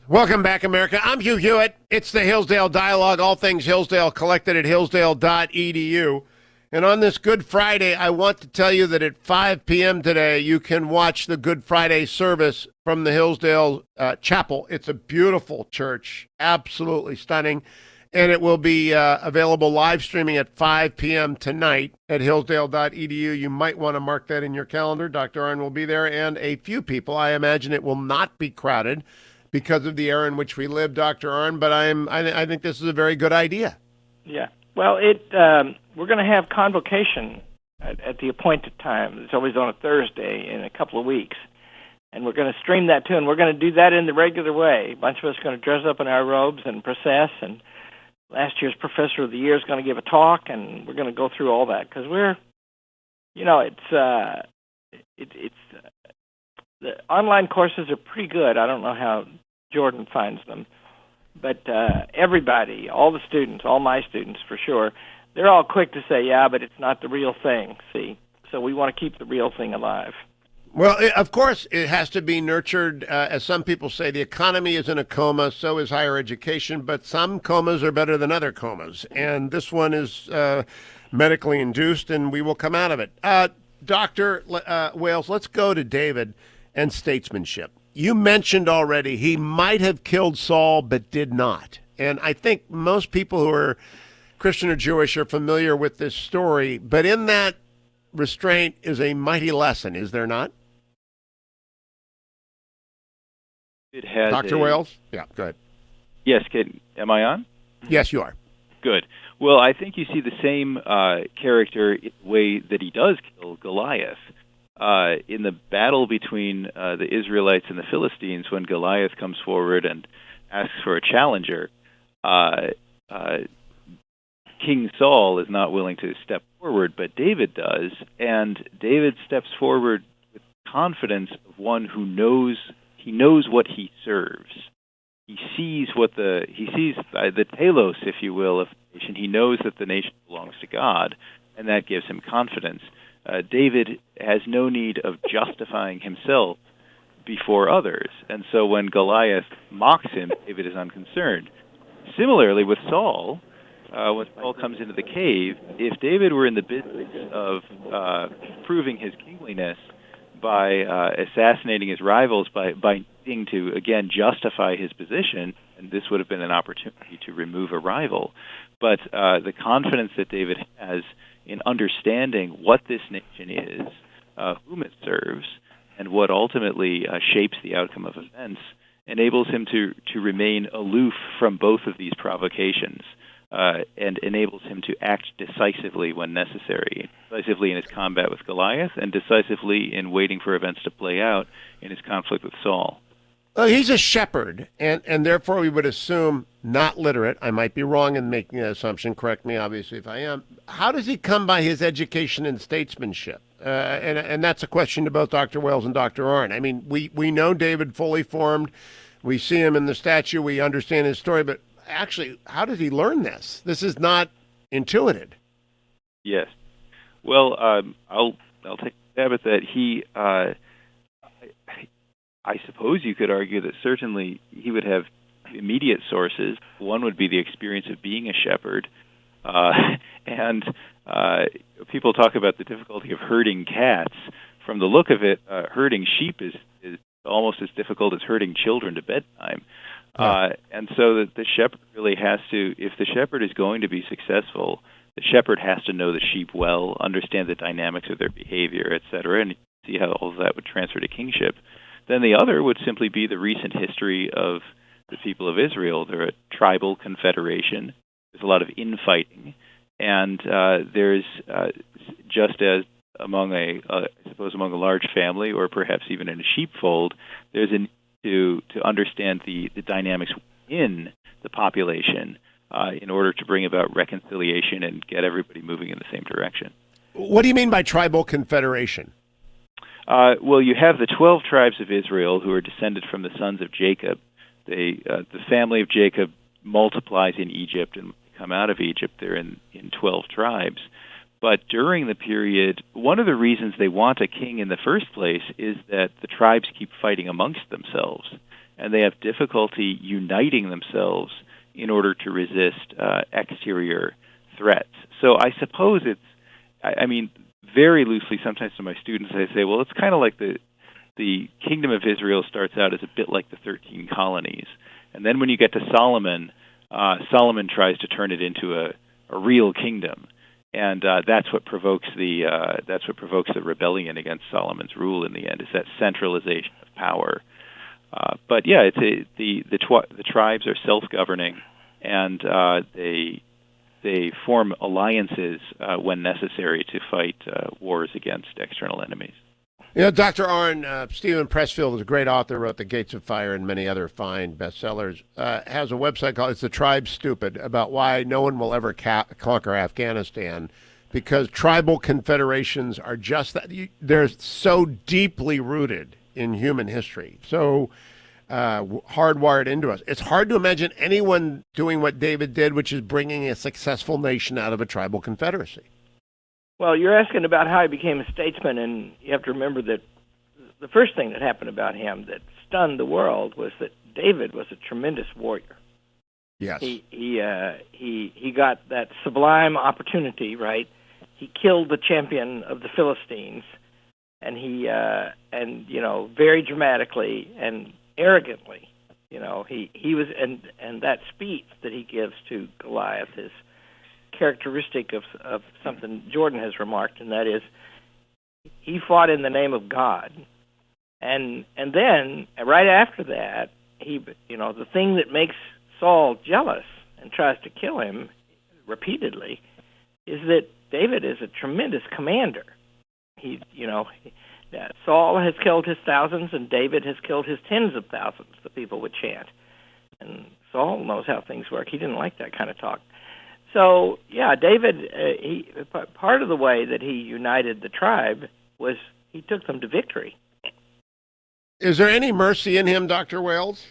Welcome back, America. I'm Hugh Hewitt. It's the Hillsdale Dialogue, all things Hillsdale, collected at hillsdale.edu. And on this Good Friday, I want to tell you that at 5 p.m. today, you can watch the Good Friday service from the Hillsdale Chapel. It's a beautiful church, absolutely stunning. And it will be available live streaming at 5 p.m. tonight at hillsdale.edu. You might want to mark that in your calendar. Dr. Arnn will be there, and a few people. I imagine it will not be crowded because of the era in which we live, Dr. Arnn, but I think this is a very good idea. Yeah. Well, we're going to have convocation at the appointed time. It's always on a Thursday in a couple of weeks. And we're going to stream that too, and we're going to do that in the regular way. A bunch of us are going to dress up in our robes and process, and last year's Professor of the Year is going to give a talk, and we're going to go through all that because the online courses are pretty good. I don't know how Jordan finds them, but everybody, all the students, all my students for sure, they're all quick to say, yeah, but it's not the real thing, see? So we want to keep the real thing alive. Well, of course, it has to be nurtured. As some people say, the economy is in a coma, so is higher education, but some comas are better than other comas, and this one is medically induced, and we will come out of it. Dr. Wales, let's go to David and statesmanship. You mentioned already he might have killed Saul but did not. And I think most people who are Christian or Jewish are familiar with this story, but in that restraint is a mighty lesson, is there not? It has Dr. Wales? Yeah, go ahead. Yes, am I on? Yes, you are. Good. Well, I think you see the same character way that he does kill Goliath. In the battle between the Israelites and the Philistines, when Goliath comes forward and asks for a challenger, King Saul is not willing to step forward, but David does, and David steps forward with confidence of one who knows what he serves. He sees the telos, if you will, of the nation. He knows that the nation belongs to God, and that gives him confidence. David has no need of justifying himself before others, and so when Goliath mocks him, David is unconcerned. Similarly, with Saul, when Saul comes into the cave, if David were in the business of proving his kingliness by assassinating his rivals, by needing to, again, justify his position, and this would have been an opportunity to remove a rival. But the confidence that David has in understanding what this nation is, whom it serves, and what ultimately shapes the outcome of events, enables him to remain aloof from both of these provocations, and enables him to act decisively when necessary, decisively in his combat with Goliath, and decisively in waiting for events to play out in his conflict with Saul. Well, he's a shepherd, and therefore we would assume not literate. I might be wrong in making that assumption. Correct me, obviously, if I am. How does he come by his education in statesmanship? And that's a question to both Dr. Wales and Dr. Arnn. I mean, we know David fully formed. We see him in the statue. We understand his story. But actually, how did he learn this? This is not intuitive. Yes. Well, I'll take a stab at that. I suppose you could argue that certainly he would have immediate sources. One would be the experience of being a shepherd. And people talk about the difficulty of herding cats. From the look of it, herding sheep is almost as difficult as herding children to bedtime. And so the shepherd really has to, if the shepherd is going to be successful, the shepherd has to know the sheep well, understand the dynamics of their behavior, et cetera, and see how all of that would transfer to kingship. Then the other would simply be the recent history of the people of Israel. They're a tribal confederation. There's a lot of infighting. And there's, just as among a large family, or perhaps even in a sheepfold, there's a need to understand the dynamics in the population in order to bring about reconciliation and get everybody moving in the same direction. What do you mean by tribal confederation? Well, you have the 12 tribes of Israel who are descended from the sons of Jacob. The family of Jacob multiplies in Egypt, and when they come out of Egypt, they're in 12 tribes. But during the period, one of the reasons they want a king in the first place is that the tribes keep fighting amongst themselves. and they have difficulty uniting themselves in order to resist exterior threats. So I suppose I mean, very loosely, sometimes to my students, I say, well, it's kind of like the Kingdom of Israel starts out as a bit like the 13 colonies. And then when you get to Solomon, Solomon tries to turn it into a real kingdom. And that's what provokes the rebellion against Solomon's rule in the end, is that centralization of power. But yeah, the tribes are self-governing, and they form alliances when necessary to fight wars against external enemies. You know, Dr. Arnn, Stephen Pressfield is a great author, wrote The Gates of Fire and many other fine bestsellers, has a website called It's the Tribe Stupid, about why no one will ever conquer Afghanistan, because tribal confederations are just that. They're so deeply rooted in human history, so hardwired into us. It's hard to imagine anyone doing what David did, which is bringing a successful nation out of a tribal confederacy. Well, you're asking about how he became a statesman, and you have to remember that the first thing that happened about him that stunned the world was that David was a tremendous warrior. Yes. He got that sublime opportunity, right? He killed the champion of the Philistines, and he very dramatically and arrogantly, he was, and that speech that he gives to Goliath is characteristic of something Jordan has remarked, and that is he fought in the name of God, and then right after that, the thing that makes Saul jealous and tries to kill him repeatedly is that David is a tremendous commander. Saul has killed his thousands, and David has killed his tens of thousands, the people would chant. And Saul knows how things work. He didn't like that kind of talk. So, yeah, David, part of the way that he united the tribe was he took them to victory. Is there any mercy in him, Dr. Wales,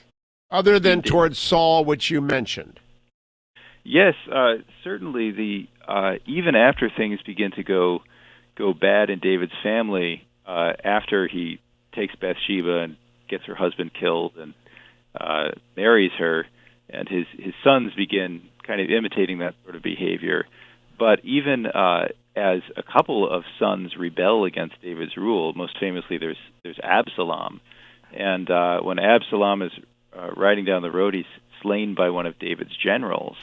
other than towards Saul, which you mentioned? Yes, certainly. Even after things begin to go bad in David's family, after he takes Bathsheba and gets her husband killed and marries her, and his sons begin kind of imitating that sort of behavior. But even as a couple of sons rebel against David's rule, most famously there's Absalom. And when Absalom is riding down the road, he's slain by one of David's generals.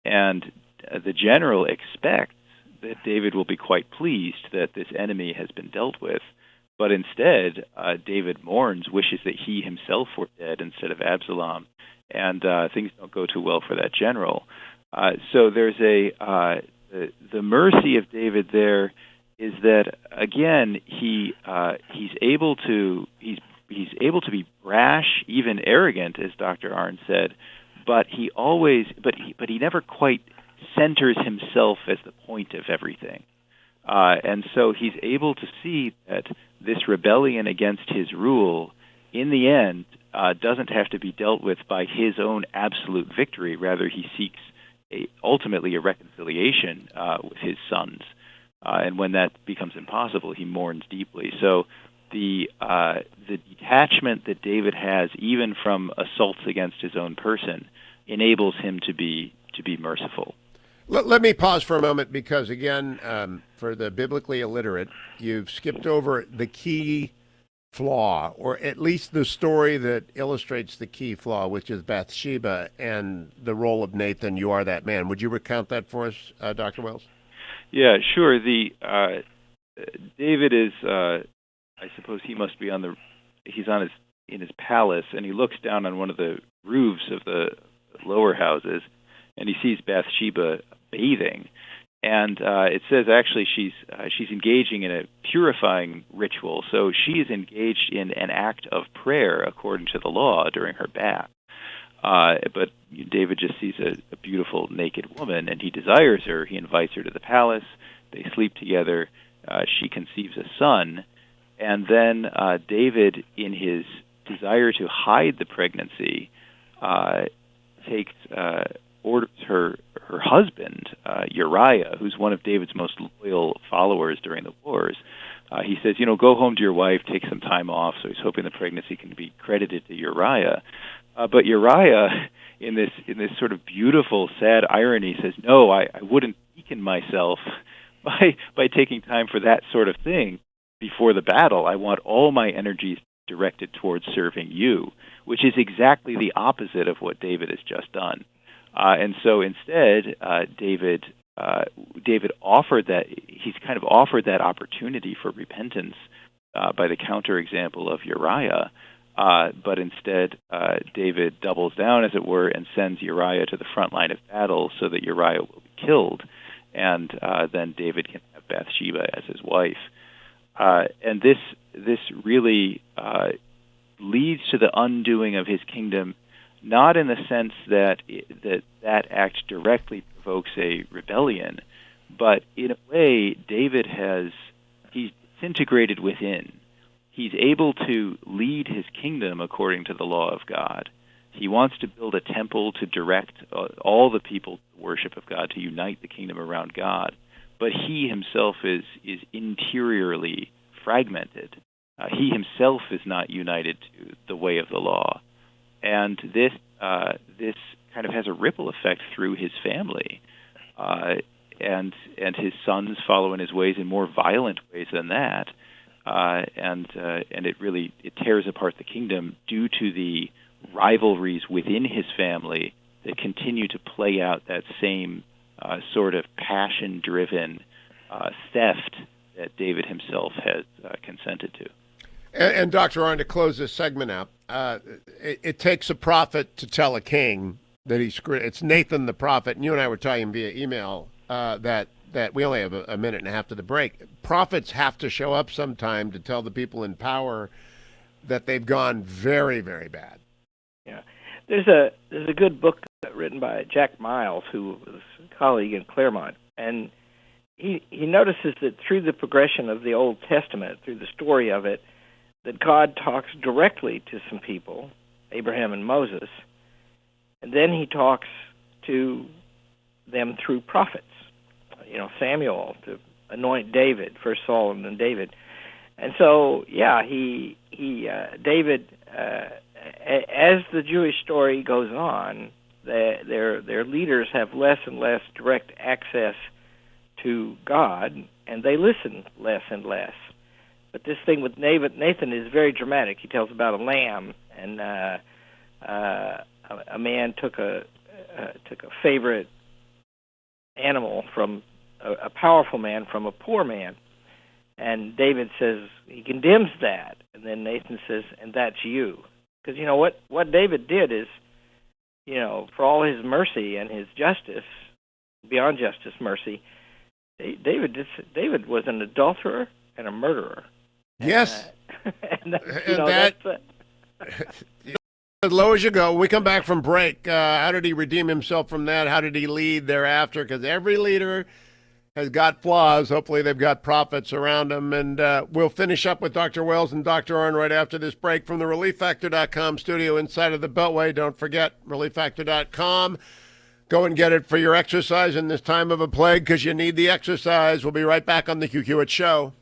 And the general expects that David will be quite pleased that this enemy has been dealt with. But instead, David mourns, wishes that he himself were dead instead of Absalom. And things don't go too well for that general. So there's the mercy of David there is that, again, he's able to be brash, even arrogant, as Dr. Arnn said, but he never quite centers himself as the point of everything. And so he's able to see that this rebellion against his rule, in the end, doesn't have to be dealt with by his own absolute victory. Rather, he seeks ultimately a reconciliation with his sons. And when that becomes impossible, he mourns deeply. So the detachment that David has, even from assaults against his own person, enables him to be merciful. Let me pause for a moment because, again, for the biblically illiterate, you've skipped over the key flaw, or at least the story that illustrates the key flaw, which is Bathsheba and the role of Nathan, you are that man. Would you recount that for us, Dr. Wells? Yeah, sure. David is, I suppose he must be in his palace, and he looks down on one of the roofs of the lower houses, and he sees Bathsheba bathing. And it says actually she's engaging in a purifying ritual. So she is engaged in an act of prayer according to the law during her bath. But David just sees a beautiful naked woman, and he desires her. He invites her to the palace. They sleep together. She conceives a son. And then David, in his desire to hide the pregnancy, orders her husband, Uriah, who's one of David's most loyal followers during the wars. He says, go home to your wife, take some time off. So he's hoping the pregnancy can be credited to Uriah. But Uriah, in this sort of beautiful, sad irony, says, "No, I wouldn't weaken myself by taking time for that sort of thing before the battle. I want all my energies directed towards serving you," which is exactly the opposite of what David has just done. And so instead, David offered that he's kind of offered that opportunity for repentance by the counterexample of Uriah. But instead, David doubles down, as it were, and sends Uriah to the front line of battle so that Uriah will be killed, and then David can have Bathsheba as his wife. And this really leads to the undoing of his kingdom, not in the sense that that act directly provokes a rebellion, but in a way, he's disintegrated within. He's able to lead his kingdom according to the law of God. He wants to build a temple to direct all the people to worship of God, to unite the kingdom around God. But he himself is interiorly fragmented. He himself is not united to the way of the law. And this kind of has a ripple effect through his family. And his sons follow in his ways in more violent ways than that. And it tears apart the kingdom due to the rivalries within his family that continue to play out that same sort of passion-driven theft that David himself has consented to. And Dr. Arnn, to close this segment out, it takes a prophet to tell a king that he's screwed. It's Nathan the prophet, and you and I were talking via email that we only have a minute and a half to the break. Prophets have to show up sometime to tell the people in power that they've gone very, very bad. Yeah, there's a good book written by Jack Miles, who was a colleague in Claremont, and he notices that through the progression of the Old Testament, through the story of it, that God talks directly to some people, Abraham and Moses, and then he talks to them through prophets. Samuel to anoint David, first Saul and then David. And so, David, as the Jewish story goes on, their leaders have less and less direct access to God, and they listen less and less. But this thing with Nathan is very dramatic. He tells about a lamb, and a man took a favorite animal from a powerful man from a poor man. And David says, he condemns that. And then Nathan says, and that's you. Because, what David did is, for all his mercy and his justice, beyond justice, mercy, David was an adulterer and a murderer. Yes. And that's as low as you go. When we come back from break, how did he redeem himself from that? How did he lead thereafter? Because every leader has got flaws. Hopefully they've got prophets around them. And we'll finish up with Dr. Wells and Dr. Arnn right after this break from the ReliefFactor.com studio inside of the Beltway. Don't forget, ReliefFactor.com. Go and get it for your exercise in this time of a plague, because you need the exercise. We'll be right back on the Hugh Hewitt Show.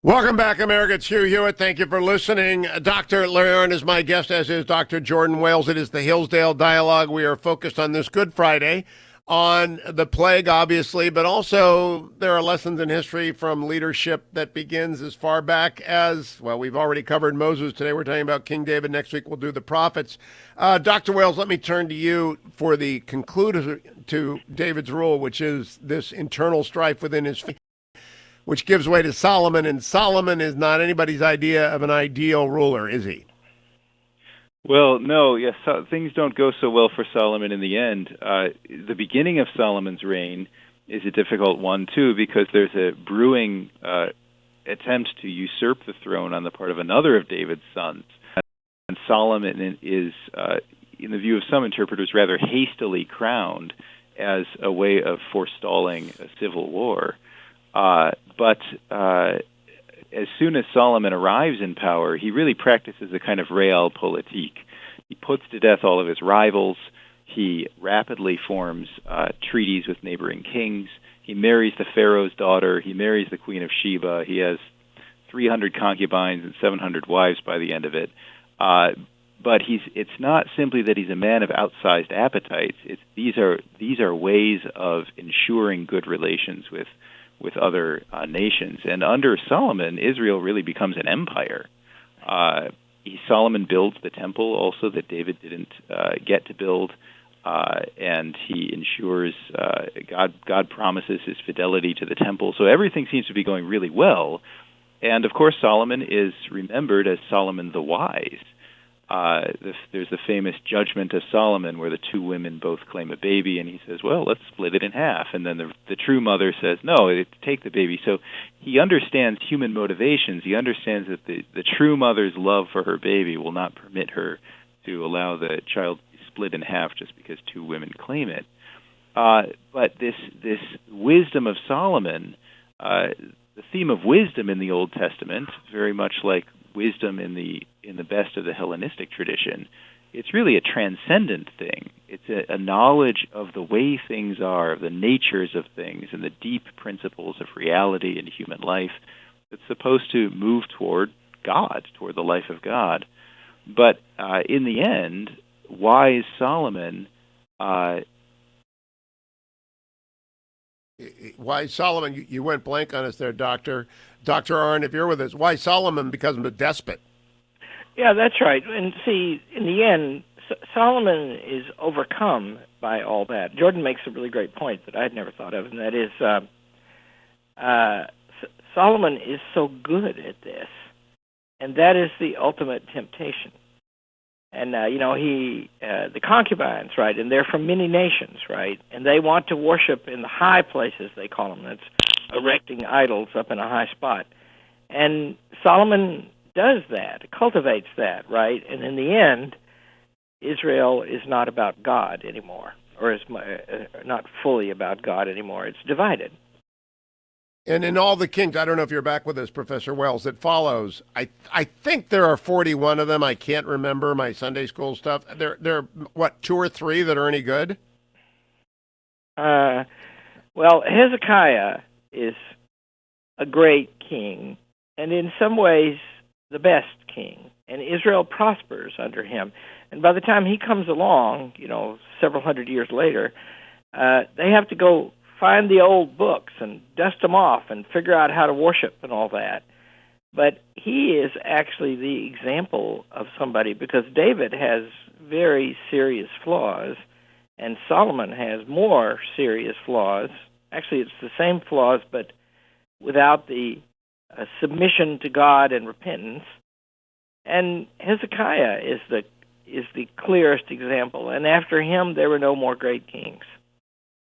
Welcome back, America. It's Hugh Hewitt. Thank you for listening. Dr. Larry Arnn is my guest, as is Dr. Jordan Wales. It is the Hillsdale Dialogue. We are focused on this Good Friday on the plague, obviously, but also there are lessons in history from leadership that begins as far back as, well, we've already covered Moses. Today we're talking about King David. Next week we'll do the prophets. Dr. Wales, let me turn to you for the conclusion to David's rule, which is this internal strife within his family, which gives way to Solomon, and Solomon is not anybody's idea of an ideal ruler, is he? Well, no, yes, things don't go so well for Solomon in the end. The beginning of Solomon's reign is a difficult one, too, because there's a brewing attempt to usurp the throne on the part of another of David's sons. And Solomon is, in the view of some interpreters, rather hastily crowned as a way of forestalling a civil war. But as soon as Solomon arrives in power, he really practices a kind of realpolitik. He puts to death all of his rivals. He rapidly forms treaties with neighboring kings. He marries the Pharaoh's daughter. He marries the Queen of Sheba. He has 300 concubines and 700 wives by the end of it. But it's not simply that he's a man of outsized appetites. These are ways of ensuring good relations with other nations. And under Solomon, Israel really becomes an empire. Solomon builds the temple also that David didn't get to build, and he ensures God promises his fidelity to the temple. So everything seems to be going really well. And, of course, Solomon is remembered as Solomon the Wise. There's the famous judgment of Solomon where the two women both claim a baby, and he says, well, let's split it in half. And then the true mother says, no, take the baby. So he understands human motivations. He understands that the true mother's love for her baby will not permit her to allow the child to be split in half just because two women claim it. But this wisdom of Solomon, the theme of wisdom in the Old Testament, very much like wisdom in the best of the Hellenistic tradition, it's really a transcendent thing. It's a knowledge of the way things are, of the natures of things, and the deep principles of reality in human life that's supposed to move toward God, toward the life of God. But in the end, wise Solomon... Why Solomon, you went blank on us there, Dr. Arnn, if you're with us. Why Solomon becomes a despot? Yeah, that's right. And see, in the end, Solomon is overcome by all that. Jordan makes a really great point that I'd never thought of, and that is Solomon is so good at this, and that is the ultimate temptation. And, the concubines, right, and they're from many nations, right, and they want to worship in the high places, they call them. That's erecting idols up in a high spot. And Solomon does that, cultivates that, right, and in the end, Israel is not about God anymore, or is not fully about God anymore. It's divided. And in all the kings, I don't know if you're back with us, Professor Wells, it follows. I think there are 41 of them. I can't remember my Sunday school stuff. There are, what, 2 or 3 that are any good? Well, Hezekiah is a great king, and in some ways the best king. And Israel prospers under him. And by the time he comes along, several hundred years later, they have to go find the old books and dust them off and figure out how to worship and all that. But he is actually the example of somebody, because David has very serious flaws, and Solomon has more serious flaws. Actually, it's the same flaws, but without the submission to God and repentance. And Hezekiah is the clearest example. And after him, there were no more great kings.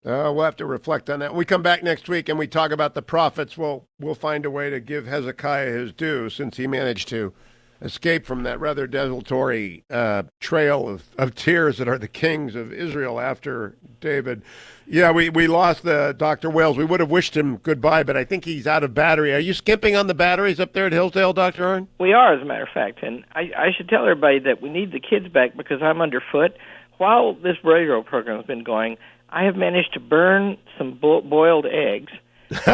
We'll have to reflect on that. When we come back next week and we talk about the prophets, we'll find a way to give Hezekiah his due, since he managed to escape from that rather desultory trail of tears that are the kings of Israel after David. Yeah, we lost Dr. Wales. We would have wished him goodbye, but I think he's out of battery. Are you skimping on the batteries up there at Hillsdale, Dr. Arnn? We are, as a matter of fact. And I should tell everybody that we need the kids back, because I'm underfoot. While this radio program has been going, I have managed to burn some boiled eggs.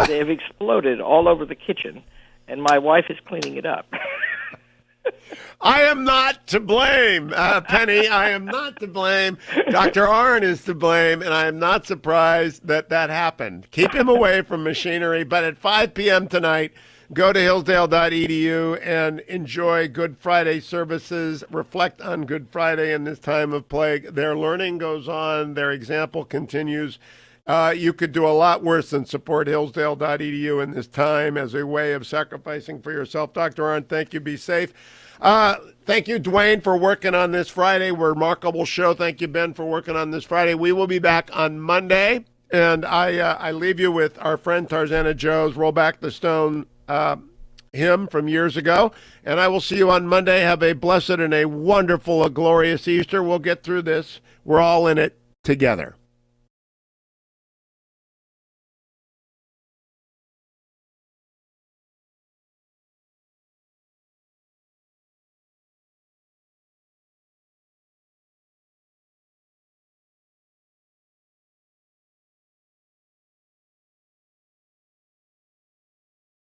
They have exploded all over the kitchen. and my wife is cleaning it up. I am not to blame, Penny. I am not to blame. Dr. Arnn is to blame, and I am not surprised that that happened. Keep him away from machinery. But at 5 p.m. tonight, go to hillsdale.edu and enjoy Good Friday services. Reflect on Good Friday in this time of plague. Their learning goes on. Their example continues. You could do a lot worse than support hillsdale.edu in this time as a way of sacrificing for yourself. Dr. Arnn, thank you. Be safe. Thank you, Dwayne, for working on this Friday. Remarkable show. Thank you, Ben, for working on this Friday. We will be back on Monday, and I leave you with our friend Tarzana Joe's Roll Back the Stone hymn from years ago, and I will see you on Monday. Have a blessed and a wonderful, a glorious Easter. We'll get through this. We're all in it together.